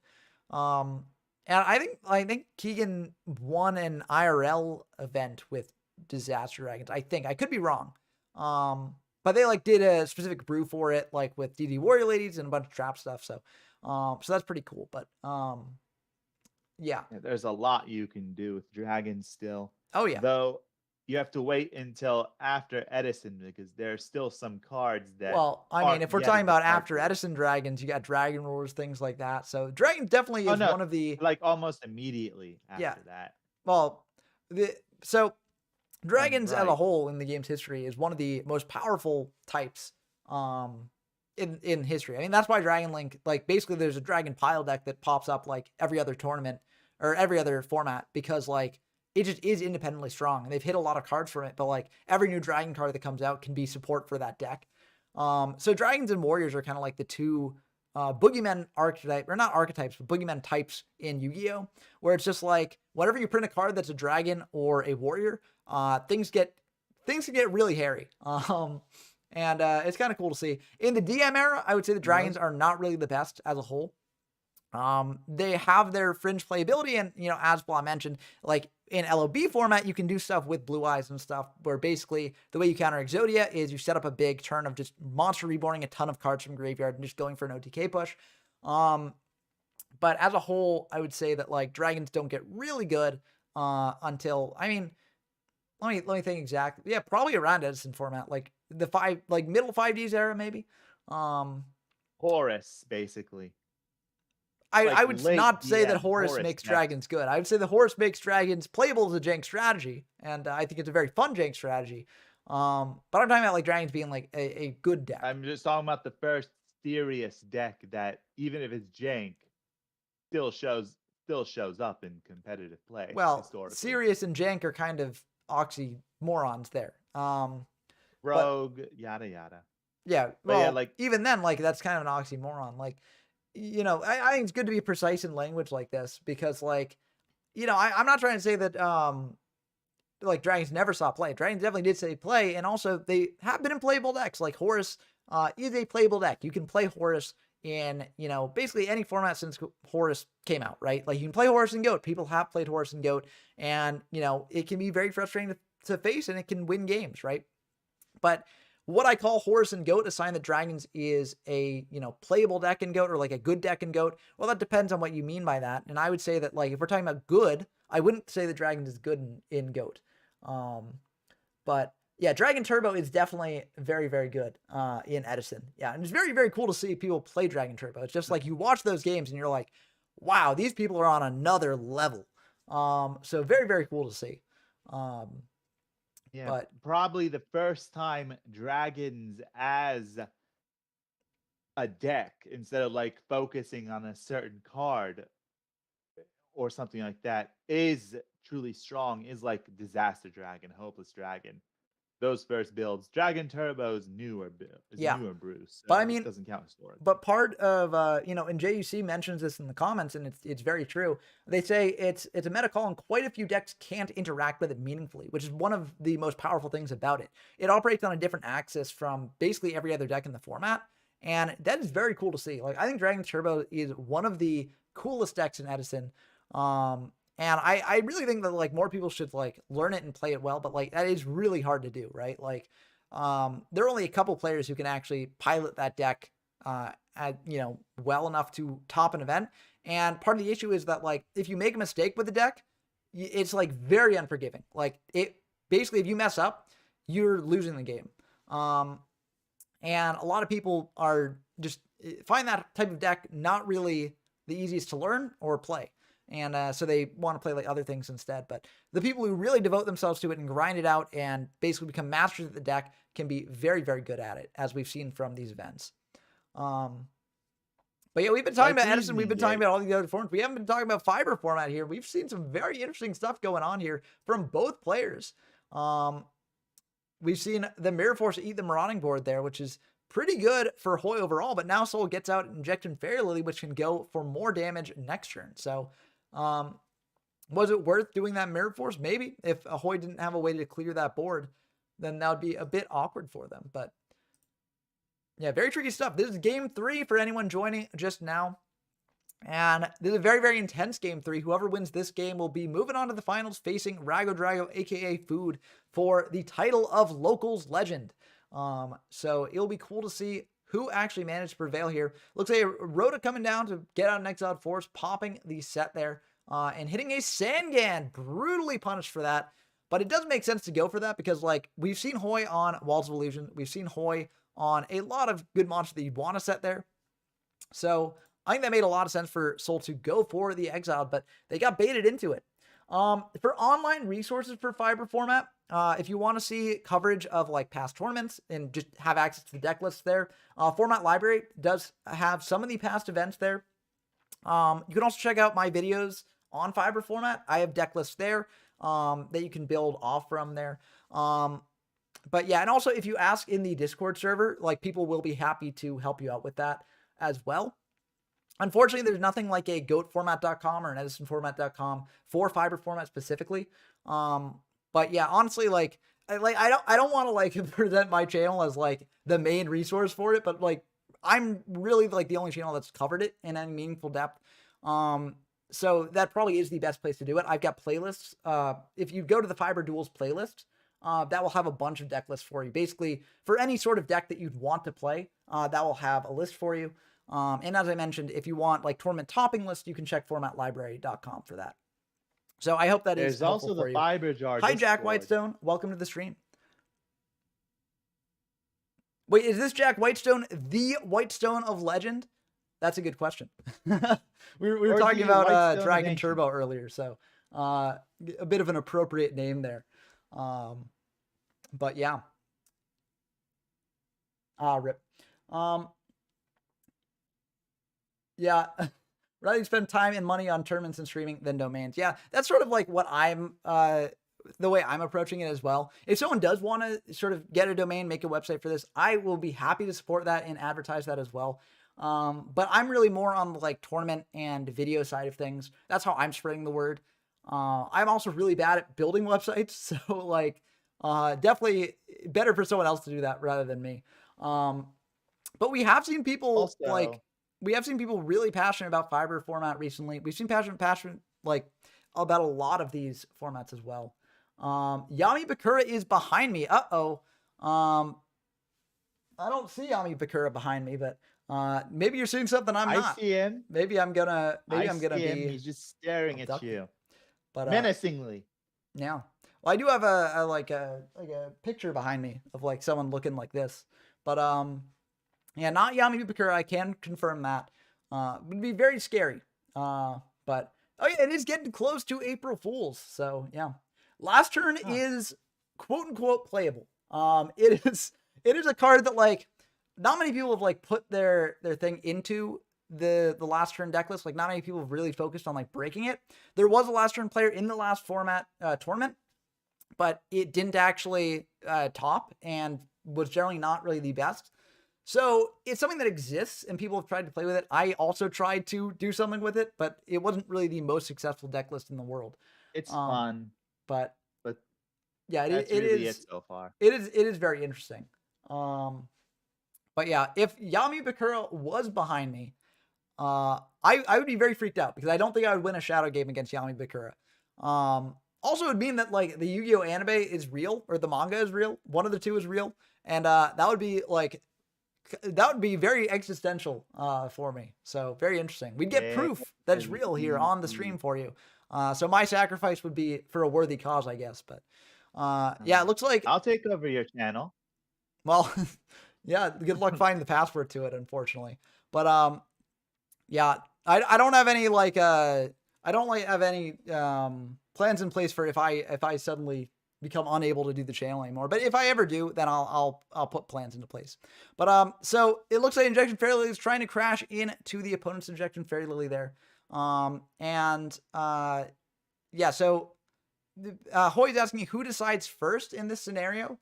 And I think Keegan won an IRL event with Disaster Dragons. I think I could be wrong. But they like did a specific brew for it, like with DD Warrior Ladies and a bunch of trap stuff. So that's pretty cool. But yeah. There's a lot you can do with dragons still. Oh yeah. Though you have to wait until after Edison because there's still some cards that. Well, I mean, aren't if we're yet talking in the about card after pool. Edison Dragons, you got Dragon Roars, things like that. So Dragon definitely is no, one of the like almost immediately after Yeah. that. well, so dragons as a right. whole in the game's history is one of the most powerful types in history. I mean, that's why Dragon Link, like basically there's a dragon pile deck that pops up like every other tournament or every other format because like it just is independently strong and they've hit a lot of cards from it, but like every new dragon card that comes out can be support for that deck. So dragons and warriors are kind of like the two boogeymen archetype, or not archetypes, but boogeymen types in Yu-Gi-Oh, where it's just like whenever you print a card that's a dragon or a warrior, things can get really hairy. And it's kind of cool to see. In the DM era, I would say the dragons are not really the best as a whole. They have their fringe playability, and as Blah mentioned, like in LOB format, you can do stuff with blue eyes and stuff, where basically the way you counter Exodia is you set up a big turn of just monster reborning a ton of cards from graveyard and just going for an OTK push. But as a whole, I would say that like dragons don't get really good until, I mean, let me think exactly. Yeah, probably around Edison format, like the middle 5Ds era maybe. Horus, basically. I would not say that Horus Horus makes decks. dragons good. I would say the Horus makes dragons playable as a jank strategy, and I think it's a very fun jank strategy. But I'm talking about like dragons being like a good deck. I'm just talking about the first serious deck that, even if it's jank, still shows up in competitive play. Well, historically. Sirius and jank are kind of oxymorons there. Rogue, yada yada. Yeah, But well, yeah, like- even then, like that's kind of an oxymoron. Like, I think it's good to be precise in language like this because, like, I'm not trying to say that like dragons never saw play. Dragons definitely did say play, and also they have been in playable decks. Like Horus is a playable deck. You can play Horus in basically any format since Horus came out, right? Like you can play Horus and Goat. People have played Horus and Goat, and it can be very frustrating to face, and it can win games, right? But what I call Horus and Goat, a sign that dragons is a playable deck in Goat or like a good deck in Goat. Well, that depends on what you mean by that. And I would say that like if we're talking about good, I wouldn't say that dragons is good in Goat. But yeah, Dragon Turbo is definitely very, very good in Edison. Yeah, and it's very, very cool to see people play Dragon Turbo. It's just like you watch those games and you're like, wow, these people are on another level. So very, very cool to see. Yeah, but probably the first time dragons as a deck, instead of like focusing on a certain card or something like that, is truly strong, is like Disaster Dragon, Hopeless Dragon. Those first builds. Dragon Turbo is newer brews. So But I mean, it doesn't count historically. But part of and JUC mentions this in the comments, and it's very true. They say it's a meta call, and quite a few decks can't interact with it meaningfully, which is one of the most powerful things about it. It operates on a different axis from basically every other deck in the format, and that is very cool to see. Like I think Dragon Turbo is one of the coolest decks in Edison. And I really think that like more people should like learn it and play it well, but like that is really hard to do, right? Like there are only a couple players who can actually pilot that deck well enough to top an event. And part of the issue is that like if you make a mistake with the deck, it's like very unforgiving. Like it basically, if you mess up, you're losing the game. And a lot of people are just find that type of deck not really the easiest to learn or play. And so they want to play like other things instead. But the people who really devote themselves to it and grind it out and basically become masters at the deck can be very, very good at it, as we've seen from these events. But yeah, we've been talking about Edison. We've been talking about all the other forms. We haven't been talking about Fiber format here. We've seen some very interesting stuff going on here from both players. We've seen the Mirror Force eat the Marauding board there, which is pretty good for Hoy overall. But now Soul gets out Injecting Fairy Lily, which can go for more damage next turn. So was it worth doing that Mirror Force? Maybe. If Hoy didn't have a way to clear that board, then that would be a bit awkward for them. But yeah, very tricky stuff. This is game 3 for anyone joining just now. And this is a very, very intense game 3. Whoever wins this game will be moving on to the finals, facing Rago Drago, aka Food, for the title of Locals Legend. So it'll be cool to see who actually managed to prevail here. Looks like Rhoda coming down to get out an Exiled Force, popping the set there, and hitting a Sangan. Brutally punished for that. But it does make sense to go for that because, like, we've seen Hoy on Walls of Illusion. We've seen Hoy on a lot of good monsters that you'd want to set there. So I think that made a lot of sense for Soul to go for the Exiled, but they got baited into it. For online resources for Fiber format, if you want to see coverage of like past tournaments and just have access to the deck lists there, Format Library does have some of the past events there. You can also check out my videos on Fiber format. I have deck lists there that you can build off from there. But yeah, and also if you ask in the Discord server, like people will be happy to help you out with that as well. Unfortunately, there's nothing like a goatformat.com or an edisonformat.com for Fiber format specifically. But yeah, honestly, like I don't want to like present my channel as like the main resource for it, but like I'm really like the only channel that's covered it in any meaningful depth. So that probably is the best place to do it. I've got playlists. If you go to the Fiber Duels playlist, that will have a bunch of deck lists for you. Basically, for any sort of deck that you'd want to play, that will have a list for you. And as I mentioned, if you want like tournament topping list, you can check formatlibrary.com for that. So I hope that is helpful also for the you. Fiber Jar. Hi, Jack Discord. Whitestone. Welcome to the stream. Wait, is this Jack Whitestone the Whitestone of Legend? That's a good question. we were talking about Dragon Turbo earlier, so a bit of an appropriate name there. But yeah. Rip. Yeah. Rather spend time and money on tournaments and streaming than domains. Yeah, that's sort of like what I'm, the way I'm approaching it as well. If someone does want to sort of get a domain, make a website for this, I will be happy to support that and advertise that as well. But I'm really more on the like tournament and video side of things. That's how I'm spreading the word. I'm also really bad at building websites. So like, definitely better for someone else to do that rather than me. But we have seen people also, we have seen people really passionate about Fiber format recently. We've seen passionate like about a lot of these formats as well. Yami Bakura is behind me. I don't see Yami Bakura behind me, but maybe you're seeing something I'm not. I see him. Maybe I'm gonna be. He's just staring at you, but menacingly. Yeah. Well, I do have a picture behind me of like someone looking like this, but yeah, not Yami Bakura. I can confirm that. Would be very scary. But oh yeah, it is getting close to April Fools. So yeah, last turn is quote unquote playable. It is a card that like not many people have like put their thing into the last turn deck list. Like not many people have really focused on like breaking it. There was a last turn player in the last format tournament, but it didn't actually top and was generally not really the best. So it's something that exists and people have tried to play with it. I also tried to do something with it, but it wasn't really the most successful deck list in the world. It's fun, but yeah, it is so far. It is very interesting. But yeah, if Yami Bakura was behind me, I would be very freaked out because I don't think I would win a shadow game against Yami Bakura. Also, it would mean that like the Yu-Gi-Oh anime is real or the manga is real. One of the two is real, and that would be like. That would be very existential for me. So very interesting. We'd get proof that it's real here on the stream for you. So my sacrifice would be for a worthy cause, I guess. But yeah, it looks like I'll take over your channel. Well, yeah, good luck finding the password to it, unfortunately. But yeah, I don't have any like I I don't like have any plans in place for if I suddenly become unable to do the channel anymore. But if I ever do, then I'll put plans into place. But so it looks like Injection Fairy Lily is trying to crash into the opponent's Injection Fairy Lily there. Yeah, so Hoy's asking who decides first in this scenario.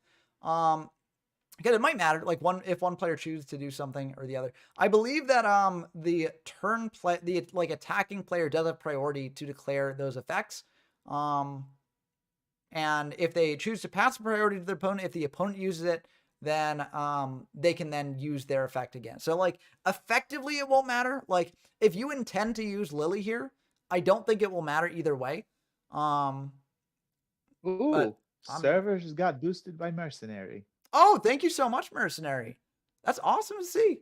Because it might matter, like if one player chooses to do something or the other. I believe that the attacking player does have priority to declare those effects. And if they choose to pass the priority to their opponent, if the opponent uses it, then they can then use their effect again. So like effectively it won't matter. Like if you intend to use Lily here, I don't think it will matter either way. Ooh, servers just got boosted by Mercenary. Oh, thank you so much, Mercenary. That's awesome to see.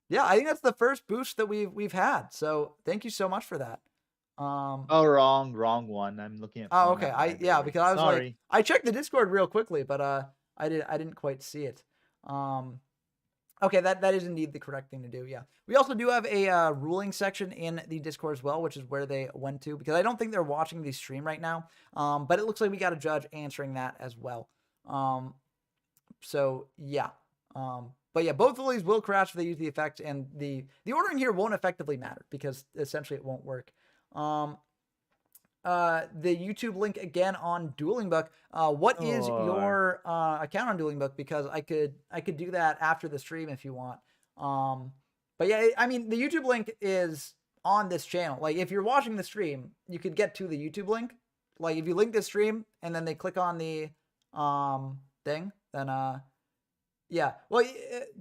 Yeah, I think that's the first boost that we've had. So thank you so much for that. Oh, wrong one. I'm looking at. Oh, okay. Because I was Sorry. like, I checked the Discord real quickly, but I didn't quite see it. Okay, that is indeed the correct thing to do. Yeah, we also do have a ruling section in the Discord as well, which is where they went to because I don't think they're watching the stream right now. But it looks like we got a judge answering that as well. So yeah. But yeah, both of these will crash if they use the effect, and the ordering here won't effectively matter because essentially it won't work. The YouTube link again on Dueling Book. What is your account on Dueling Book? Because I could do that after the stream if you want. But yeah, I mean the YouTube link is on this channel. Like if you're watching the stream, you could get to the YouTube link. Like if you link the stream and then they click on the thing, then yeah. Well,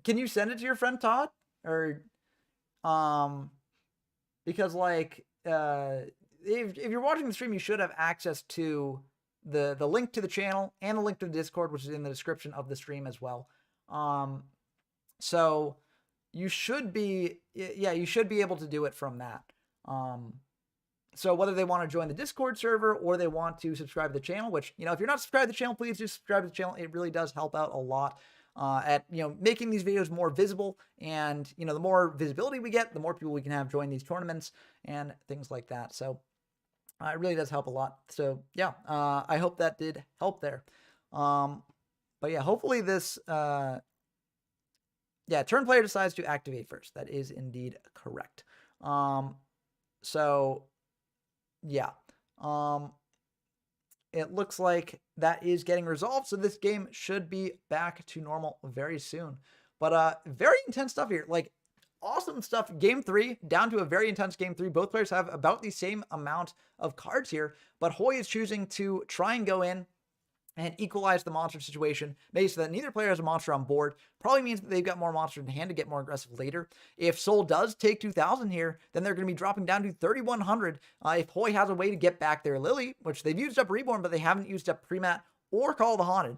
can you send it to your friend Todd or because like if you're watching the stream, you should have access to the link to the channel and the link to the Discord, which is in the description of the stream as well. So you should be able to do it from that. So whether they want to join the Discord server or they want to subscribe to the channel, which, if you're not subscribed to the channel, please do subscribe to the channel. It really does help out a lot at, making these videos more visible. And, the more visibility we get, the more people we can have join these tournaments and things like that. So it really does help a lot. So yeah, I hope that did help there. But yeah, hopefully this, turn player decides to activate first. That is indeed correct. So yeah, it looks like that is getting resolved. So this game should be back to normal very soon. But very intense stuff here. Like awesome stuff. Game 3 down to a very intense game 3. Both players have about the same amount of cards here, but Hoy is choosing to try and go in and equalize the monster situation, maybe so that neither player has a monster on board. Probably means that they've got more monsters in hand to get more aggressive later. If Soul does take 2,000 here, then they're going to be dropping down to 3,100. If Hoy has a way to get back their Lily, which they've used up Reborn, but they haven't used up Premat or Call of the Haunted.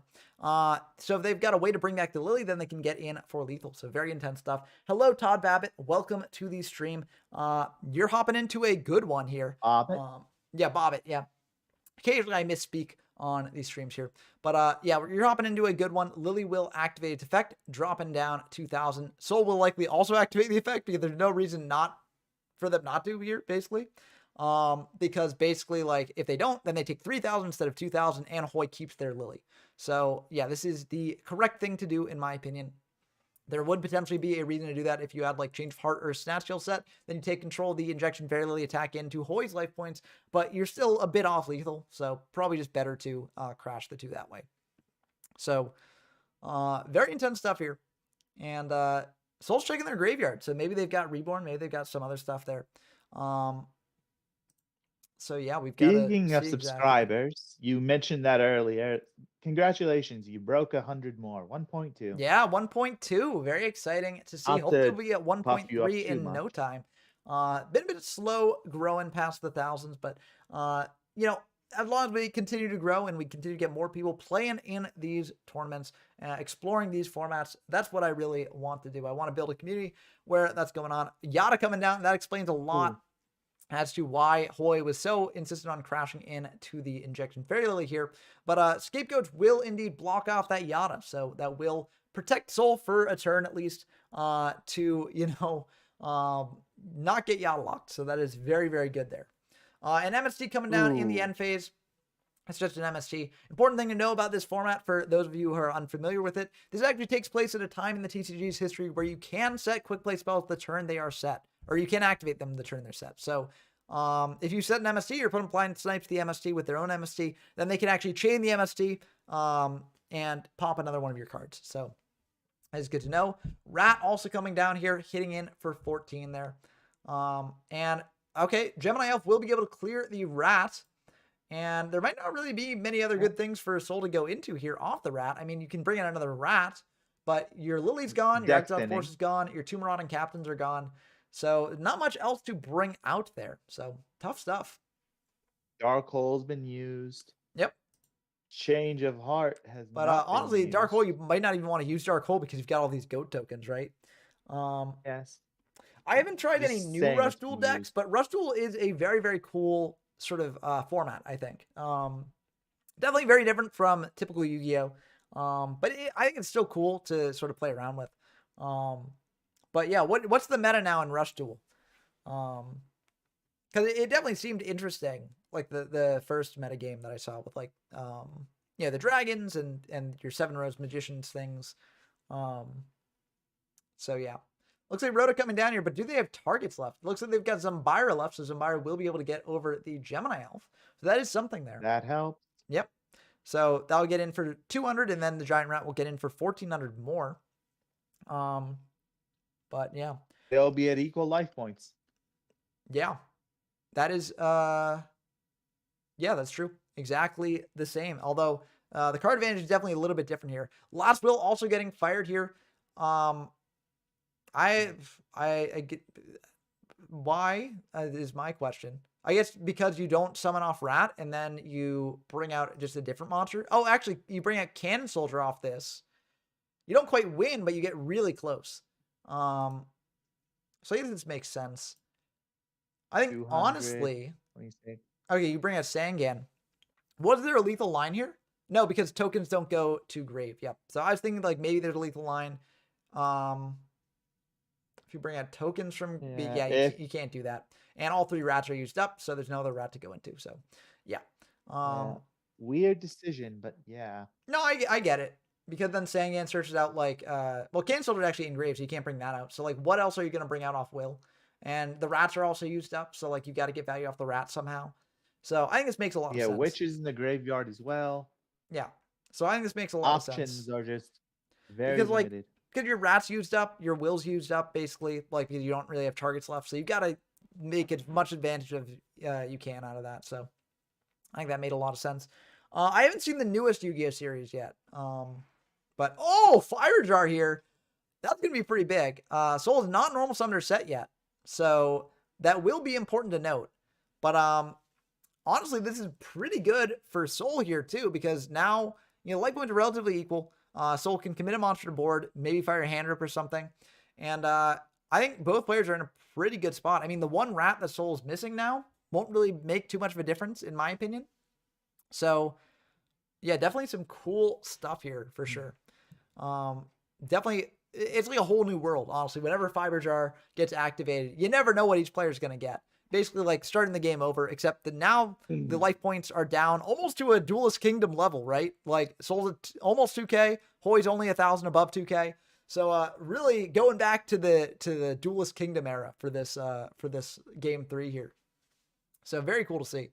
So if they've got a way to bring back the Lily, then they can get in for lethal. So very intense stuff. Hello, Todd Babbitt. Welcome to the stream. You're hopping into a good one here. Yeah, Bobbit. Yeah. Occasionally I misspeak on these streams here. But yeah, you're hopping into a good one. Lily will activate its effect, dropping down 2,000. Soul will likely also activate the effect because there's no reason for them not to here, basically. Because basically, like, if they don't, then they take 3,000 instead of 2,000, and Hoy keeps their Lily. So yeah, this is the correct thing to do, in my opinion. There would potentially be a reason to do that if you had like Change of Heart or Snatch Kill set. Then you take control of the Injection Fairy Lily attack into Hoy's life points, but you're still a bit off lethal, so probably just better to crash the two that way. So very intense stuff here. And Soul's checking their graveyard, so maybe they've got Reborn, maybe they've got some other stuff there. So yeah, we've got. Speaking of subscribers, you mentioned that earlier. Congratulations, you broke 100 more. 1.2. Yeah, 1.2. Very exciting to see. Hopefully we get 1.3 in no time. Been a bit slow growing past the thousands, but as long as we continue to grow and we continue to get more people playing in these tournaments, exploring these formats, that's what I really want to do. I want to build a community where that's going on. Yata coming down, that explains a lot as to why Hoy was so insistent on crashing into the Injection Fairy Lily here. But Scapegoats will indeed block off that Yata, so that will protect Soul for a turn at least to, not get Yata locked. So that is very, very good there. And MST coming down in the Ooh. end phase. It's just an MST. Important thing to know about this format for those of you who are unfamiliar with it, this actually takes place at a time in the TCG's history where you can set quick play spells the turn they are set, or you can activate them the turn they're set. So if you set an MST, your opponent blind snipes the MST with their own MST, then they can actually chain the MST and pop another one of your cards. So that is good to know. Rat also coming down here, hitting in for 14 there. And okay, Gemini Elf will be able to clear the Rat. And there might not really be many other good things for Soul to go into here off the Rat. I mean, you can bring in another Rat, but your Lily's gone, your Exiled Force is gone, your two Marauding Captains are gone. So not much else to bring out there. So tough stuff. Dark Hole's been used. Yep. Change of Heart has But not been honestly, used. Dark Hole, you might not even want to use Dark Hole because you've got all these goat tokens, right? Yes. I haven't tried Just any new saying Rush it's Duel been decks, used. but Rush Duel is a very, very cool sort of format, I think. Definitely very different from typical Yu-Gi-Oh! But I think it's still cool to sort of play around with. But yeah, what's the meta now in Rush Duel? Because it definitely seemed interesting, like the first meta game that I saw with like yeah, the dragons and your 7 Rose Magicians things. So yeah. Looks like Rhoda coming down here, but do they have targets left? Looks like they've got Zambira left, so Zambira will be able to get over the Gemini Elf. So that is something there. That helps. Yep. So that'll get in for 200, and then the Giant Rat will get in for 1,400 more. But yeah. They'll be at equal life points. Yeah. That is, yeah, that's true. Exactly the same. Although the card advantage is definitely a little bit different here. Last Will also getting fired here. I get why is my question. I guess because you don't summon off Rat and then you bring out just a different monster. Oh, actually, you bring out Cannon Soldier off this. You don't quite win, but you get really close. So I guess this makes sense. I think honestly, okay, you bring out Sangan. Was there a lethal line here? No, because tokens don't go to grave. Yep. So I was thinking like maybe there's a lethal line. If you bring out tokens from you can't do that. And all 3 Rats are used up, so there's no other Rat to go into. So yeah. Weird decision, but yeah. No, I get it. Because then Sangan searches out like well, Cannon Soldier actually engraved, so you can't bring that out. So like what else are you gonna bring out off Will? And the Rats are also used up, so like you got to get value off the Rats somehow. So I think this makes a lot of sense. Yeah, Witches in the graveyard as well. Yeah. So I think this makes a lot of sense. Options are just very limited. Because your Rat's used up, your Will's used up, basically, like you don't really have targets left. So you got to make as much advantage of you can out of that. So I think that made a lot of sense. I haven't seen the newest Yu-Gi-Oh series yet. But Fire Jar here. That's going to be pretty big. Soul is not normal summoner set yet. So that will be important to note. But honestly, this is pretty good for Soul here too, because now, life points are relatively equal. Soul can commit a monster to board, maybe fire a hand rip or something. And I think both players are in a pretty good spot. I mean, the one Rat that Soul is missing now won't really make too much of a difference, in my opinion. So yeah, definitely some cool stuff here for sure. Definitely, it's like a whole new world, honestly. Whenever Fiber Jar gets activated, you never know what each player is going to get. Basically, like starting the game over, except that now the life points are down almost to a Duelist Kingdom level, right? Like Soul's at almost 2K, Hoy's only 1,000 above 2K. So really going back to the Duelist Kingdom era for this game 3 here. So very cool to see.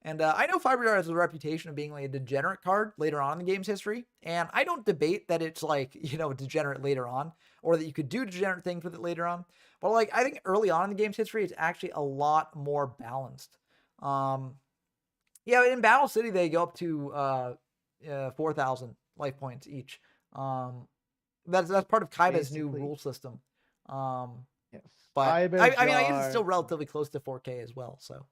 And I know Fiber Jar has a reputation of being like a degenerate card later on in the game's history. And I don't debate that it's like, degenerate later on, or that you could do degenerate things with it later on. But like, I think early on in the game's history, it's actually a lot more balanced. Yeah, in Battle City, they go up to 4,000 life points each. That's part of Kaiba's new rule system. But I mean, I guess it's still relatively close to 4K as well. So,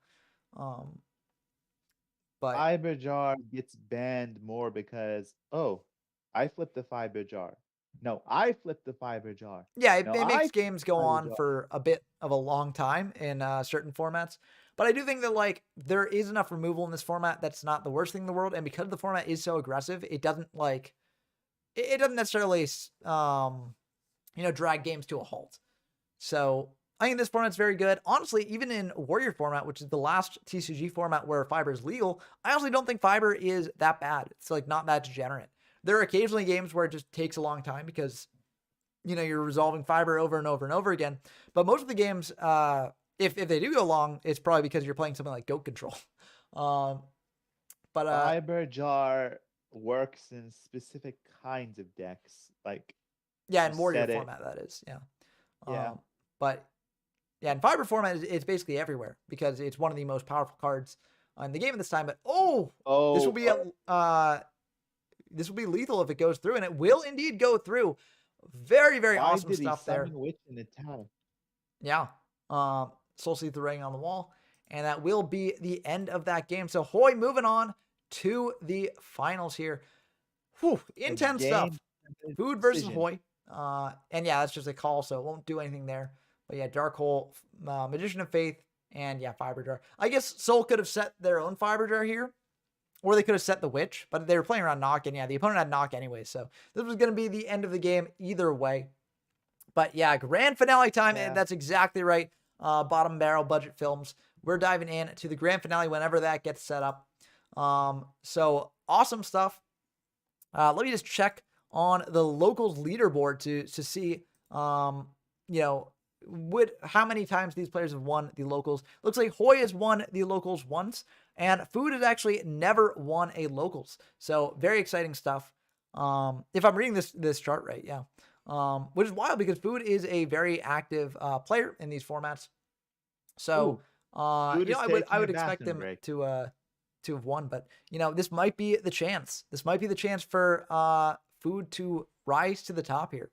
but Fiber Jar gets banned more because I flipped the Fiber Jar. No, I flipped the Fiber Jar. Yeah, it makes games go on for a bit of a long time in certain formats. But I do think that like there is enough removal in this format that's not the worst thing in the world. And because the format is so aggressive, it doesn't like it doesn't necessarily drag games to a halt. So I think this format's very good. Honestly, even in Warrior format, which is the last TCG format where fiber is legal, I honestly don't think fiber is that bad. It's like not that degenerate. There are occasionally games where it just takes a long time because, you know, you're resolving fiber over and over and over again. But most of the games, if they do go long, it's probably because you're playing something like Goat Control. But Fiber jar works in specific kinds of decks, like yeah, you in Warrior said it. format, that is. Yeah. Yeah. But yeah, in fiber format, it's basically everywhere because it's one of the most powerful cards in the game at this time. But this will be this will be lethal if it goes through, and it will indeed go through. Very, very Why awesome did he stuff there. summon Witch in the town? Yeah. Soul Seed the Ring on the wall. And that will be the end of that game. So Hoy moving on to the finals here. Whew, intense stuff. Food versus Hoy. And yeah, that's just a call, so it won't do anything there. But yeah, Dark Hole, Magician of Faith, and yeah, Fiber Jar. I guess Soul could have set their own Fiber Jar here, or they could have set the Witch, but they were playing around knock, and yeah, the opponent had knock anyway, so this was going to be the end of the game either way. But yeah, grand finale time, and that's exactly right. Bottom barrel budget films. We're diving in to the grand finale whenever that gets set up. So awesome stuff. Let me just check on the locals leaderboard to see, you know, how many times these players have won the locals. Looks like Hoy has won the locals once, and Food has actually never won a locals. So very exciting stuff. If I'm reading this chart right, yeah. Which is wild because Food is a very active player in these formats. So you know, I would expect them to have won, but you know, this might be the chance. This might be the chance for Food to rise to the top here.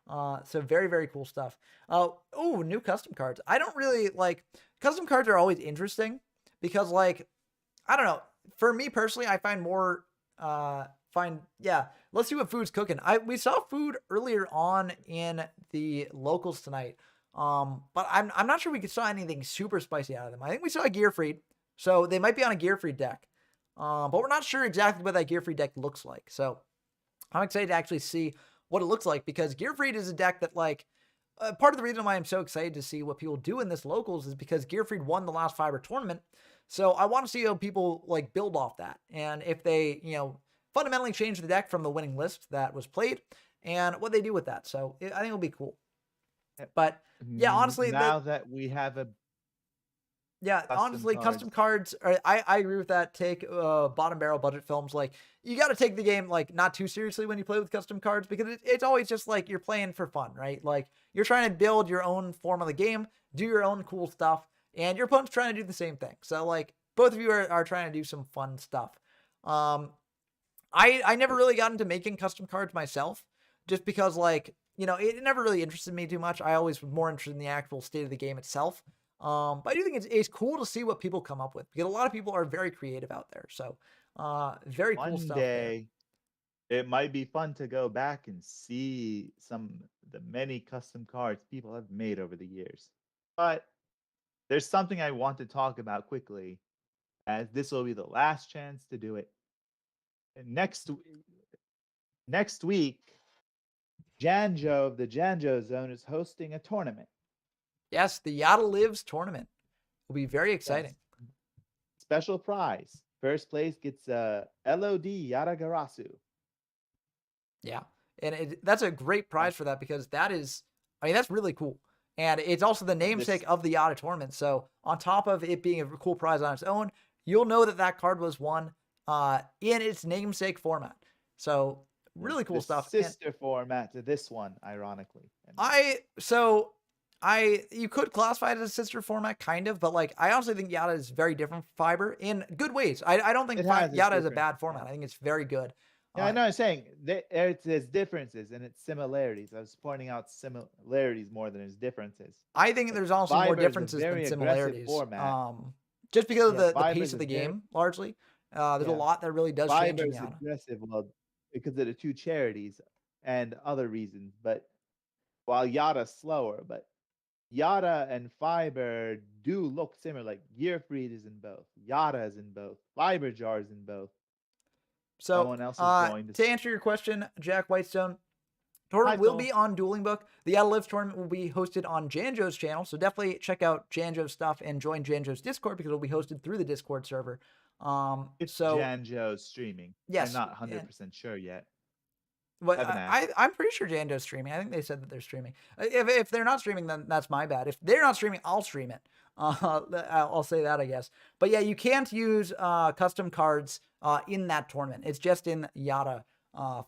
So very, very cool stuff. New custom cards. I don't really like custom cards are always interesting because like, I don't know. For me personally, I find more, let's see what Food's cooking. We saw Food earlier on in the locals tonight. But I'm not sure we saw anything super spicy out of them. I think we saw a Gear Freed, so they might be on a Gear Freed deck. But we're not sure exactly what that Gear Freed deck looks like. So I'm excited to actually see what it looks like because Gear Freed is a deck that like, part of the reason why I'm so excited to see what people do in this locals is because Gear Freed won the last Fiber tournament. So I want to see how people like build off that. And if they, you know, fundamentally change the deck from the winning list that was played and what they do with that. So I think it'll be cool. But yeah, honestly, now that we have a custom cards. I agree with that take. Bottom barrel budget films, like you got to take the game like not too seriously when you play with custom cards because it's always just like you're playing for fun, right? Like you're trying to build your own form of the game, do your own cool stuff, and your opponent's trying to do the same thing. So like both of you are trying to do some fun stuff. I never really got into making custom cards myself, just because like, you know, it never really interested me too much. I always was more interested in the actual state of the game itself. But I do think it's cool to see what people come up with because a lot of people are very creative out there. So, very cool stuff. One day, it might be fun to go back and see the many custom cards people have made over the years. But there's something I want to talk about quickly, as this will be the last chance to do it. And next week, Janjo of the Janjo Zone is hosting a tournament. Yes, the Yata Lives tournament will be very exciting. Yes. Special prize. First place gets a LOD Yata Garasu. Yeah, and that's a great prize for that because that's really cool. And it's also the namesake of the Yata tournament. So on top of it being a cool prize on its own, you'll know that card was won in its namesake format. So really cool stuff. Sister format to this one, ironically. You could classify it as a sister format, kind of, but like I honestly think Yata is very different from Fiber in good ways. I don't think Yata is a bad format. I think it's very good. Yeah, I know. I'm saying there's differences and it's similarities. I was pointing out similarities more than its differences. I think there's also more differences than similarities. Just because of the pace of the game, largely. There's a lot that really does change in Yata. Aggressive, because of the two charities and other reasons. But while Yata's slower, but Yata and Fiber do look similar. Like Gear Freed is in both, Yata is in both, Fiber Jar is in both. So someone else is going to answer your question, Jack Whitestone, tournament Hi, will Sol. be on Dueling Book. The Yata Lives tournament will be hosted on Janjo's channel, so definitely check out Janjo's stuff and join Janjo's Discord because it'll be hosted through the Discord server. If So Janjo's streaming. yes, I'm not and 100% sure yet. But Haven't asked. I'm pretty sure Janjo's streaming. I think they said that they're streaming. If they're not streaming, then that's my bad. If they're not streaming, I'll stream it. I'll say that, I guess. But yeah, you can't use custom cards in that tournament. It's just in Yata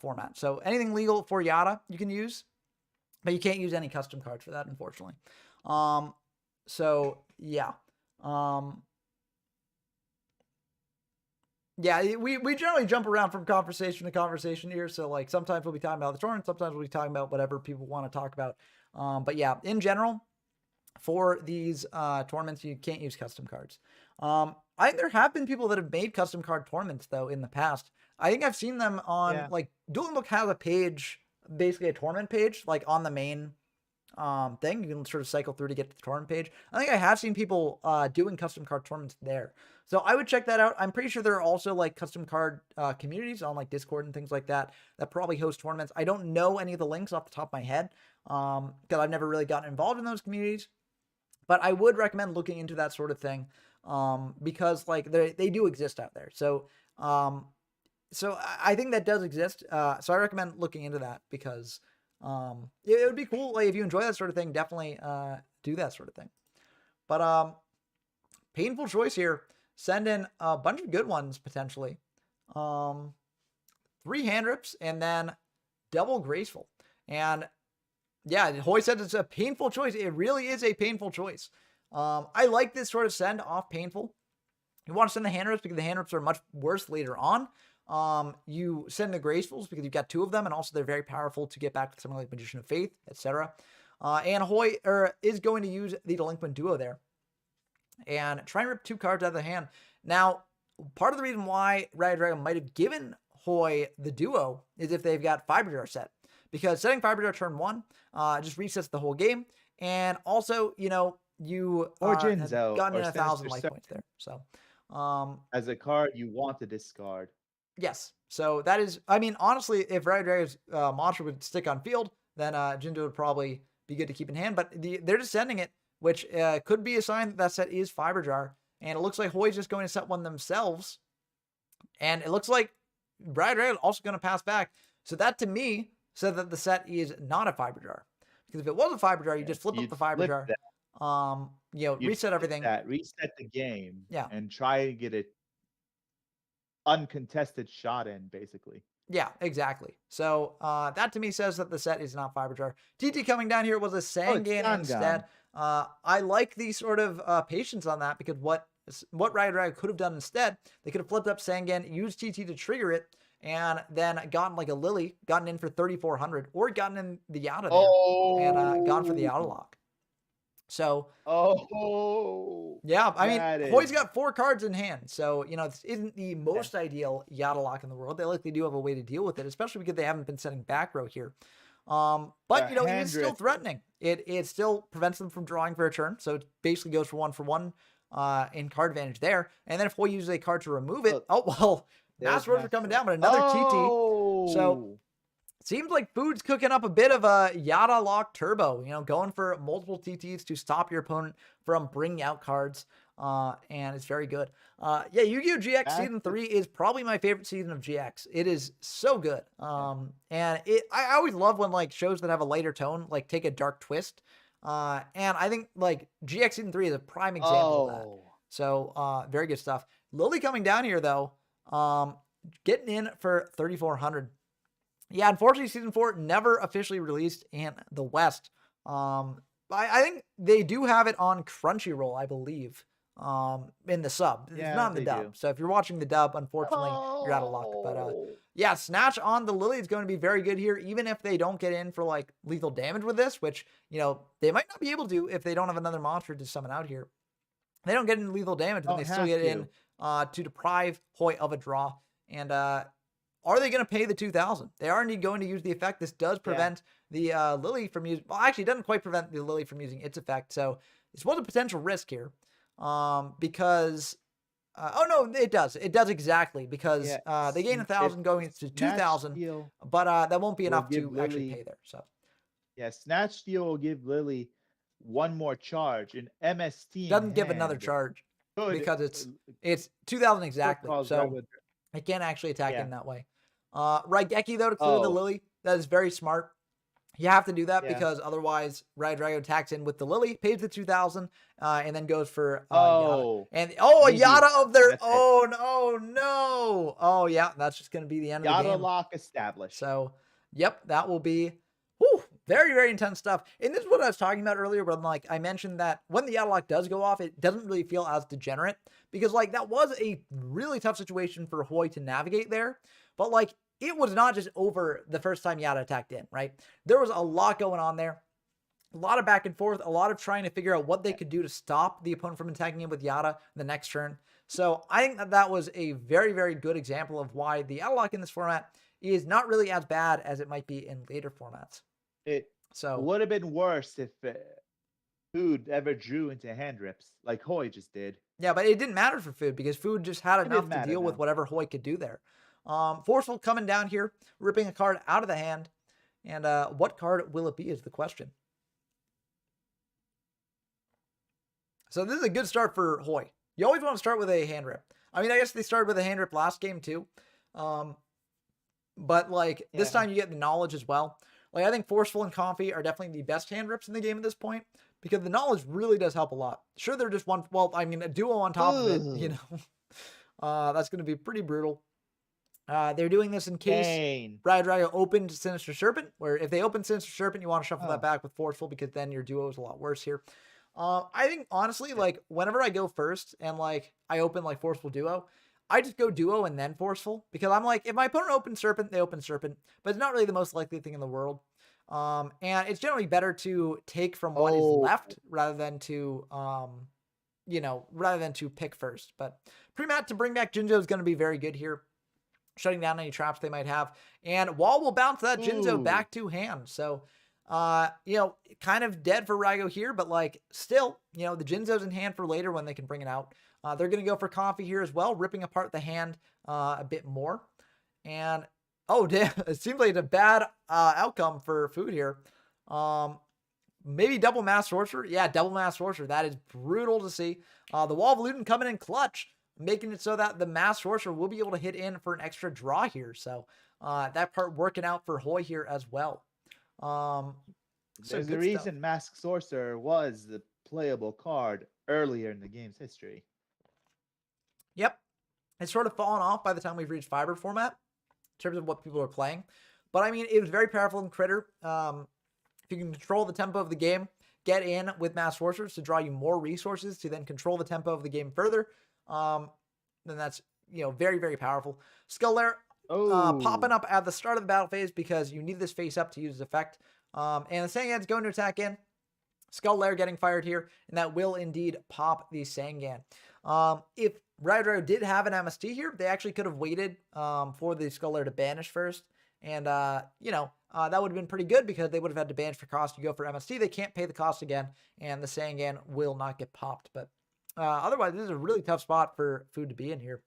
format. So anything legal for Yata you can use, but you can't use any custom cards for that, unfortunately. So yeah. Yeah, we generally jump around from conversation to conversation here. So like sometimes we'll be talking about the tournament, sometimes we'll be talking about whatever people want to talk about. But yeah, in general, for these tournaments, you can't use custom cards. I think there have been people that have made custom card tournaments though in the past. I think I've seen them on like Dueling Book has a page, basically a tournament page, like on the main thing. You can sort of cycle through to get to the tournament page. I think I have seen people doing custom card tournaments there. So I would check that out. I'm pretty sure there are also like custom card communities on like Discord and things like that that probably host tournaments. I don't know any of the links off the top of my head because I've never really gotten involved in those communities. But I would recommend looking into that sort of thing because like they do exist out there. So I think that does exist. So I recommend looking into that because it would be cool. Like if you enjoy that sort of thing, definitely do that sort of thing. But painful choice here. Send in a bunch of good ones potentially. 3 hand rips and then double graceful. And yeah, Hoy said it's a painful choice. It really is a painful choice. I like this sort of send off painful. You want to send the hand rips because the hand rips are much worse later on. You send the gracefuls because you've got 2 of them, and also they're very powerful to get back to something like Magician of Faith, etc. And Hoy is going to use the Delinquent Duo there and try and rip 2 cards out of the hand. Now, part of the reason why Riot Dragon might have given Hoy the Duo is if they've got Fiber Jar set, because setting Fiber Jar turn 1 just resets the whole game, and also you have gotten in 1,000 life points there. So as a card you want to discard. Yes. So that is, I mean, honestly, if Riot Dragon's monster would stick on field, then Jindo would probably be good to keep in hand. But they're just sending it, which could be a sign that set is Fiber Jar. And it looks like Hoy's just going to set one themselves. And it looks like Riot Dragon also going to pass back. So that to me said that the set is not a Fiber Jar. Because if it was a Fiber Jar, you just flip up the Fiber Jar. Reset everything. Reset the game. Yeah. And try to get it uncontested shot in, basically. Yeah, exactly. So that to me says that the set is not Fiber Jar. TT coming down here was a Sangan instead. I like the sort of patience on that because what Riot Dragon could have done instead, they could have flipped up Sangan, used TT to trigger it, and then gotten like a Lily, gotten in for 3,400, or gotten in the Yata there, and gone for the Yata lock. So, yeah, I mean, Hoy's got 4 cards in hand, so, this isn't the most ideal Yata lock in the world. They likely do have a way to deal with it, especially because they haven't been setting back row here. But, it is still threatening. It still prevents them from drawing for a turn, so it basically goes for 1 in card advantage there. And then if Hoy uses a card to remove it, Master Roads are coming down, but another TT. So, seems like Food's cooking up a bit of a Yata lock turbo, going for multiple TTs to stop your opponent from bringing out cards. And it's very good. Yu-Gi-Oh GX Season 3 is probably my favorite season of GX. It is so good. And I always love when like shows that have a lighter tone, like take a dark twist. And I think like GX Season 3 is a prime example of that. So very good stuff. Lily coming down here though, getting in for 3,400. Yeah, unfortunately, Season 4 never officially released in the West. I think they do have it on Crunchyroll, I believe, in the sub. It's not in the dub. So if you're watching the dub, unfortunately, you're out of luck. But Snatch on the Lily is going to be very good here, even if they don't get in for like lethal damage with this, which, they might not be able to if they don't have another monster to summon out here. They don't get in lethal damage, but they still get in to deprive Hoy of a draw. And are they going to pay the 2,000? They are indeed going to use the effect. This does prevent the Lily from using... Well, actually, it doesn't quite prevent the Lily from using its effect. So this was a potential risk here because Oh no, it does. It does exactly because Yeah, they gain 1,000 going to 2,000, Steal but that won't be will enough give to actually Lily. pay there. So Yeah, Snatch Steal will give Lily one more charge. An MST in doesn't give another hand charge could because it's 2,000 could exactly. cause So Rabbit. it can't actually attack Yeah. in that way. Raigeki though to clear the Oh, Lily, that is very smart. You have to do that yeah. because otherwise Riot Drago attacks in with the Lily, pays the 2,000, and then goes for Yata. Oh, And a maybe Yata of their that's it. own. Oh no. Oh yeah, that's just gonna be the end of the Yata game. lock established. So yep, that will be very, very intense stuff. And this is what I was talking about earlier, but like I mentioned that when the Yata lock does go off, it doesn't really feel as degenerate because like that was a really tough situation for Hoy to navigate there. But like it was not just over the first time Yata attacked in, right? There was a lot going on there. A lot of back and forth, a lot of trying to figure out what they could do to stop the opponent from attacking in with Yata the next turn. So I think that that was a very, very good example of why the Yata lock in this format is not really as bad as it might be in later formats. It So would have been worse if Food ever drew into hand rips like Hoy just did. yeah, but it didn't matter for Food because Food just had enough to matter, deal with no. whatever Hoy could do there. Forceful coming down here, ripping a card out of the hand. And what card will it be is the question. So this is a good start for Hoy. You always want to start with a hand rip. I mean, I guess they started with a hand rip last game too. But like this time you get the knowledge as well. Like I think Forceful and Comfy are definitely the best hand rips in the game at this point because the knowledge really does help a lot. Sure, they're just one. Well, I mean, a duo on top of it, you know, that's going to be pretty brutal. They're doing this in case Riot Drago opened Sinister Serpent, where if they open Sinister Serpent, you want to shuffle that back with Forceful because then your duo is a lot worse here. I think honestly, like whenever I go first and like I open like Forceful Duo, I just go Duo and then Forceful because I'm like, if my opponent opens Serpent, they open Serpent, but it's not really the most likely thing in the world. And it's generally better to take from what is left rather than to, you know, rather than to pick first. But pre-mat to bring back Jinzo is going to be very good here, shutting down any traps they might have. And Wall will bounce that Jinzo back to hand. So, you know, kind of dead for Rago here, but like still, you know, the Jinzo's in hand for later when they can bring it out. They're going to go for Comfy here as well, ripping apart the hand a bit more. And, oh, damn, it seems like it's a bad outcome for Food here. Maybe double Mass Sorcerer. Yeah, double Mass Sorcerer. That is brutal to see. The Wall of Luton coming in clutch, making it so that the Mass Sorcerer will be able to hit in for an extra draw here. So that part working out for Hoy here as well. There's a reason Mask Sorcerer was the playable card earlier in the game's history. Yep. It's sort of fallen off by the time we've reached Fiber format in terms of what people are playing. But I mean, it was very powerful in Critter. If you can control the tempo of the game, get in with Mass Sorcerers to draw you more resources to then control the tempo of the game further, then that's, you know, very, very powerful. Skull Lair popping up at the start of the battle phase because you need this face up to use its effect. And the Sangan's going to attack in. Skull Lair getting fired here, and that will indeed pop the Sangan. If Riot Drago did have an MST here, they actually could have waited for the Skull Lair to banish first. And, you know, that would have been pretty good because they would have had to banish for cost. You go for MST, they can't pay the cost again, and the Sangan will not get popped. But otherwise, this is a really tough spot for Food to be in here.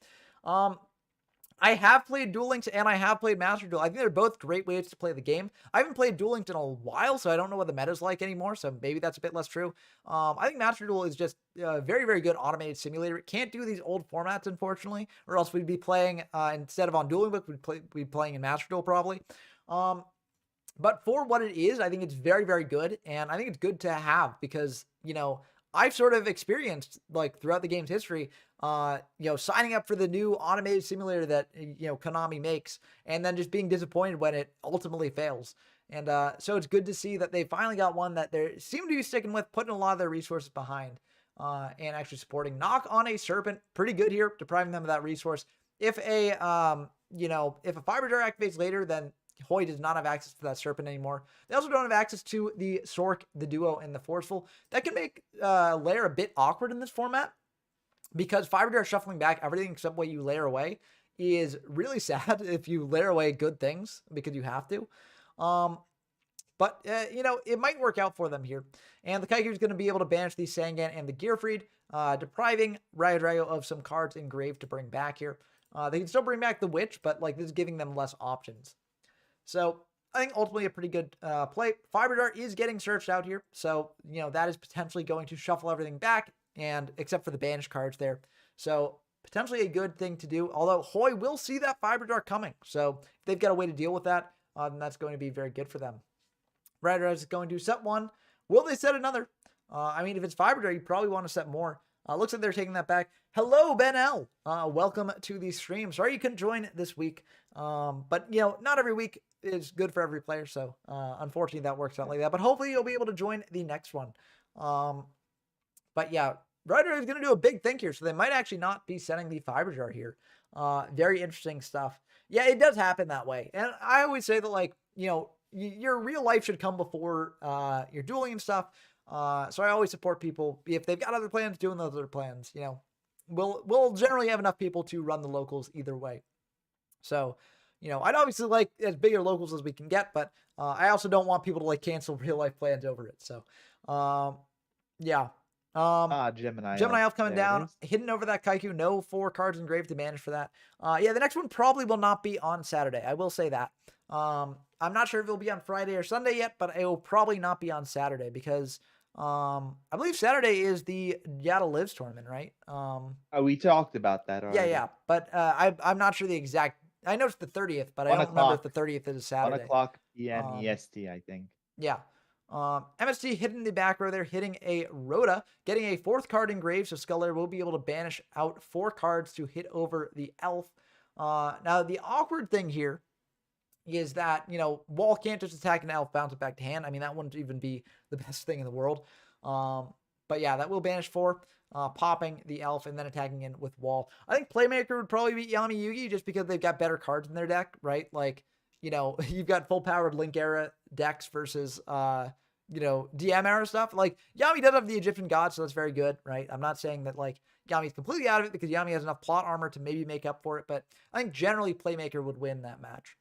I have played Duel Links and I have played Master Duel. I think they're both great ways to play the game. I haven't played Duel Links in a while, so I don't know what the meta's like anymore, so maybe that's a bit less true. I think Master Duel is just a very, very good automated simulator. It can't do these old formats, unfortunately, or else we'd be playing, instead of on Dueling Book, we'd be playing in Master Duel probably. But for what it is, I think it's very, very good, and I think it's good to have because, you know, I've sort of experienced, like, throughout the game's history, you know, signing up for the new automated simulator that, you know, Konami makes, and then just being disappointed when it ultimately fails. And so it's good to see that they finally got one that they seem to be sticking with, putting a lot of their resources behind, and actually supporting. Knock on a Serpent, pretty good here, depriving them of that resource. If a, you know, if a Fiber Jar activates later, then Hoy does not have access to that Serpent anymore. They also don't have access to the Sork, the Duo, and the Forceful. That can make Lair a bit awkward in this format because Fiber Jar shuffling back everything except what you layer away is really sad if you layer away good things because you have to. but it might work out for them here. And the Kaiku is going to be able to banish the Sangan and the Gearfried, depriving Rayo Drago of some cards engraved to bring back here. They can still bring back the Witch, but like this is giving them less options. So I think ultimately a pretty good play. Fiber Dart is getting searched out here, so that is potentially going to shuffle everything back, and except for the banished cards there. So potentially a good thing to do. Although Hoy will see that Fiber Dart coming, so if they've got a way to deal with that, then that's going to be very good for them. Rider is going to set one. Will they set another? I mean, if it's Fiber Dart, you probably want to set more. Looks like they're taking that back. Hello, Ben L. Welcome to the stream. Sorry you couldn't join this week. But, not every week is good for every player. So, unfortunately, that works out like that. But hopefully you'll be able to join the next one. But, yeah, Rider is going to do a big thing here. So, they might actually not be setting the Fiber Jar here. Very interesting stuff. Yeah, it does happen that way. And I always say that, like, your real life should come before your dueling and stuff. So I always support people if they've got other plans, doing those other plans. We'll generally have enough people to run the locals either way. So, I'd obviously like as bigger locals as we can get, but I also don't want people to like cancel real life plans over it. So, yeah. Gemini Elf coming down, hidden over that Kaiku. No 4 cards engraved to manage for that. Yeah, the next one probably will not be on Saturday. I will say that. I'm not sure if it'll be on Friday or Sunday yet, but it will probably not be on Saturday because I believe Saturday is the Yata Lives tournament, right? We talked about that already. Yeah. But I'm not sure the exact. I know it's the 30th, but I don't remember if the 30th is a Saturday. 1 o'clock p.m. EST, I think. Yeah. MST hitting the back row there, hitting a Rhoda, getting a 4th card engraved, so Sculler will be able to banish out 4 cards to hit over the Elf. Now, the awkward thing here is that, Wall can't just attack an Elf, bounce it back to hand. I mean, that wouldn't even be the best thing in the world. But yeah, that will banish 4, popping the Elf and then attacking in with Wall. I think Playmaker would probably beat Yami Yugi just because they've got better cards in their deck, right? Like, you've got full-powered Link era decks versus, DM era stuff. Like, Yami does have the Egyptian God, so that's very good, right? I'm not saying that, like, Yami's completely out of it because Yami has enough plot armor to maybe make up for it, but I think generally Playmaker would win that match.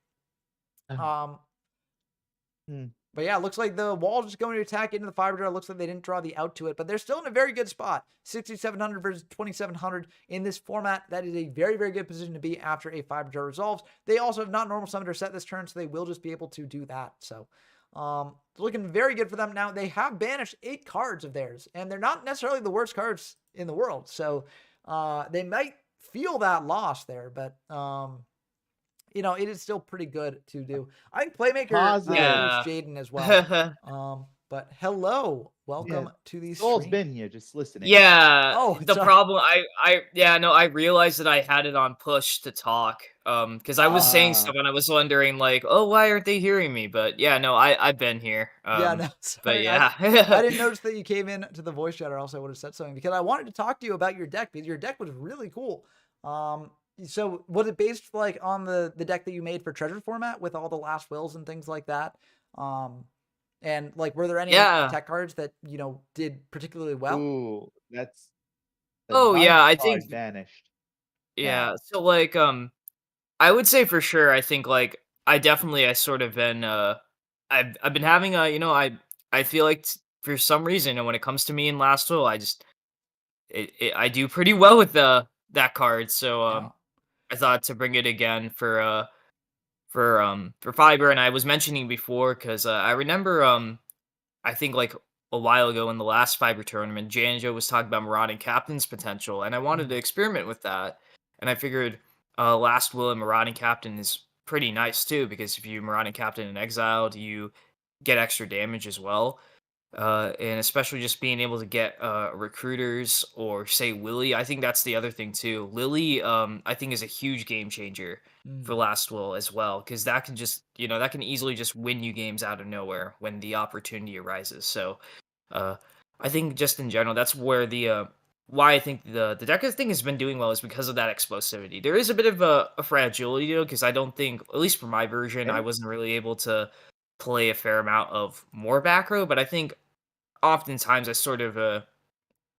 But yeah, it looks like the Wall is going to attack into the Fiber Jar. It looks like they didn't draw the out to it, but they're still in a very good spot. 6,700 versus 2,700 in this format. That is a very, very good position to be after a Fiber Jar resolves. They also have not normal summoned or set this turn, so they will just be able to do that. So, it's looking very good for them. Now, they have banished 8 cards of theirs, and they're not necessarily the worst cards in the world. So, they might feel that loss there, but, it is still pretty good to do. I think Playmaker is Jaden as well. But hello, welcome to the stream. Soul's been here just listening. Yeah. Oh, the problem, I realized that I had it on push to talk. Because I was saying stuff and I was wondering like, oh, why aren't they hearing me? But yeah, no, I've been here. Sorry, but yeah, I didn't notice that you came in to the voice chat, or else I would have said something because I wanted to talk to you about your deck because your deck was really cool. So was it based like on the deck that you made for Treasure format with all the Last Wills and things like that? And like, were there any tech cards that did particularly well? Ooh, that's. I think vanished. Yeah, so like I would say for sure. I think like I sort of been I've been having I feel like for some reason when it comes to me in Last Will I do pretty well with that card. So I thought to bring it again for Fiber, and I was mentioning before because I remember I think like a while ago in the last Fiber tournament, Janjo was talking about Marauding Captain's potential, and I wanted to experiment with that, and I figured Last Will and Marauding Captain is pretty nice too because if you Marauding Captain in Exiled, you get extra damage as well. And especially just being able to get recruiters or say Lily. I think that's the other thing too. Lily, I think is a huge game changer for Last Will as well because that can just that can easily just win you games out of nowhere when the opportunity arises. So I think just in general, that's where the why I think the deck thing has been doing well is because of that explosivity. There is a bit of a fragility though because I don't think, at least for my version, I wasn't really able to play a fair amount of more back row, but I think oftentimes I sort of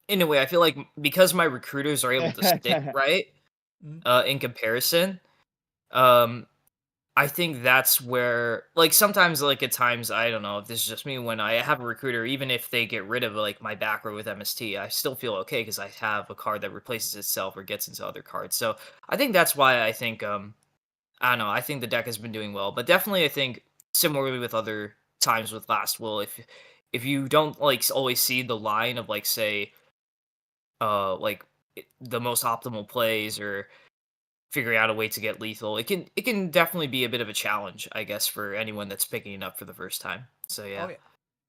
in a way I feel like because my recruiters are able to stick right in comparison, I think that's where, like, sometimes, like, at times, I don't know if this is just me, when I have a recruiter, even if they get rid of, like, my back row with MST, I still feel okay because I have a card that replaces itself or gets into other cards. So I think that's why I think, I don't know, I think the deck has been doing well. But definitely, I think, similarly with other times with Last Will, if you don't, like, always see the line of, like, say, like, the most optimal plays or figuring out a way to get lethal, it can definitely be a bit of a challenge, I guess, for anyone that's picking it up for the first time. So Oh yeah. yeah.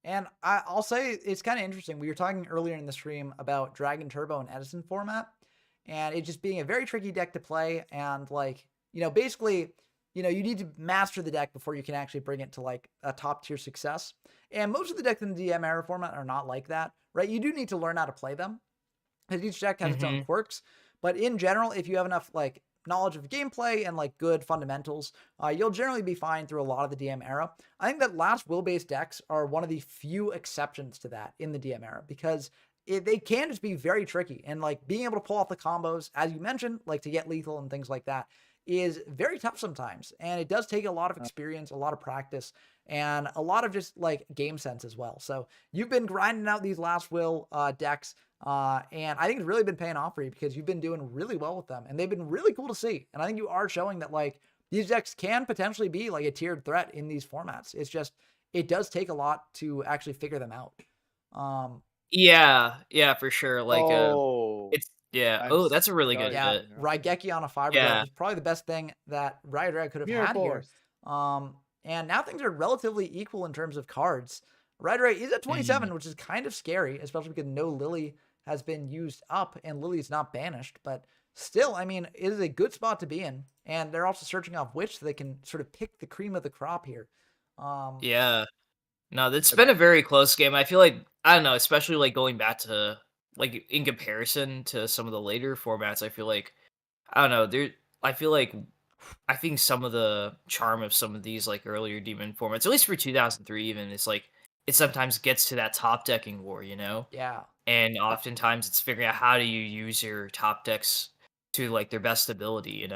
And I'll say it's kind of interesting. We were talking earlier in the stream about Dragon Turbo and Edison format, and it just being a very tricky deck to play. And like, basically, you need to master the deck before you can actually bring it to like a top tier success. And most of the decks in the DM era format are not like that, right? You do need to learn how to play them, because each deck has its own Hmm. quirks. But in general, if you have enough like knowledge of gameplay and like good fundamentals, you'll generally be fine through a lot of the DM era. I think that last will based decks are one of the few exceptions to that in the DM era, because they can just be very tricky, and like being able to pull off the combos, as you mentioned, like to get lethal and things like that, is very tough sometimes. And it does take a lot of experience, a lot of practice, and a lot of just like game sense as well. So you've been grinding out these last will decks. And I think it's really been paying off for you, because you've been doing really well with them, and they've been really cool to see. And I think you are showing that like these decks can potentially be like a tiered threat in these formats. It's just, it does take a lot to actually figure them out. Um, Yeah, yeah, for sure. Like, Oh, it's yeah. I'm Oh, that's a really good. sorry yeah, to interrupt you. Raigeki on a Fiber Glove Yeah. is probably the best thing that Riot Red could have Mirror had here. Force. And now things are relatively equal in terms of cards. Riot Red is at 27, which is kind of scary, especially because no Lily has been used up and Lily's not banished. But still, I mean, it is a good spot to be in. And they're also searching off Witch, so they can sort of pick the cream of the crop here. Um, Yeah. No, that's Uh, been a very close game. I feel like, I don't know, especially like going back to, like, in comparison to some of the later formats, I feel like, I don't know, I feel like, I think some of the charm of some of these like earlier demon formats, at least for 2003 even, is like it sometimes gets to that top decking war, yeah. and oftentimes it's figuring out how do you use your top decks to like their best ability.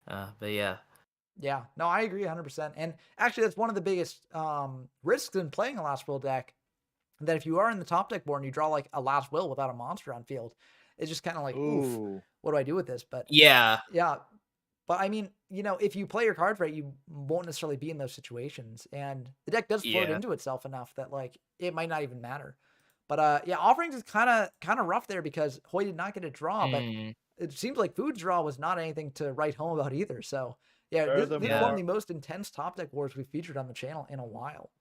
But yeah. Yeah, no, I agree 100%. And actually, that's one of the biggest risks in playing a Last Will deck. That if you are in the top deck board and you draw like a Last Will without a monster on field, it's just kind of like, oof, Ooh. what do I do with this? But Yeah. yeah, but I mean, if you play your cards right, you won't necessarily be in those situations. And the deck does float Yeah. into itself enough that like it might not even matter. But yeah, offerings is kind of rough there, because Hoy did not get a draw, but Mm, it seems like Food's draw was not anything to write home about either. So yeah, this is one yeah. of Furthermore, the most intense top deck wars we've featured on the channel in a while.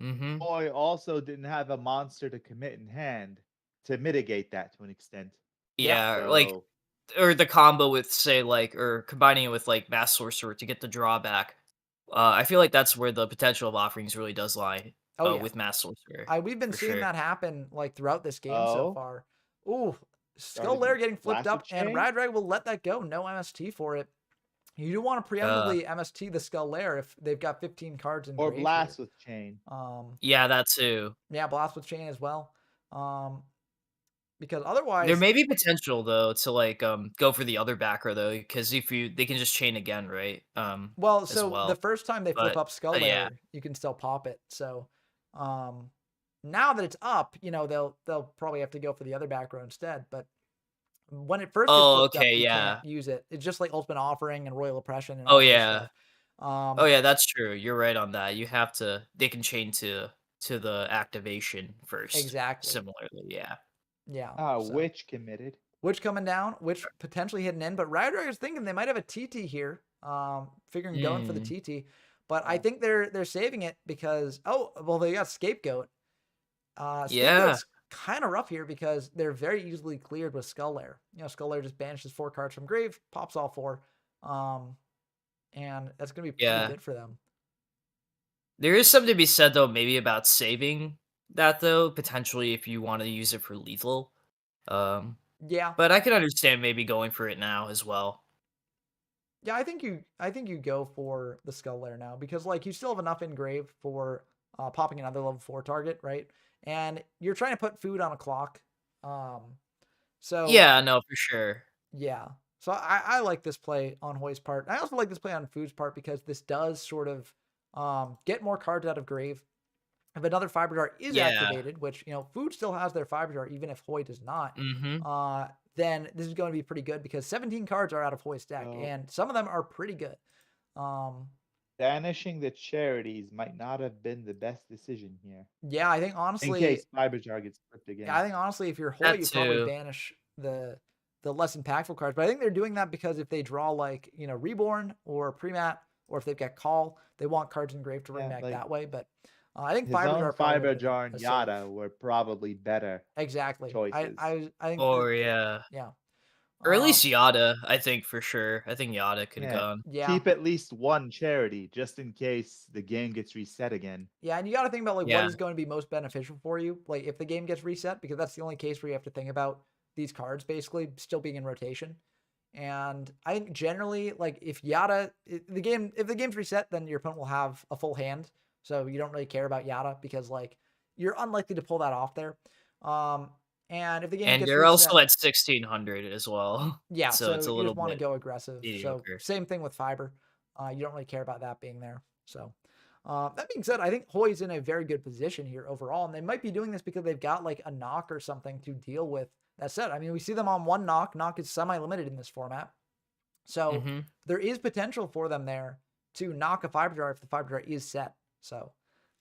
Mm-hmm. Boy also didn't have a monster to commit in hand to mitigate that to an extent. Yeah, Yeah. Like, So, or the combo with, say, like, or combining it with like Mass Sorcerer to get the drawback. I feel like that's where the potential of offerings really does lie. oh yeah, With Mass Sorcerer, we've been for seeing sure. that happen like throughout this game so oh, far. Ooh, Skull started Lair getting flipped Blast with up, and Chain Radrag will let that go. No MST for it. You do want to Uh, preemptively MST the Skull Lair if they've got 15 cards in or grave here. Blast with Chain. yeah, that too. Yeah, Blast with Chain as well. Um, because There otherwise, may be potential though to like go for the other backer though, because if they can just chain again, right? well, As so the well. first time they flip But up Skull yeah. Lair, you can still pop it. So, now that it's up, they'll probably have to go for the other back row instead. But when it first gets Oh, flipped up, okay, you can't yeah. use it. It's just like Ultimate Offering and Royal Oppression and Oh all that good yeah. stuff. Oh yeah, that's true. You're right on that. You have to. They can chain to the activation first. Exactly. Similarly, yeah. Yeah. Ah, So Witch committed. Witch coming down, Witch potentially hidden in, but Riot is thinking they might have a TT here. Figuring going for the Mm, TT, but I Oh, think they're saving it because, oh well, they got Scapegoat. yeah. Scapegoat's kind of rough here because they're very easily cleared with Skull Lair. Skull Lair just banishes 4 cards from grave, pops all 4, and that's gonna be pretty Yeah. good for them. There is something to be said though, maybe about saving that though, potentially if you want to use it for lethal. Um, Yeah, but I can understand maybe going for it now as well. yeah, I think you go for the Skull Lair now, because like you still have enough in grave for popping another level 4 target, right? And you're trying to put food on a clock. Um, so Yeah, no, for sure. yeah, So I like this play on Hoy's part. I also like this play on Food's part because this does sort of get more cards out of grave. If another Fiber Dart is Yeah. activated, which, Food still has their Fiber Dart, even if Hoy does not, then this is going to be pretty good because 17 cards are out of Hoy's deck, So- and some of them are pretty good. Banishing the charities might not have been the best decision here. Yeah, I think In honestly, case Fiber Jar gets flipped again. I think honestly, if you're Hoy, That you probably too. banish the less impactful cards. But I think they're doing that because if they draw like Reborn or Premat, or if they've got Call, they want cards engraved to bring Yeah, back like, that way. But I think His Fiber own Jar probably Fiber would've been Jar and a save. Yata were probably better. Exactly. choices. I think Or yeah. Or at least Yata, I think for sure. I think Yata could have Yeah. gone. yeah. Keep at least one charity just in case the game gets reset again. Yeah, and you got to think about like Yeah. what is going to be most beneficial for you, like if the game gets reset, because that's the only case where you have to think about these cards basically still being in rotation. And I think generally, like if if the game's reset, then your opponent will have a full hand, so you don't really care about Yata because like you're unlikely to pull that off there. And if the game And gets you're reset, also at 1600 as well. yeah, So it's a you little just want to bit go aggressive. mediocre. So same thing with Fiber. You don't really care about that being there. So that being said, I think Hoy's in a very good position here overall, and they might be doing this because they've got like a knock or something to deal with. That said, I mean, we see them on one knock. Knock is semi-limited in this format. So there is potential for them there to knock a Fiber Jar if the Fiber Jar is set. So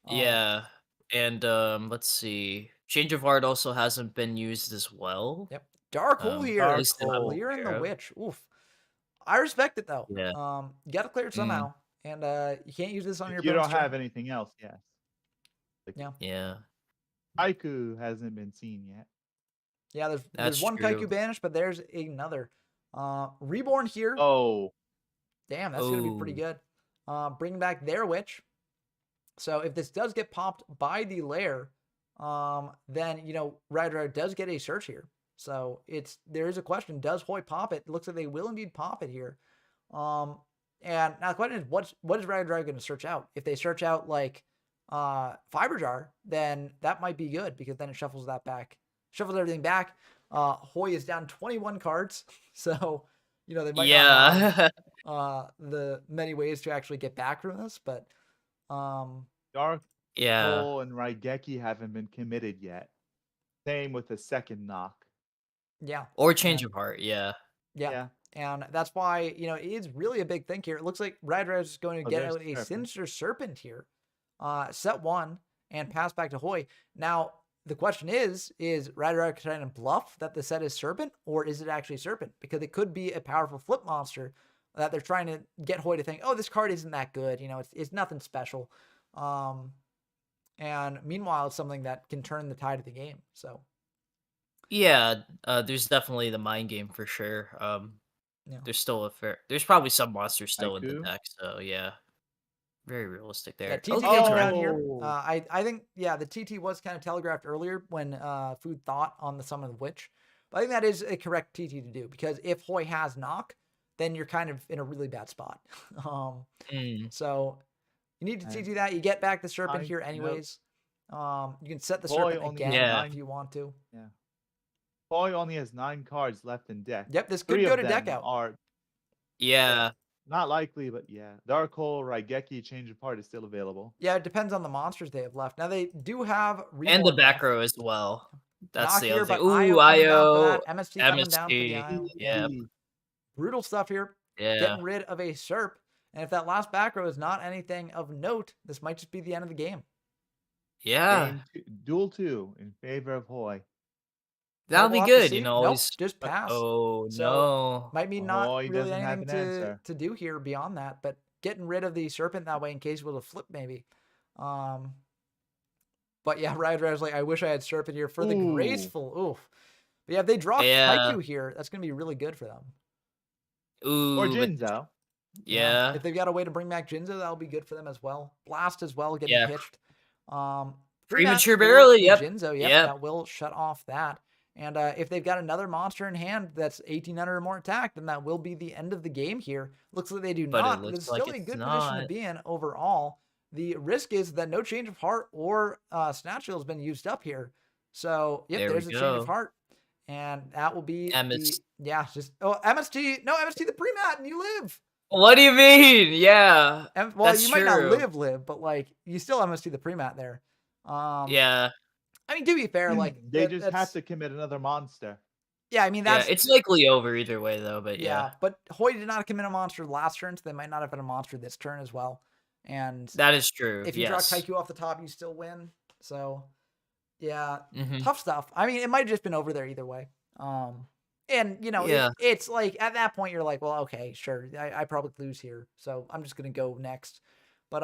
Yeah. And let's see. Change of Heart also hasn't been used as well. Yep. Dark Hole here. Dark least that I'm Hole. Clearing the aware of. Witch. Oof. I respect it though. Yeah. You got to clear it somehow, and you can't use this on your If you don't opponent's turn. have anything else, yes. Like, Yeah. Yeah. Haiku hasn't been seen yet. Yeah, there's That's one true. Kaiku banished, but there's another. Reborn here. Oh, Damn, that's gonna be pretty Oh. good. Bring back their witch. So if this does get popped by the lair, then Rider does get a search here. So there is a question: does Hoy pop it? It looks like they will indeed pop it here. And now the question is, what is Rider going to search out? If they search out like Fiber Jar, then that might be good because then it shuffles everything back. Hoy is down 21 cards, so they might not have Yeah. the many ways to actually get back from this, but Dark Yeah. Hole and Raigeki haven't been committed yet. Same with the second knock. yeah. Or Change of Heart. Yeah. Yeah. And that's why, it is really a big thing here. It looks like Radraz is going to get there's out a Serpent. Sinister Serpent here, set one, and pass back to Hoy. Now, the question is Radraz trying to bluff that the set is Serpent, or is it actually Serpent? Because it could be a powerful flip monster that they're trying to get Hoy to think, oh, this card isn't that good. It's nothing special. And meanwhile, it's something that can turn the tide of the game. So, Yeah. There's definitely the mind game for sure. yeah. There's probably some monsters still in the Haiku? deck, so yeah. Very realistic Yeah, there. TT Okay, comes Oh. around here. I think, the TT was kind of telegraphed earlier when Food thought on the Summon of the Witch. But I think that is a correct TT to do because if Hoy has knock, then you're kind of in a really bad spot. So you need to TT that. You get back the Serpent here anyways. You can set the Hoy Serpent only again has if you want to. Hoy only has 9 cards left in deck. Yep, this could 3 go of to deck them out. are Yeah. not likely, but yeah. Dark Hole, Raigeki, Change of Heart is still available. Yeah, it depends on the monsters they have left. Now they do have And the Reborn back left. row as well. That's Knock the here, other thing. but IO Ooh, coming down for IO, that. MST coming down for the MST. IO. Yeah. Brutal stuff here. Yeah. Getting rid of a Serp. And if that last back row is not anything of note, this might just be the end of the game. Yeah. Duel 2 in favor of Hoy. That'll We'll be have to good, see. Nope, always. just pass. Oh, So, no. Might mean not Hoy really doesn't have anything an answer. to do here beyond that, but getting rid of the Serpent that way in case it was a flip maybe. But yeah, Radrad's like, I wish I had Serpent here for the Ooh. graceful. Oof. But yeah, if they draw Yeah. Haiku here, that's going to be really good for them. Ooh. Or but- Jinzo. Yeah. If they've got a way to bring back Jinzo, that'll be good for them as well. Blast as well, getting Yeah. pitched. Premature for barely, the yep. Jinzo, Yep. that will shut off that. And if they've got another monster in hand that's 1800 or more attack, then that will be the end of the game here. Looks like they do But it not. looks It's like still a it's good position to not. be in overall. The risk is that no Change of Heart or Snatch Shield has been used up here. So, yep, There we there's a Change go. of Heart. And that will be MS. MST. No, MST the pre-mat, and you live. What do you mean? Yeah, Well, that's you might not true. live, but like you still MST the pre-mat there. Yeah, I mean, to be fair, like They just have that's to commit another monster. yeah. I mean, yeah. that's It's likely over either way though. But yeah. But Hoy did not commit a monster last turn, so they might not have been a monster this turn as well. And that is true. if you draw Yes. Kaiku off the top, you still win. So yeah, Mhm. tough stuff. I mean, it might have just been over there either way. And you know, Yeah. it's like at that point you're like, well, okay, sure, I probably lose here, so I'm just gonna go next. But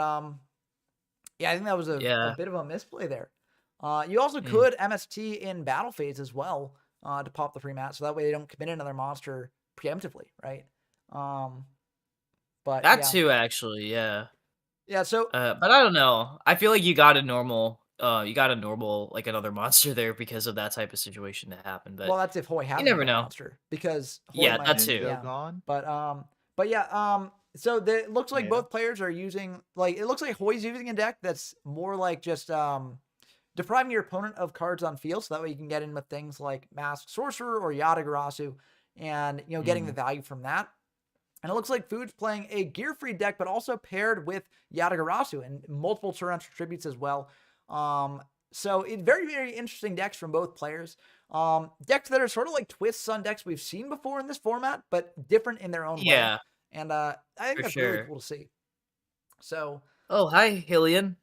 yeah, I think that was a Yeah. bit of a misplay there. You also Mm. could MST in battle phase as well to pop the free mat, so that way they don't commit another monster preemptively, right? But That yeah, too, actually. Yeah. yeah. So But I don't know. I feel like you got a normal. You got a normal like another monster there because of that type of situation to happen. But well, that's if Hoy has you never another know. monster because Hoy Yeah, might that have, too. Ninja yeah. gone. But yeah, so it looks like Tomato. both players are using like it looks like Hoy's using a deck that's more like just depriving your opponent of cards on field, so that way you can get in with things like Masked Sorcerer or Yata Garasu, and you know getting the value from that. And it looks like Food's playing a gear-free deck, but also paired with Yata Garasu and multiple torrential tributes as well. So it very, very interesting decks from both players. Decks that are sort of like twists on decks we've seen before in this format, but different in their own way. Yeah, And I think for that's really sure. cool to see. So, Oh, hi, Hillian.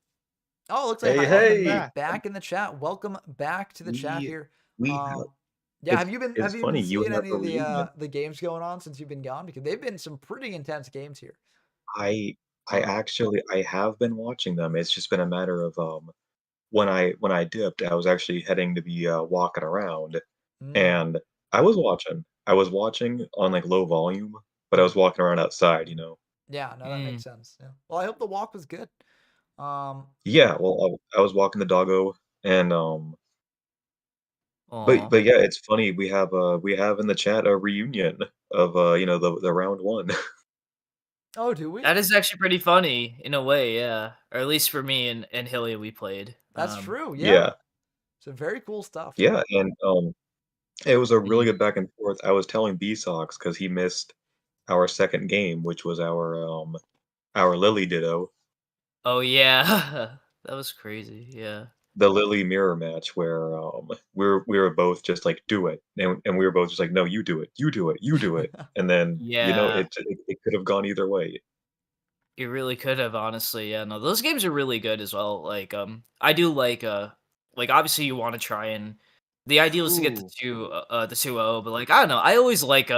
it looks like Hey, Hylian hey. is back in the chat. Welcome back to the chat We here. we Yeah, it's have you been it's funny, you seeing have any a of reunion. the games going on since you've been gone? Because they've been some pretty intense games here. I I have been watching them. It's just been a matter of when I dipped, I was actually heading to be walking around, Mm, and I was watching. I was watching on like low volume, but I was walking around outside, you know. yeah, no, that makes Mm. sense. Yeah. Well, I hope the walk was good. Um, Yeah, well, I was walking the doggo, and Aw. but yeah, it's funny. We have in the chat a reunion of you know the round one. oh, do we? That is actually pretty funny in a way, yeah. Or at least for me and Hillian, we played. That's true. Yeah. Yeah, So very cool stuff. yeah, and it was a really Mhm. good back and forth. I was telling B-Sox because he missed our second game, which was our Lily Ditto, Oh yeah, that was crazy. Yeah. the Lily mirror match where we were both just like do it, and we were both just like no, you do it, you do it, you do it, and then you know Yeah. it could have gone either way. It really could have, honestly. Yeah, no, those games are really good as well. I do like obviously you want to try and the ideal is to get Ooh. the 2-0, but like I don't know, I always like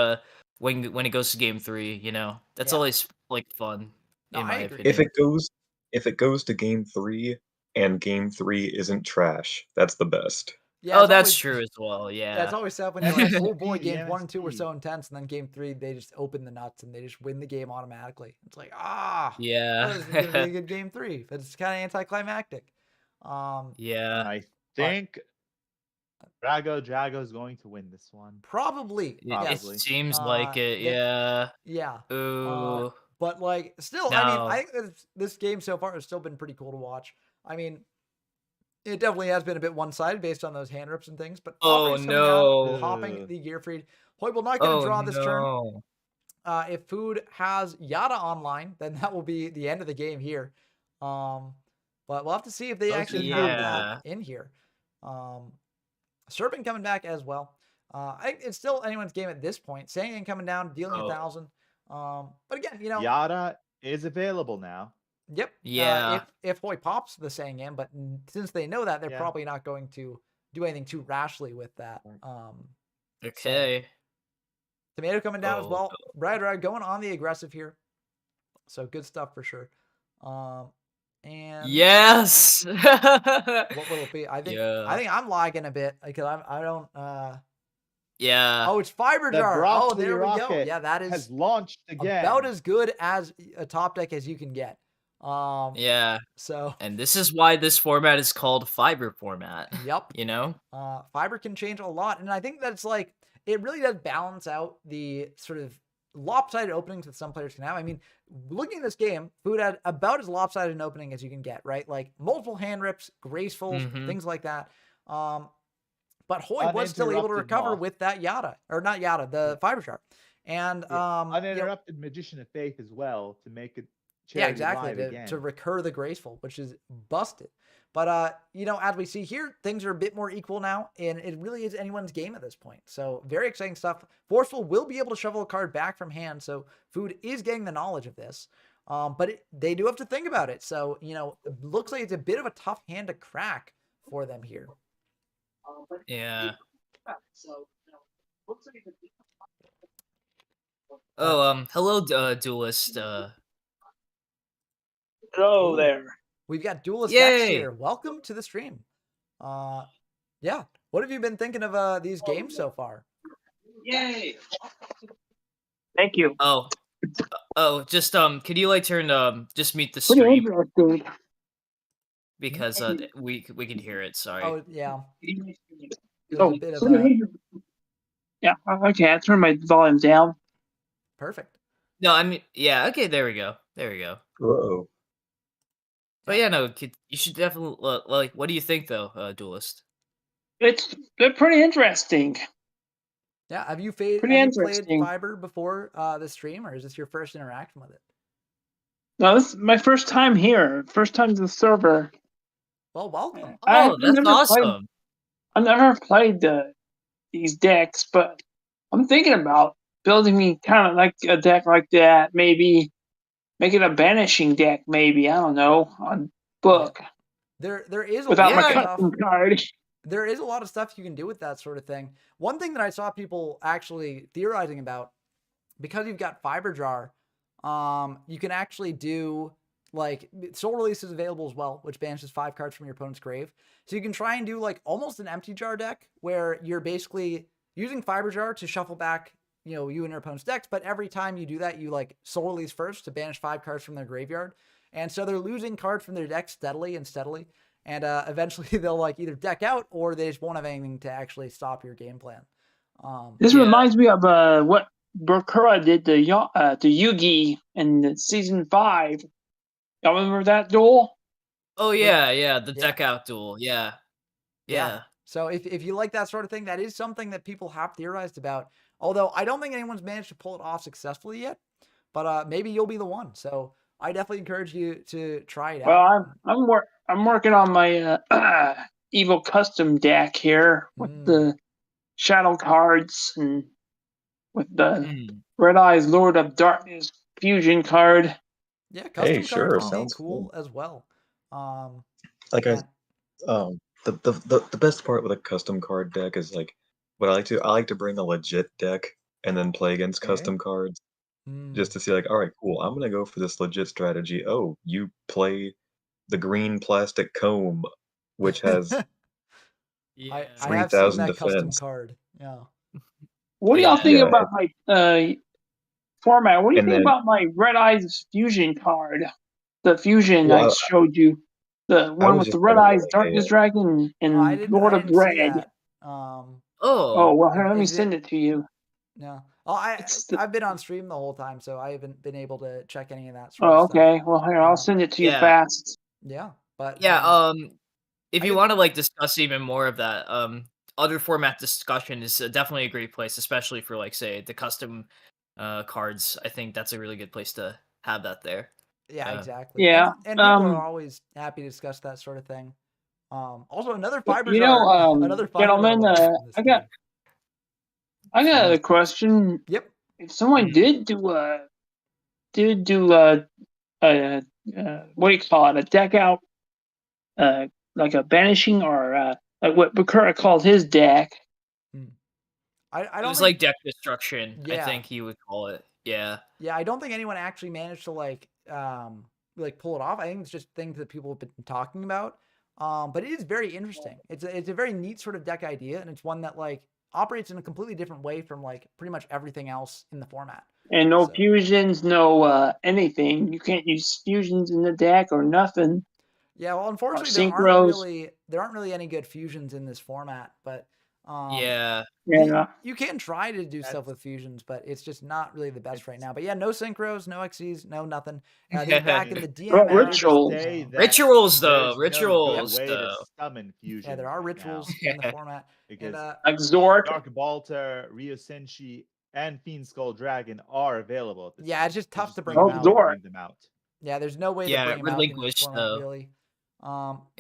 when it goes to game 3, you know. That's Yeah. always like fun No, in I my agree. If opinion. it goes if it goes to game 3 and game 3 isn't trash, that's the best. Yeah, Oh, it's that's always true as well. yeah, it's Yeah. always sad when you're like, oh boy, The games 1 and 2 were MST. so intense, and then game 3 they just open the nuts and they just win the game automatically. It's like ah, Yeah. this is gonna be a good game 3, but it's kind of anticlimactic. Yeah. I But think Drago's going to win this one. probably It yes. Probably. seems like it. They Yeah. yeah. Ooh. But like still, I mean, I No. think this game so far has still been pretty cool to watch. I mean, it definitely has been a bit one-sided based on those hand rips and things, but Oh Poverty's coming down, no. popping the gear freed. Hoy will not get a Oh draw this turn. no. If Food has Yata online, then that will be the end of the game here. But we'll have to see if they Those actually two have games. that Yeah. in here. Serpent coming back as well. I think it's still anyone's game at this point. Sangin coming down, dealing Oh. 1,000. But again, you know, Yata is available now. yep. Yeah. If Hoy pops the Sangin, but since they know that, they're Yeah. probably not going to do anything too rashly with that. Okay. Tomato coming down as Oh, well. Brad going on the aggressive here. So good stuff for sure. And Yes. what will it be? I think Yeah. I'm lagging a bit because I don't Yeah. oh, it's Fiber The Jar. Oh, Broccoli there we go. Rocket Yeah, that has is launched again. about as good as a top deck as you can get. Yeah. So And this is why this format is called fiber format. yep. You know? Fiber can change a lot, and I think that's like it really does balance out the sort of lopsided openings that some players can have. I mean, looking at this game, Food had about as lopsided an opening as you can get, right? Like multiple hand rips, gracefuls, Mhm. things like that. but Hoy was still able to Uninterrupted recover Moth. with that Yata, or not Yata, the Fiber Jar. And Uninterrupted Magician of Faith as well to make it yeah, charity exactly, live again. to recur the graceful, which is busted. But as we see here, things are a bit more equal now, and it really is anyone's game at this point. So very exciting stuff. Forceful will be able to shovel a card back from hand, so Food is getting the knowledge of this. But they do have to think about it. So, it looks like it's a bit of a tough hand to crack for them here. Yeah. Oh, hello, Duelist. Hello Ooh. there. We've got Duelist X Yay! here. Welcome to the stream. Yeah. What have you been thinking of these games so far? Yay! Thank you. Just could you turn just mute the Pretty stream interesting. because we can hear it. Sorry. Oh, yeah. There's Oh, a bit of pretty interesting. Yeah, okay, I turn my volume down. perfect. No, I mean, yeah. Okay, there we go. There we go. Whoa. But yeah, no, you should definitely What do you think though, Duelist? They're pretty interesting. Yeah. Have you Pretty played interesting. Fiber before the stream, or is this your first interaction with it? No, this is my first time here. First time to the server. Well, welcome. Oh, that's awesome. I've never played these decks, but I'm thinking about building me kind of like a deck like that. Maybe make it a banishing deck. Maybe, I don't know, on book. There is a Without lot my of stuff. custom card. There is a lot of stuff you can do with that sort of thing. One thing that I saw people actually theorizing about, because you've got Fiber Jar, you can actually do Soul Release is available as well, which banishes 5 cards from your opponent's grave. So you can try and do almost an empty jar deck where you're basically using Fiber Jar to shuffle back, you and your opponent's decks. But every time you do that, you Soul Release first to banish 5 cards from their graveyard. And so they're losing cards from their deck steadily. And eventually they'll either deck out or they just won't have anything to actually stop your game plan. This reminds me of what Bakura did to Yugi in season 5. Y'all remember that duel? Oh yeah, the deck out duel. Yeah. So if you like that sort of thing, that is something that people have theorized about. Although I don't think anyone's managed to pull it off successfully yet. But maybe you'll be the one. So I definitely encourage you to try it out. Well, I'm working on my evil custom deck here with the shadow cards and with the Red Eyes Lord of Darkness fusion card. Yeah, custom sure, cards can be sounds cool as well. The best part with a custom card deck is what I like to bring a legit deck and then play against custom cards just to see all right, cool, I'm gonna go for this legit strategy. Oh, you play the green plastic comb, which has I have 3,000 seen that custom defense. card. Yeah. What do y'all think about my format? What do you think about my Red Eyes fusion card? The fusion I showed you. The one with the Red Eyes Darkness Dragon and Lord of Red. Well, here, let me send it to you. No. Well, I've been on stream the whole time, so I haven't been able to check any of that sort of stuff. Okay. Well, here, I'll send it to you fast. Yeah, but if you want to discuss even more of that, other format discussion is definitely a great place, especially for say the custom cards. I think that's a really good place to have that there. Yeah, exactly. Yeah, and people are always happy to discuss that sort of thing. Also, another Fiber Jar, another Fiber gentlemen, I got a question. Yep. If someone did do what do you call it, a deck out, like a banishing or like what Bakura called his deck. I don't. It was like deck destruction. Yeah. I think he would call it. Yeah. Yeah, I don't think anyone actually managed to pull it off. I think it's just things that people have been talking about. But it is very interesting. It's a very neat sort of deck idea, and it's one that operates in a completely different way from pretty much everything else in the format. And no fusions, no anything. You can't use fusions in the deck or nothing. Yeah, well, unfortunately, there aren't really any good fusions in this format. But Yeah. You can try to do stuff with fusions, but it's just not really the best right now. But yeah, no synchros, no XCs, no nothing. They're back in the DM era. Rituals though. No Rituals good way though. to summon fusion. Yeah, there are rituals in the format. Because Exort, Dark Balter, Rio Senshi, and Fiend Skull Dragon are available at this Yeah, time. it's just tough to bring no them out. way to bring them out. Yeah, there's no way to bring them out in this format, though. really.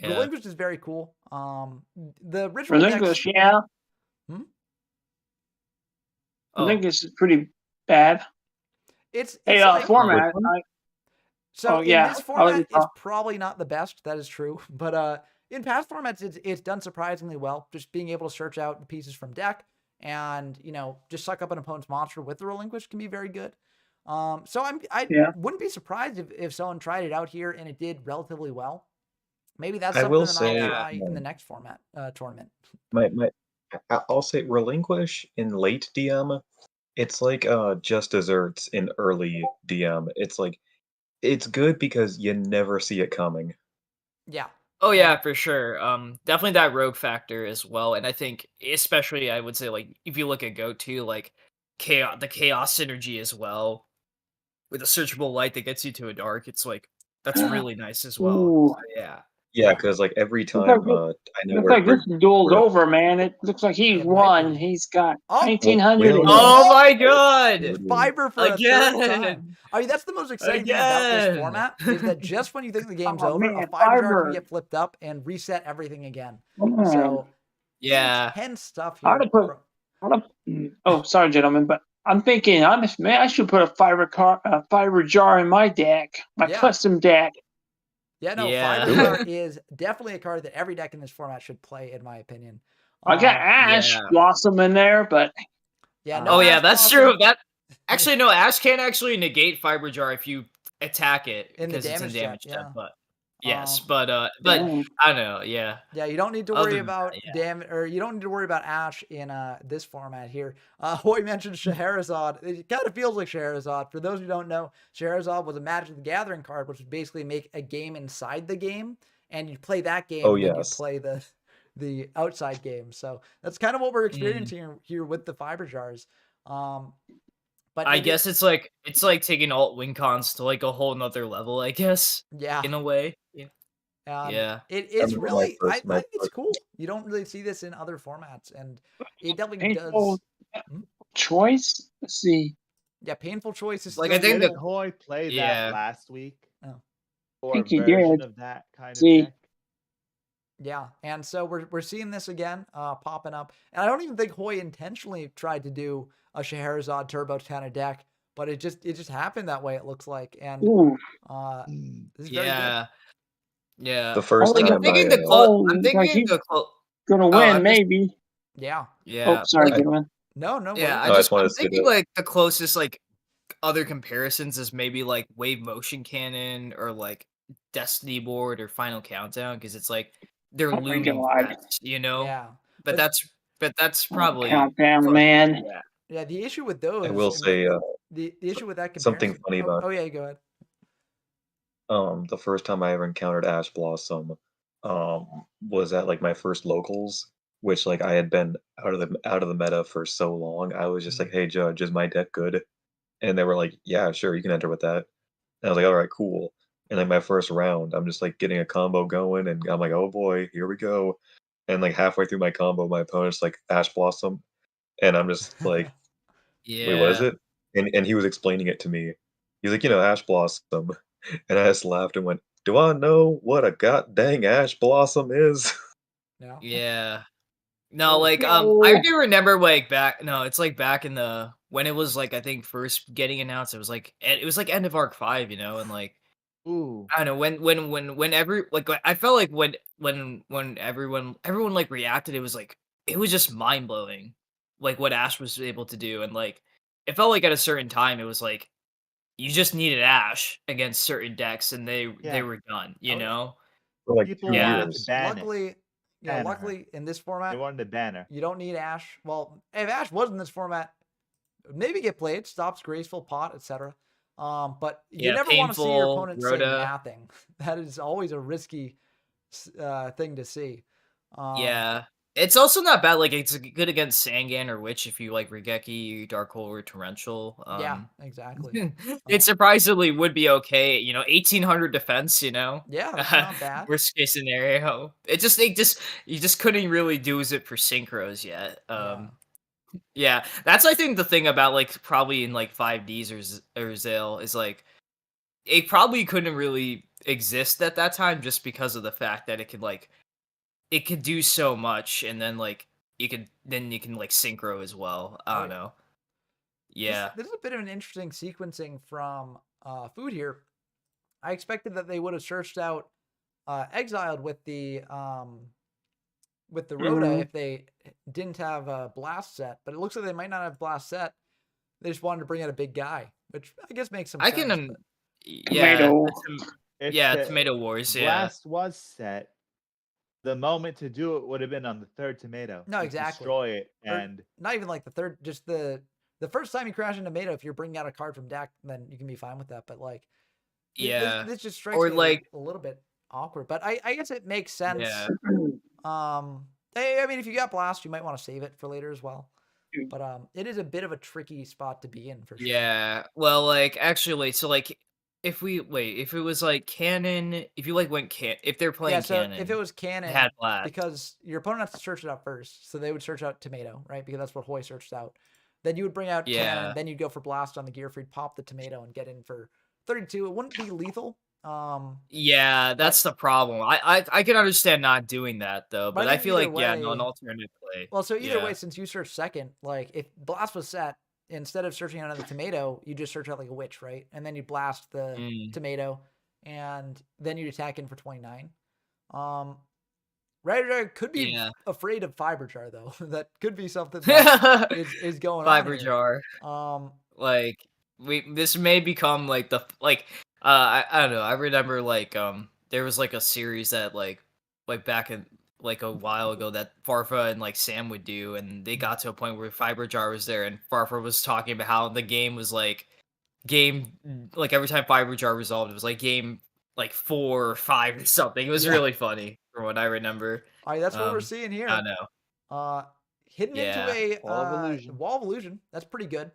Relinquish is very cool. The ritual Relinquish, decks, yeah. Relinquish is pretty bad. It's like, format. So in this format, it's probably not the best. That is true. But in past formats, it's done surprisingly well. Just being able to search out the pieces from deck and, just suck up an opponent's monster with the Relinquish can be very good. So I wouldn't be surprised if someone tried it out here and it did relatively well. Maybe that's something that I'll try in the next tournament. I'll say Relinquish in late DM. It's like Just Desserts in early DM. It's like it's good because you never see it coming. Yeah. Oh yeah, for sure. Definitely that rogue factor as well. And I think especially I would say like if you look at GO2, like the chaos synergy as well. With a searchable light that gets you to a dark, it's like that's really nice as well. So, yeah, because like every time I know looks like this duel's over, man. It looks like he won. He's got 1900. Oh my god! Fiber for a third time. I mean, that's the most exciting thing about this format is that just when you think the game's over, a fiber jar can get flipped up and reset everything again. So intense stuff here. Oh, sorry, gentlemen, but I'm thinking, I should put a fiber jar in my deck, my custom deck. Yeah, no, fiber jar is definitely a card that every deck in this format should play, in my opinion. I got Ash Blossom in there, but that's true. That actually no, Ash can't actually negate fiber jar if you attack it because it's in damage check. But but I don't know. Yeah, you don't need to worry about damage, or you don't need to worry about Ash in this format here. Hoy mentioned Scheherazade. It kind of feels like Scheherazade. For those who don't know, Scheherazade was a Magic the Gathering card, which would basically make a game inside the game, and you play that game, and then you play the outside game. So that's kind of what we're experiencing here with the fiber jars. But I guess it's like taking alt win cons to like a whole nother level, I guess. Yeah. In a way. It's really I think it's cool. You don't really see this in other formats, and it definitely does. Choice? Let's see. Yeah, painful choice is like I think that Hoy played that last week. I think he did. Of that kind of deck. Yeah, and so we're seeing this again popping up, and I don't even think Hoy intentionally tried to do a Scheherazade turbo kind of deck, but it just happened that way. It looks like, and this is very good. Yeah, the first time I'm thinking gonna win, maybe. Yeah. Oh, sorry, gentlemen. No. Yeah, I'm thinking like the closest like other comparisons is maybe like Wave Motion Cannon or like Destiny Board or Final Countdown, because it's like they're looming threats, Yeah. But that's probably Countdown, man. Yeah, the issue with those, I will say the issue with that something funny about. Oh yeah, go ahead. The first time I ever encountered Ash Blossom, was at like my first locals, which like I had been out of the meta for so long. I was just like, "Hey, Judge, is my deck good?" And they were like, "Yeah, sure, you can enter with that." And I was like, "All right, cool." And like my first round, I'm just like getting a combo going, and I'm like, "Oh boy, here we go." And like halfway through my combo, my opponent's like Ash Blossom, and I'm just like, "Wait, what is it?" And he was explaining it to me. He's like, Ash Blossom, and I just laughed and went, "Do I know what a god dang Ash Blossom is?" No. Yeah. No, like I do remember like it's like back in the when it was like I think first getting announced, it was like end of Arc 5, and like I don't know whenever like I felt like when everyone like reacted, it was just mind blowing, like what Ash was able to do, and like it felt like at a certain time it was like you just needed Ash against certain decks and they were done, For like People 2 wanted years. to ban Luckily, luckily in this format, they wanted to ban her. You don't need Ash. Well, if Ash was in this format, maybe get played, stops graceful pot, etc. But you never want to see your opponent say nothing. That is always a risky thing to see. Yeah. It's also not bad. Like it's good against Sangan or Witch if you like Regeki, Dark Hole, or Torrential. Yeah, exactly. It surprisingly would be okay. 1800 defense. Yeah, that's not bad. Worst case scenario. You just couldn't really do it for synchros yet. Yeah, that's I think the thing about like probably in like 5Ds or Zale is like it probably couldn't really exist at that time just because of the fact that it could do so much, and then like you can like synchro as well. I don't know. Yeah. This is a bit of an interesting sequencing from Food here. I expected that they would have searched out Exiled with the Rhoda if they didn't have a Blast set, but it looks like they might not have Blast set. They just wanted to bring out a big guy, which I guess makes some sense. Tomato. Tomato Wars. Blast was set. The moment to do it would have been on the third tomato. No, exactly. Destroy it, Or and not even like the third, just the first time you crash into tomato. If you're bringing out a card from deck, then you can be fine with that. But like, this just strikes me like a little bit awkward. But I guess it makes sense. Yeah. I mean, if you got Blast, you might want to save it for later as well. But it is a bit of a tricky spot to be in for sure. Yeah. Well, like actually, so like if it was like canon, if you like went if they're playing canon, if it was canon, it had Blast. because your opponent has to search it out first, so they would search out tomato, right? Because that's what Hoy searched out. Then you would bring out cannon, then you'd go for Blast on the Gearfried, pop the tomato, and get in for 32. It wouldn't be lethal. Yeah, that's the problem. I can understand not doing that though, but I feel like an alternate play. Well, so either way, since you search second, like if Blast was set, instead of searching out another tomato, you just search out like a Witch, right? And then you blast the tomato, and then you'd attack in for 29. Red could be afraid of Fiber Jar though. That could be something that is going Fiber on. Jar. Like this may become like I don't know. I remember like there was like a series that like back in like a while ago that Farfa and like Sam would do, and they got to a point where Fiber Jar was there, and Farfa was talking about how the game was like every time Fiber Jar resolved, it was like game like 4 or 5 or something. It was really funny from what I remember. All right, that's what we're seeing here. I know. Hidden into a Wall of Illusion. That's pretty good.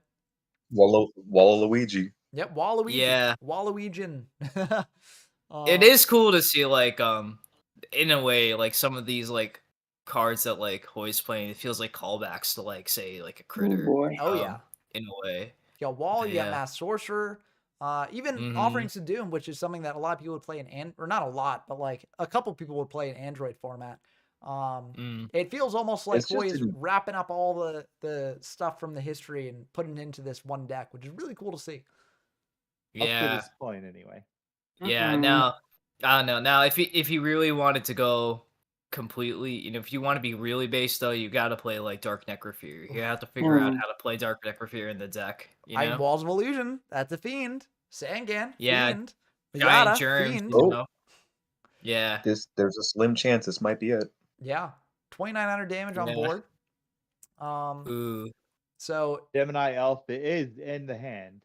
Waluigi. Yep, Waluigi. Yeah. Waluigian. It is cool to see like in a way like some of these like cards that like Hoy's playing. It feels like callbacks to like say like a Critter. Oh boy. Yeah. in a way. You got Wall, you got Mass Sorcerer, even Offerings to Doom, which is something that a lot of people would play in, or not a lot, but like a couple people would play in Android format. It feels almost like Hoy is wrapping up all the stuff from the history and putting it into this one deck, which is really cool to see. Up to this point, anyway. Yeah. Now, I don't know. Now, if you really wanted to go completely, if you want to be really based, though, you got to play like Dark Necrofury. You have to figure out how to play Dark Necrofury in the deck. Walls of Illusion. That's a Fiend. Sangan. Yeah. Fiend. Giant Yata, Germs. Fiend. Yeah. There's a slim chance this might be it. Yeah. 2,900 damage on board. Ooh. So Gemini Elf is in the hand.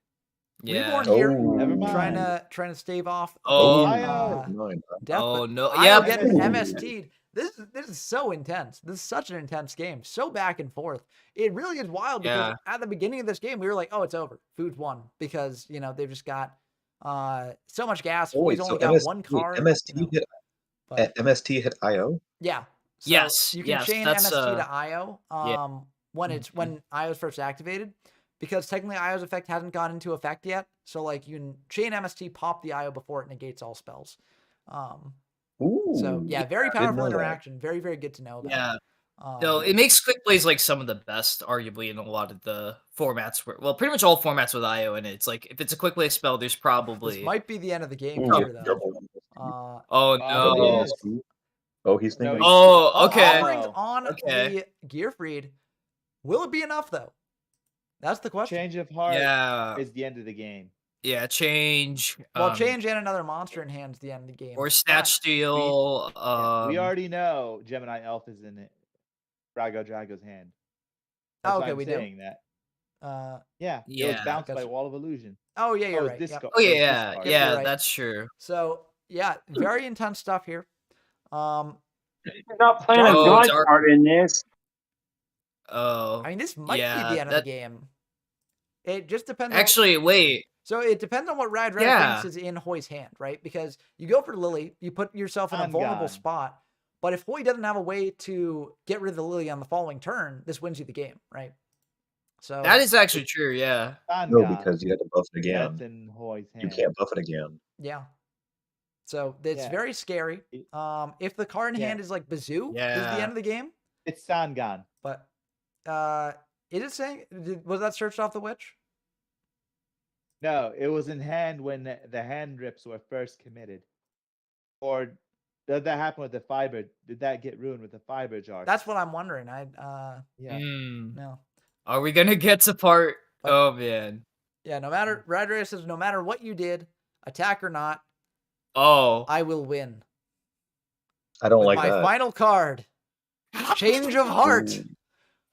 Reborn here, never mind. trying to stave off. Death, oh no! Yeah, getting MST'd. This is so intense. This is such an intense game. So back and forth. It really is wild because at the beginning of this game we were like, oh, it's over. Food's won because they've just got so much gas. He's only got one card. MST hit IO. Yeah. So yes. You can chain MST to IO when IO's first activated. Because technically IO's effect hasn't gone into effect yet. So like you can chain MST, pop the IO before it negates all spells. So yeah, very powerful interaction. Very, very good to know about. Yeah. No, it makes quick plays like some of the best, arguably, in a lot of the formats pretty much all formats with IO in it. It's like if it's a quick play spell, there's probably this might be the end of the game here though. Oh no. He's thinking. Oh, okay. Offerings on the Gearfried. Will it be enough though? That's the question. Change of heart is the end of the game. Yeah, change. Well, change and another monster in hand is the end of the game. Or Snatch Steal. We already know Gemini Elf is in it. Drago's hand. That's okay, we saying do. That. It was bounced by Wall of Illusion. Oh yeah, you're right. Yeah, right. That's true. So yeah, very intense stuff here. You're not playing a Oh, god dark. card in this. Oh, I mean, this might yeah, be the end of the game. It just depends. Actually, wait. So it depends on what Rad Yeah. thinks is in Hoy's hand, right? Because you go for Lily, you put yourself in a I'm vulnerable gone. spot. But if Hoy doesn't have a way to get rid of the Lily on the following turn, this wins you the game, right? So That is actually true, yeah. No, because you have to buff it again. That's in Hoy's You hand. can't buff it again. yeah. So it's Yeah. very scary. If the card in Yeah. hand is like Bazoo, is the Yeah. end of the game. It's Sangan. But is it saying was that searched off the witch? No, it was in hand when the hand rips were first committed. Or did that happen with the fiber? Did that get ruined with the fiber jar? That's what I'm wondering. Yeah. No. Are we gonna get to part? But- Oh man. Yeah, no matter Radra says no matter what you did, attack or not, Oh. I will win. I don't With like my that. final card. Change of heart. Ooh.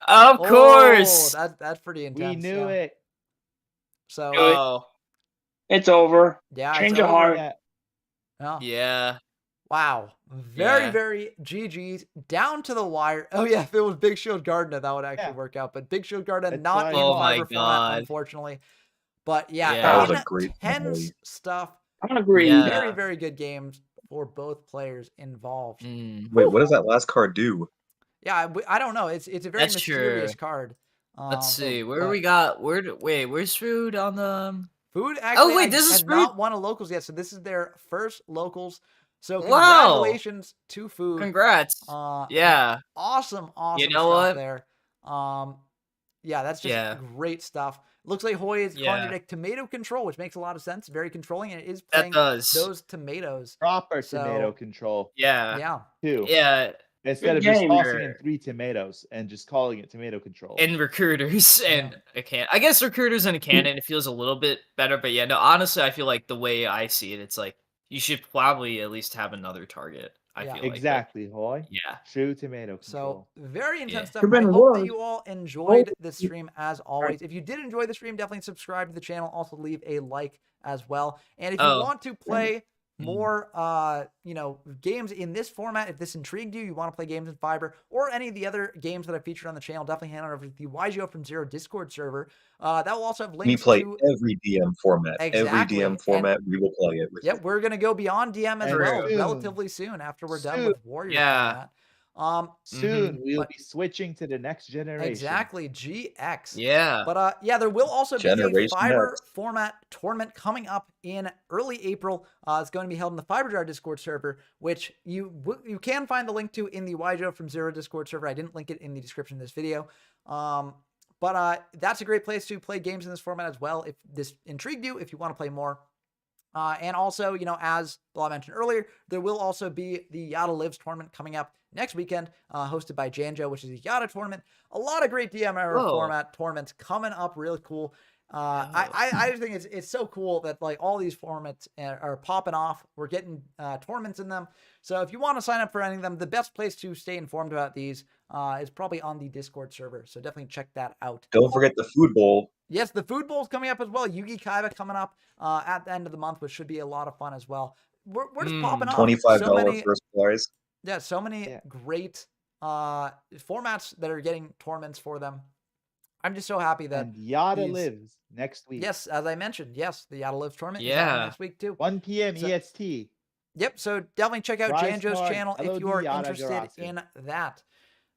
Of course. That's pretty intense. We knew yeah. it. So Oh. It's over. yeah, Change it's of over. heart. Yeah. Yeah. Yeah. Wow. Very, Yeah. very GG's down to the wire. Oh yeah, if it was Big Shield Garden, that would actually Yeah. work out. But Big Shield Garden That's not why- in Oh my fiber format, God. unfortunately. But yeah, Yeah. That was a great intense finale. stuff. I agree. Yeah. Very, very good games for both players involved. Mm. Wait, what does that last card do? Yeah, I don't know. It's a very That's mysterious true. card. Let's see. Where but we got where's food on the Food actually wait, this is had not won a locals yet, so this is their first locals. So Wow. congratulations to Food. Congrats. Uh, Yeah. Awesome know stuff what? there. Yeah, that's just Yeah. great stuff. Looks like Hoy is Yeah. contradict tomato control, which makes a lot of sense. Very controlling, and it is That playing does. those tomatoes. Proper So- tomato control Yeah. Yeah. too. Yeah. Instead of Good just game. tossing in 3 tomatoes and just calling it tomato control. And recruiters and a can. I guess recruiters and a cannon, it feels a little bit better, but yeah, no, honestly, I feel like the way I see it, it's like you should probably at least have another target. I Yeah. feel like. Exactly, Hoy. Yeah. True tomato So control. very intense Yeah. stuff. Could've I been hope that worse. you all enjoyed the stream as always. If you did enjoy the stream, definitely subscribe to the channel. Also leave a like as well. And if you Oh. want to play more games in this format, if this intrigued you, you want to play games in Fiber or any of the other games that I featured on the channel, definitely hand it over to the Yu-Gi-Oh from Zero Discord server. That will also have links We play to every DM format. Every Exactly, DM and- format, we will play it with Yep, you. we're gonna go beyond DM as And well soon. relatively soon after we're done Soon. with Warrior Yeah. format. Soon we'll but- be switching to the next generation. Exactly, GX. Yeah. But yeah, there will also be a Generation Fiber X. format tournament coming up in early April. It's going to be held in the Fiber Jar Discord server, which you can find the link to in the YJO from Zero Discord server. I didn't link it in the description of this video. But that's a great place to play games in this format as well. If this intrigued you, if you want to play more. And also, as Blah mentioned earlier, there will also be the Yata Lives tournament coming up next weekend, hosted by Janjo, which is a Yata tournament. A lot of great DM era Whoa. format tournaments coming up, really cool. I just think it's so cool that like all these formats are popping off. We're getting tournaments in them. So if you want to sign up for any of them, the best place to stay informed about these is probably on the Discord server. So definitely check that out. Don't forget the food bowl. Yes, the food bowl's coming up as well. Yugi Kaiba coming up at the end of the month, which should be a lot of fun as well. We're just popping off. $25 So many, first prize. yeah, so many great formats that are getting tournaments for them. I'm just so happy that And Yata these- lives next week. yes, as I mentioned, yes, the Yata Lives tournament is Yeah. happening next week too. 1 p.m. So- EST. Yep, so definitely check out Rise Janjo's Smart, channel if LOD, you are Yata, interested Garasu. in that.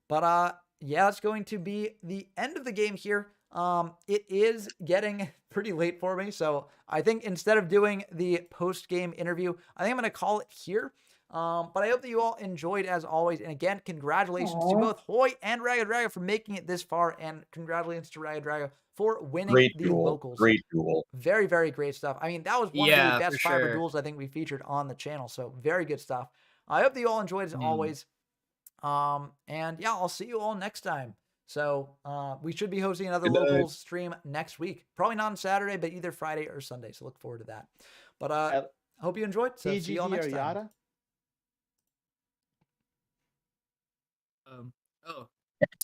But yeah, that's going to be the end of the game here. It is getting pretty late for me, so I think instead of doing the post-game interview, I think I'm going to call it here. But I hope that you all enjoyed as always. And again, congratulations to both Hoy and Raga Drago for making it this far, and congratulations to Raga Drago for winning Great the duel. locals. Great duel. Very, very great stuff. I mean, that was one Yeah, of the best for Fiber sure. duels I think we featured on the channel. So very good stuff. I hope that you all enjoyed as always. And yeah, I'll see you all next time. So we should be hosting another Good night. locals stream next week. Probably not on Saturday, but either Friday or Sunday. So look forward to that. But hope you enjoyed. So see TGG you all or next time. Yata? Oh.